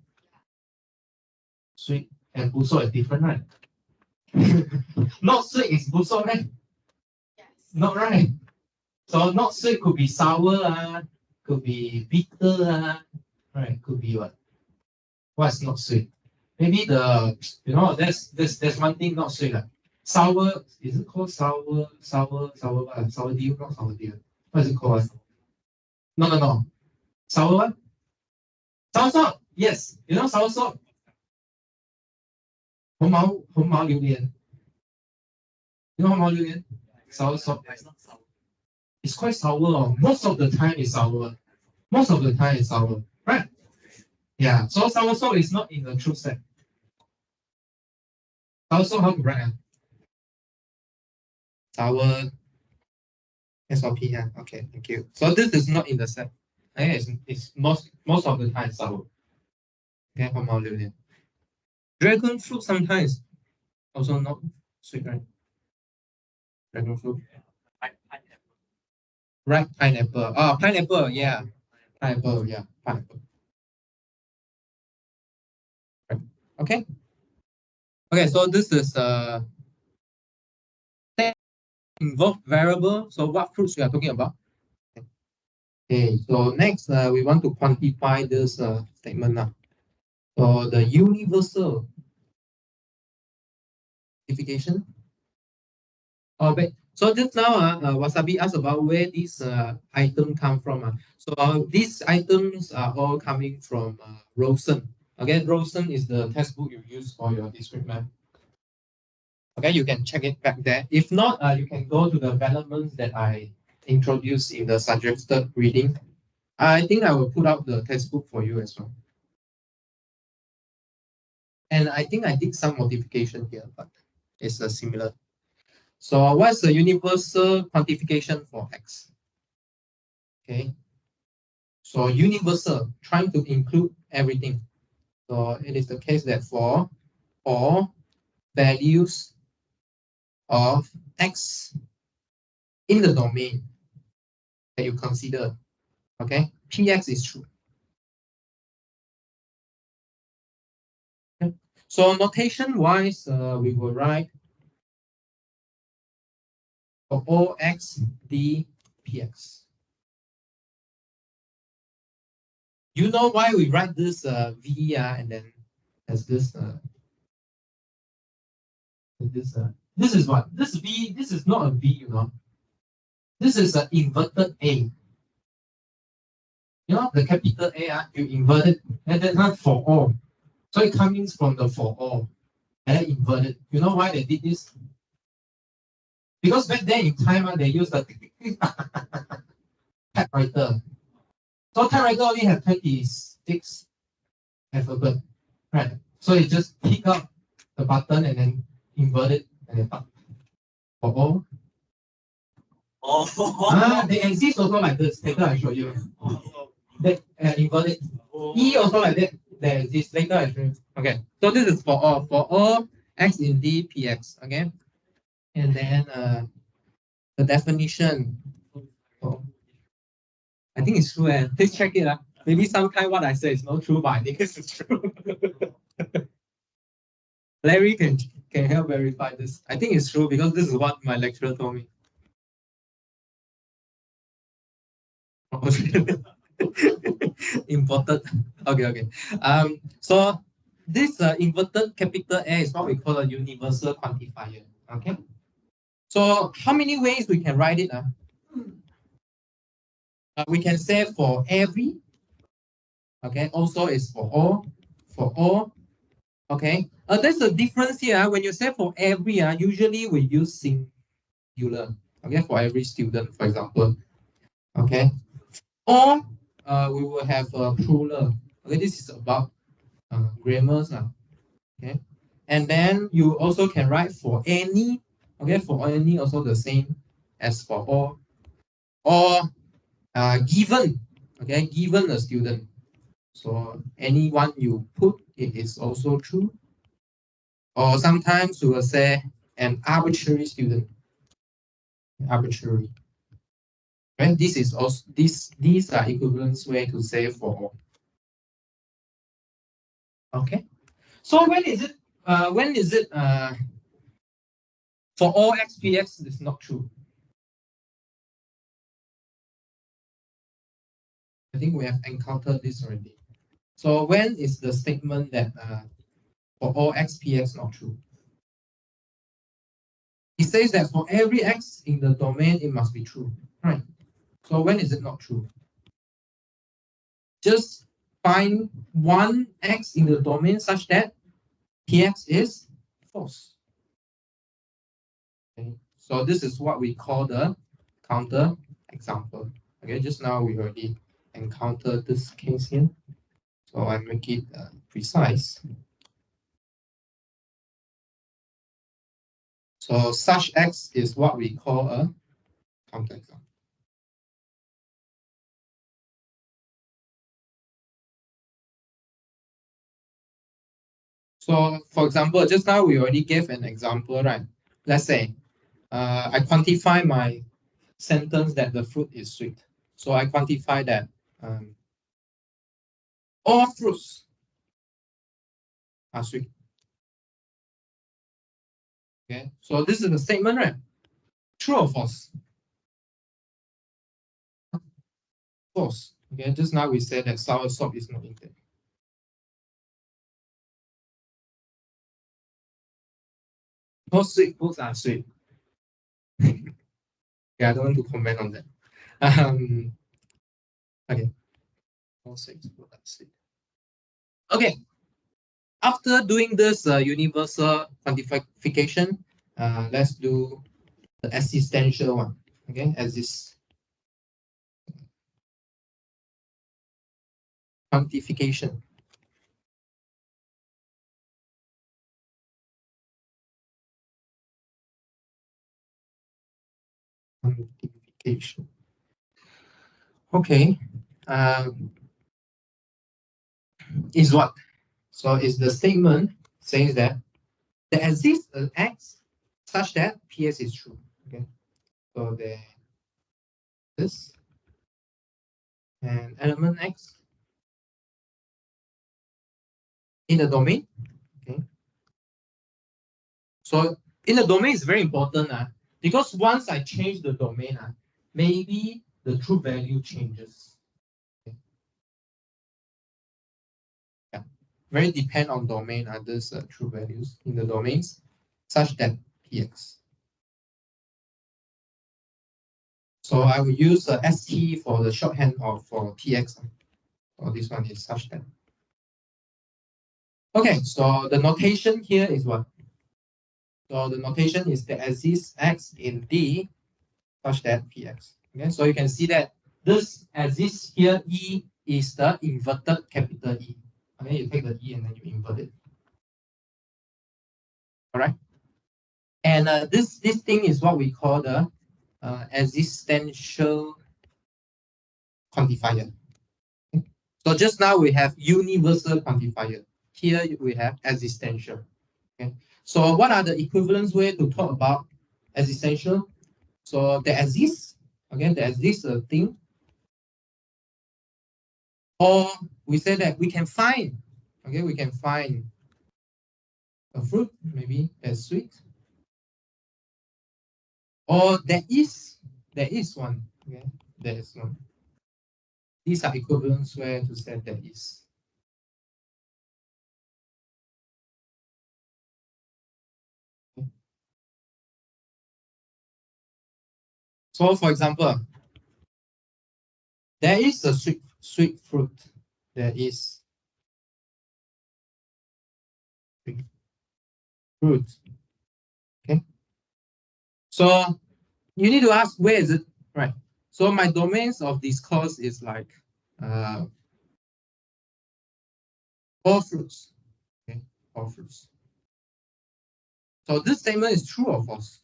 Sweet and busol is different, right? Not sweet is busol, right? Yes. Not right. So not sweet could be sour, could be bitter, right? Could be what? What's not sweet? Maybe there's one thing not sweet. Sour, is it called sour deal? Not sour deal. What is it called? No. Sour what? Sour salt. Yes. Sour salt. 红毛榴莲.红毛榴莲? Sour salt. It's quite sour. Most of the time it's sour. Right? Yeah. So sour salt is not in the true set. Sour salt, how to write? Sour SOP. Yeah. Okay. Thank you. So this is not in the set. Okay, it's most of the time sour. Okay. 红毛榴莲. Dragon fruit sometimes also not sweet, right? Dragon fruit. Right, pineapple. Oh, pineapple, yeah. Pineapple, yeah. Pineapple. Right. Okay. Okay, so this is involved variable. So what fruits we are talking about? Okay, so next we want to quantify this statement now. So the universal quantification. Oh, wait. So just now, Wasabi asked about where this item come from. So these items are all coming from Rosen. Okay, Rosen is the textbook you use for your discrete math. Okay, you can check it back there. If not, you can go to the developments that I introduced in the suggested reading. I think I will put out the textbook for you as well. And I think I did some modification here, but it's similar. So what's the universal quantification for x? Okay. So universal, trying to include everything. So it is the case that for all values of x in the domain that you consider, okay, px is true. Okay. So notation wise, we will write for all x d px. You know why we write this v and then as this this is what? This v, this is not a v, This is an inverted a. The capital A, you invert it, and that's not for all. So it comes from the for all, and then inverted. You know why they did this? Because back then in time, they used the typewriter. So typewriter only have 26 alphabet, right? So you just pick up the button and then invert it and then for all. They exist also like this. Later I show you. They invert it. E also like that. There exists. Later I show you. Okay. So this is for all. For all x in d px. Okay. And then the definition. Oh, I think it's true. Please check it. Maybe sometime what I say is not true, but I think it's true. Larry can help verify this. I think it's true because this is what my lecturer told me. Imported. Okay. So this inverted capital A is what we call a universal quantifier. Okay. So how many ways we can write it? We can say for every. Okay. Also is for all. For all. Okay. There's a difference here. When you say for every, usually we use singular. Okay. For every student, for example. Okay. Or we will have a plural. Okay. This is about grammars. Okay. And then you also can write for any. Okay. For any also the same as for all. Or given. Okay. Given a student. So anyone you put, it is also true. Or sometimes we will say an arbitrary student. Arbitrary. Right? This is also these are equivalent way to say for all. Okay. So when is it for all xpx is not true? I think we have encountered this already. So when is the statement that for all x, px not true? It says that for every x in the domain, it must be true, right? So when is it not true? Just find one x in the domain such that px is false. Okay. So this is what we call the counter example. Okay, just now we already encountered this case here. So I make it precise. So such x is what we call a counter example. So for example, just now we already gave an example, right? Let's say I quantify my sentence that the fruit is sweet. So I quantify that all fruits are sweet. Okay, so this is the statement, right? True or false? False. Okay, just now we said that soursop is not in there. All sweet foods are sweet. Yeah, I don't want to comment on that. Okay. All sweet foods are sweet. Okay. After doing this universal quantification, let's do the existential one. Okay, as this quantification. Quantification. Okay. Is what? So is the statement saying that there exists an x such that PS is true. Okay. So there is an element x in the domain. Okay. So in the domain is very important because once I change the domain, maybe the true value changes. Okay. Yeah. Very depend on domain this true values in the domains such that px. So I will use st for the shorthand of for tx. So this one is such that. Okay, so the notation here is what? So the notation is there exists x in D such that px. Okay, so you can see that this exists here, E is the inverted capital E. Okay, you take the E and then you invert it. All right. And this thing is what we call the existential quantifier. Okay. So just now we have universal quantifier. Here we have existential. Okay. So what are the equivalent way to talk about existential? So there exists, again, there exists a thing, or we say that we can find, okay, we can find a fruit, maybe that's sweet, or there is one, okay, there is one. These are equivalents where to say there is. Okay. So for example, there is a sweet fruit. There is sweet fruit. Okay. So you need to ask where is it, right? So my domains of this course is like all fruits. Okay, all fruits. So this statement is true or false?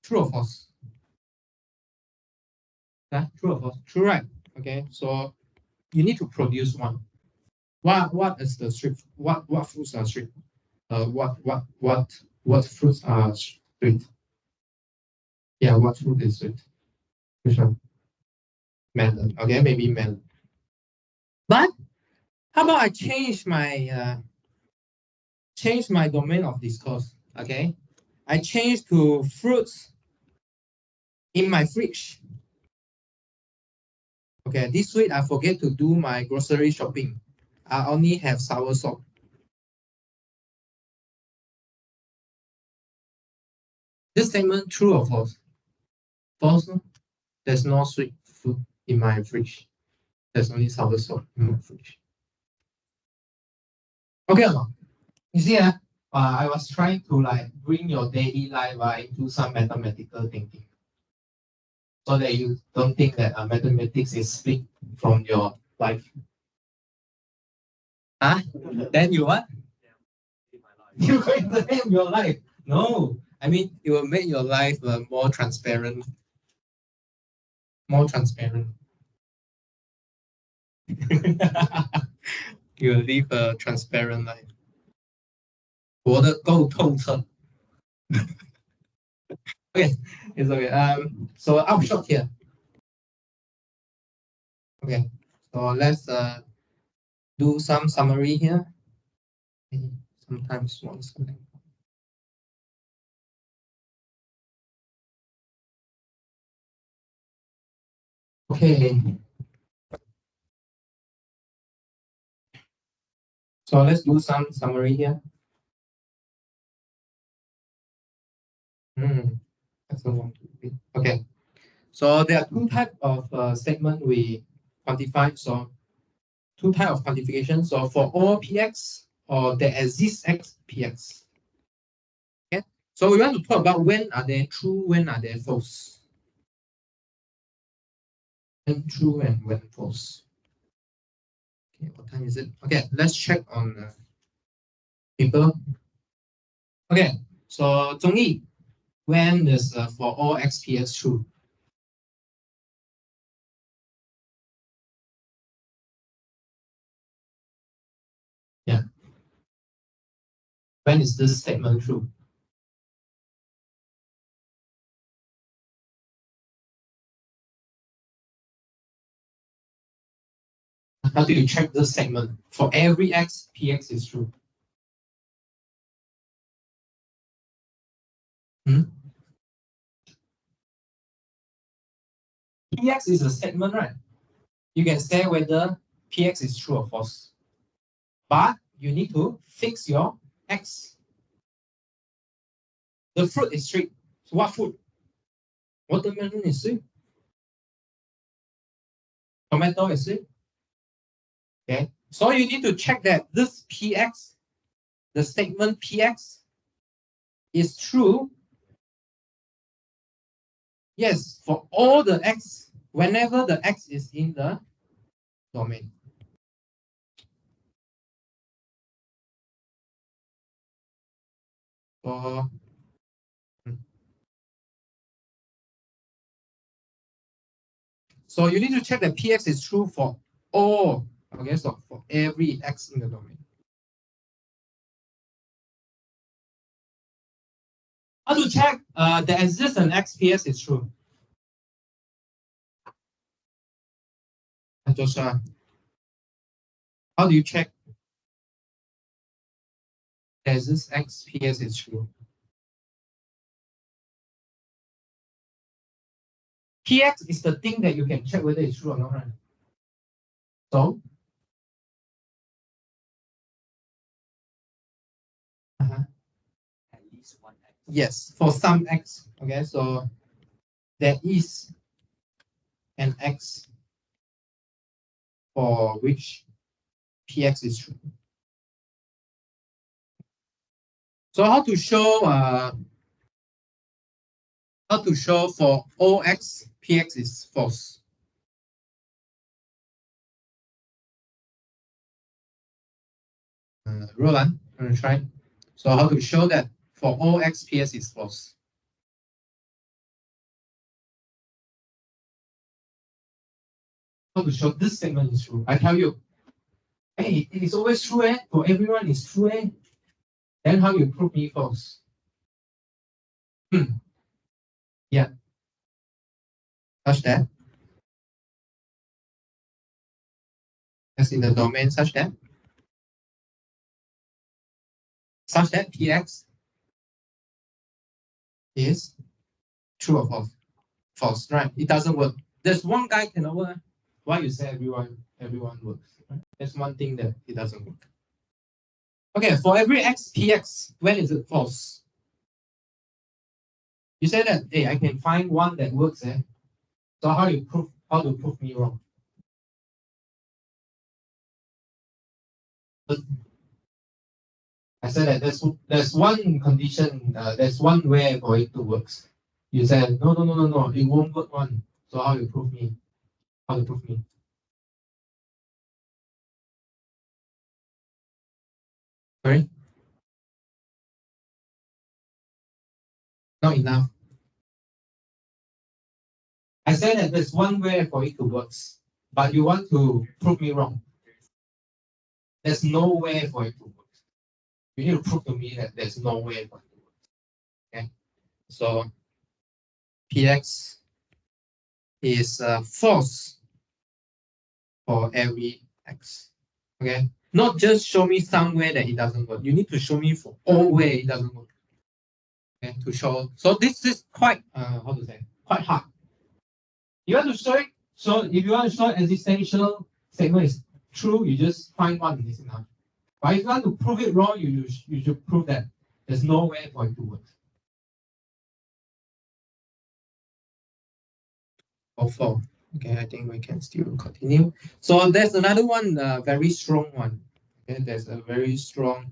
True or false? Yeah, true or false? True, right? Okay, so you need to produce one. What is the sweet? What fruits are sweet? What fruits are sweet? Yeah, what fruit is sweet? Which one? Melon. Okay, maybe melon. But how about I change my domain of discourse? Okay, I change to fruits in my fridge. Okay, this week I forget to do my grocery shopping. I only have sour salt. This statement true or false? False. No? There's no sweet food in my fridge. There's only sour salt in my fridge. Okay or not? You see, I was trying to like bring your daily life into some mathematical thinking, so that you don't think that mathematics is split from your life. Huh? Then you what? You're going to end your life. No, I mean it will make your life more transparent. More transparent. You will live a transparent life. 活得够透彻。Okay, it's okay. So I'll stop here. Okay, so let's do some summary here. Sometimes one second. Okay. So let's do some summary here. That's the one. Okay. So there are two types of statement we quantify. So two types of quantification. So for all px or there exists x px. Okay. So we want to talk about when are they true, when are they false. When true and when false. Okay, what time is it? Okay, let's check on people. Okay, so Zhongyi, when is for all xpx true? Yeah. When is this statement true? How do you check this segment? For every x, px is true. Px is a segment, right? You can say whether px is true or false. But you need to fix your x. The fruit is sweet. So what fruit? Watermelon is sweet. Tomato is sweet. Okay. So you need to check that this px, the statement px, is true. Yes, for all the x, whenever the x is in the domain. So you need to check that px is true for all. Okay, so for every x in the domain. How to check the existence x px is true? Joshua, how do you check the existence x px is true? Px is the thing that you can check whether it's true or not, right? So, At least one x. yes, for some x. Okay, so there is an x for which px is true. So how to show for all x px is false? Roland, I'm going to try. So how to show that for all x px is false? How to show this statement is true? I tell you, hey, it is always true, for everyone is true, Then how you prove me false? Yeah. Such that as in the domain such that px is true or false? False, right? It doesn't work. There's one guy cannot work. why you say everyone works. Right? That's one thing that it doesn't work. Okay, for every x px, when is it false? You say that, hey, I can find one that works, eh? So how to prove me wrong? I said that there's one condition, there's one way for it to work. You said no, it won't work one. So how you prove me? How to prove me? Sorry? Not enough. I said that there's one way for it to work, but you want to prove me wrong. There's no way for it to work. You need to prove to me that there's no way for it to work. Okay, so px is false for every x. Okay, not just show me somewhere that it doesn't work. You need to show me for all where it doesn't work. Okay, to show. So this is quite how to say, quite hard. You want to show it. So if you want to show existential statement is true, you just find one is enough. But if you want to prove it wrong, you should prove that there's no way for it to work. Or four. Okay, I think we can still continue. So there's another one, very strong one. Okay, there's a very strong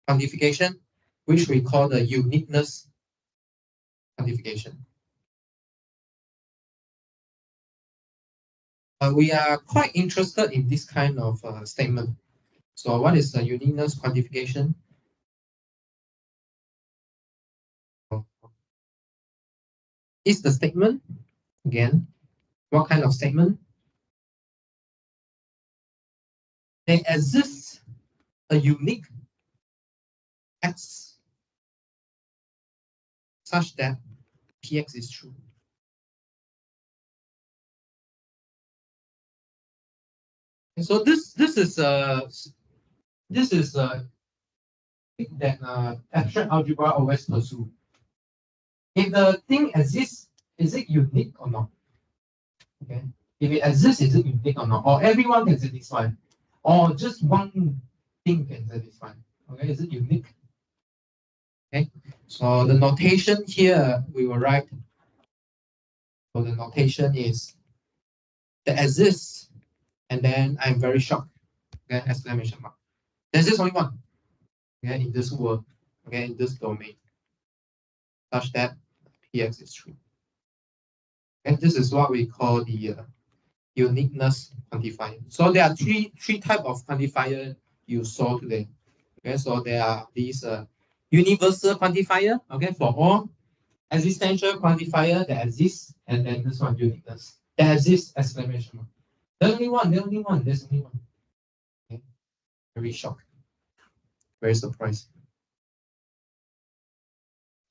quantification, which we call the uniqueness quantification. We are quite interested in this kind of statement. So what is the uniqueness quantification? Is the statement, again, what kind of statement? There exists a unique x such that px is true. And so this is that abstract algebra always pursue. If the thing exists, is it unique or not? Okay. If it exists, is it unique or not? Or everyone can satisfy? Or just one thing can satisfy? Okay, is it unique? Okay. So the notation here we will write. So the notation is that exists, and then I'm very shocked. Okay, exclamation mark. There's just only one. Okay, in this world. Okay, in this domain, such that px is true. And this is what we call the uniqueness quantifier. So there are three types of quantifier you saw today. Okay, so there are these universal quantifier, okay, for all existential quantifier that exists, and then this one uniqueness that exists, exclamation mark. There's only one. Okay. Very shocked. Very surprised.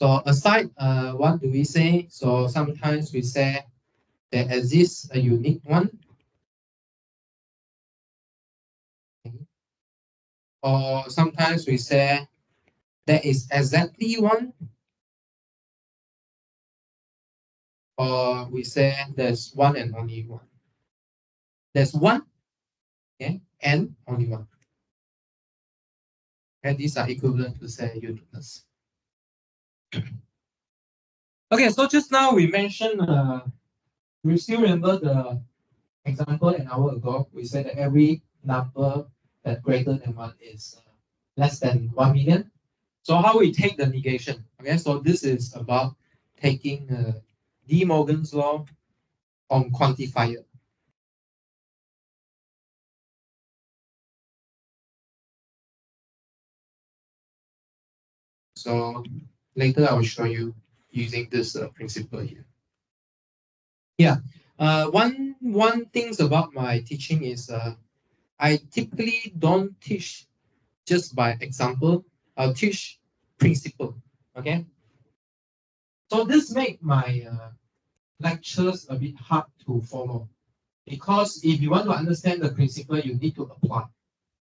So aside, what do we say? So sometimes we say there exists a unique one. Okay. Or sometimes we say there is exactly one. Or we say there's one and only one. There's one, okay, and only one. And these are equivalent to say uniqueness. Okay, so just now we mentioned, we still remember the example an hour ago. We said that every number that greater than 1 is less than 1 million. So how we take the negation? Okay, so this is about taking De Morgan's law on quantifier. So later I will show you using this principle here. Yeah, one things about my teaching is I typically don't teach just by example. I'll teach principle. Okay. So this make my lectures a bit hard to follow, because if you want to understand the principle, you need to apply.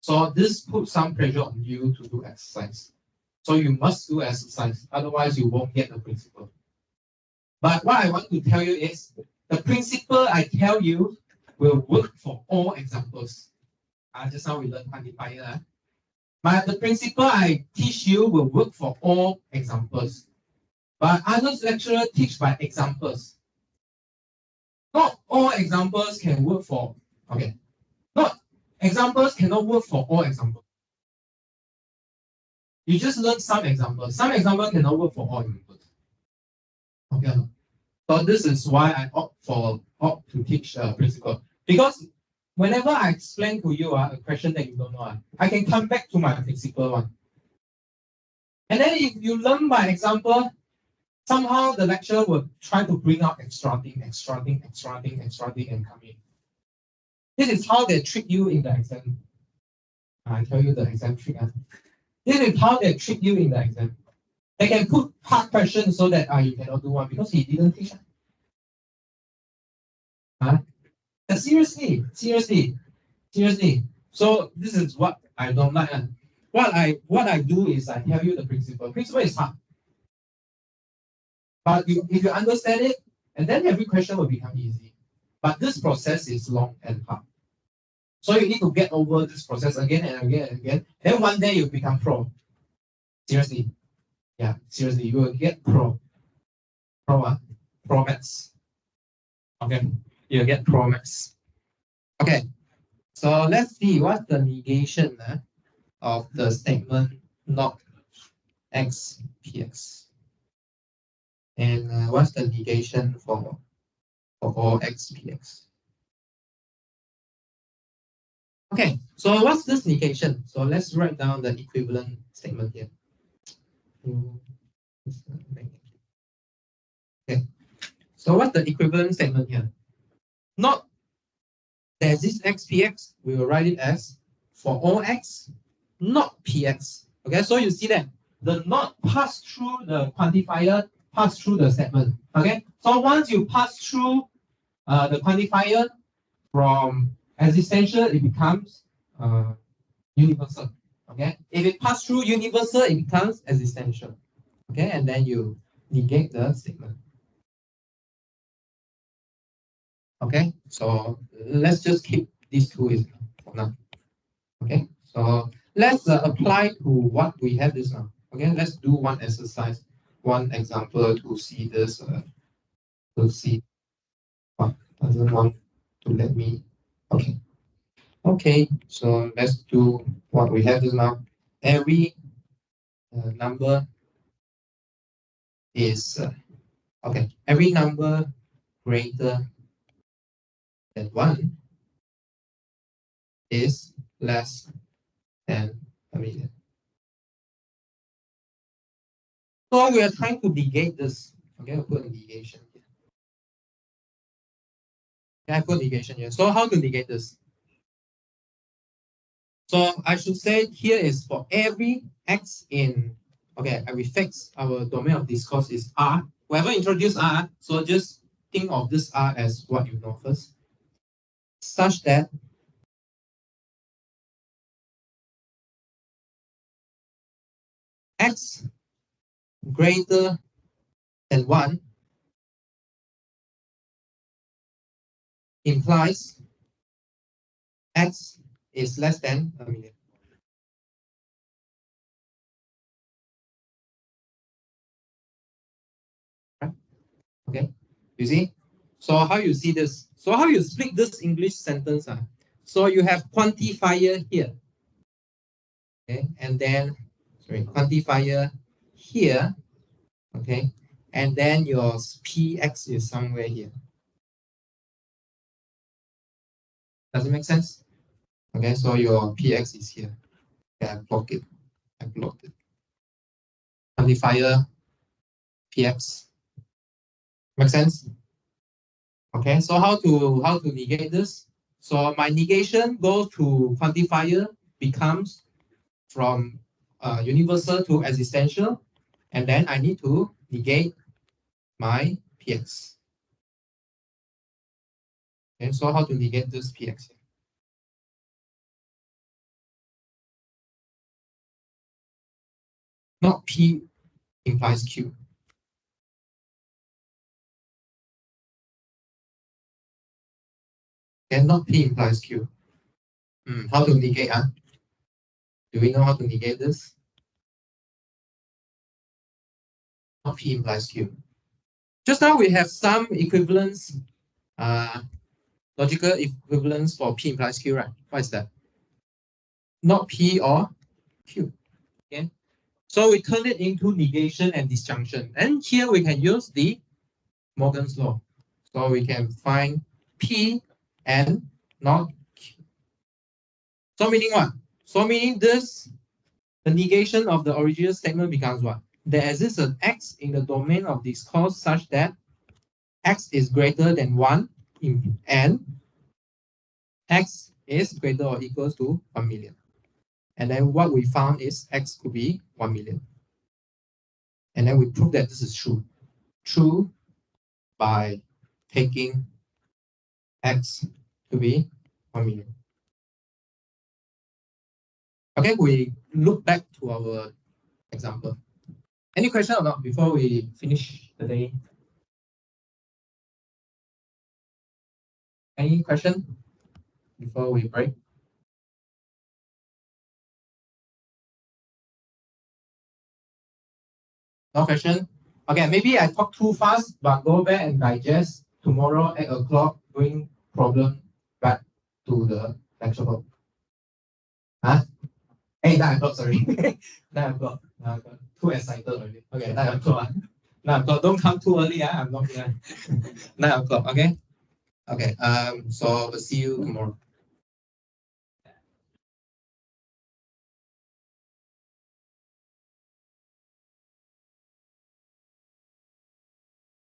So this puts some pressure on you to do exercise. So you must do exercise, otherwise you won't get the principle. But what I want to tell you is the principle I tell you will work for all examples. Just now we learned quantifier. But the principle I teach you will work for all examples. But others lecturer teach by examples. Not all examples can work for, okay. Not examples cannot work for all examples. You just learn some examples. Some examples cannot work for all examples. Okay. So this is why I opt to teach principle. Because whenever I explain to you a question that you don't know, I can come back to my principle one. And then if you learn by example, somehow the lecturer will try to bring out extra thing, and come in. This is how they trick you in the exam. I tell you the exam trick. This is how they trick you in the exam. They can put hard questions so that you cannot do one because he didn't teach. Seriously. So this is what I don't like. What I do is I tell you the principle. Principle is hard. But if you understand it, and then every question will become easy. But this process is long and hard. So you need to get over this process again and again and again. Then one day you become pro. Seriously. Yeah, seriously, you will get pro. Pro max. Okay, you'll get pro max. Okay, so let's see what's the negation of the statement not x px. And what's the negation for all x px? Okay, so what's this negation? So let's write down the equivalent statement here. Okay, so what's the equivalent statement here? Not there's this x px, we will write it as for all x, not px. Okay, so you see that the not pass through the quantifier, pass through the statement. Okay, so once you pass through the quantifier from existential, it becomes universal. Okay, if it pass through universal, it becomes existential. Okay, and then you negate the statement. Okay, so let's just keep these two for now. Okay, so let's apply to what we have this now. Okay, let's do one exercise, one example to see this. To see what doesn't want to let me. Okay. Okay, so let's do what we have just now. Every number is okay. Every number greater than 1 is less than a million. So we are trying to negate this. Okay, I'll put a negation here. Okay, I put negation here. So how to negate this? So I should say here is for every x in, okay, we fix our domain of discourse is R. Whoever introduced R, so just think of this R as what you know first, such that x greater than 1 implies x is less than a million. Right? Okay, you see? So how you see this? So how you split this English sentence? So you have quantifier here. Okay, and then quantifier here. Okay, and then your px is somewhere here. Does it make sense? Okay, so your px is here. Okay, I block it. I blocked it. Quantifier px. Make sense? Okay, so how to negate this? So my negation goes to quantifier becomes from universal to existential, and then I need to negate my px. Okay, so how to negate this px? Not p implies q. And not P implies Q. How to negate? Do we know how to negate this? Not P implies Q. Just now we have some equivalence, logical equivalence for P implies Q, right? What is that? Not P or Q. Okay. So we turn it into negation and disjunction. And here we can use the Morgan's law. So we can find P and not Q. So meaning what? So meaning this, the negation of the original statement becomes what? There exists an X in the domain of discourse such that X is greater than 1 and X is greater or equals to 1 million. And then what we found is X could be 1 million. And then we prove that this is true. True by taking X to be 1 million. Okay, we look back to our example. Any question or not before we finish the day? Any question before we break? No question? Okay, maybe I talk too fast, but go back and digest tomorrow 8 o'clock, bring problem back to the lecture hall. Huh? Hey, 9 o'clock, sorry. 9 o'clock. 9 o'clock. Too excited already. Okay, 9 o'clock. 9 o'clock. Don't come too early. I'm not here. 9 o'clock, okay? Okay, so we'll see you tomorrow.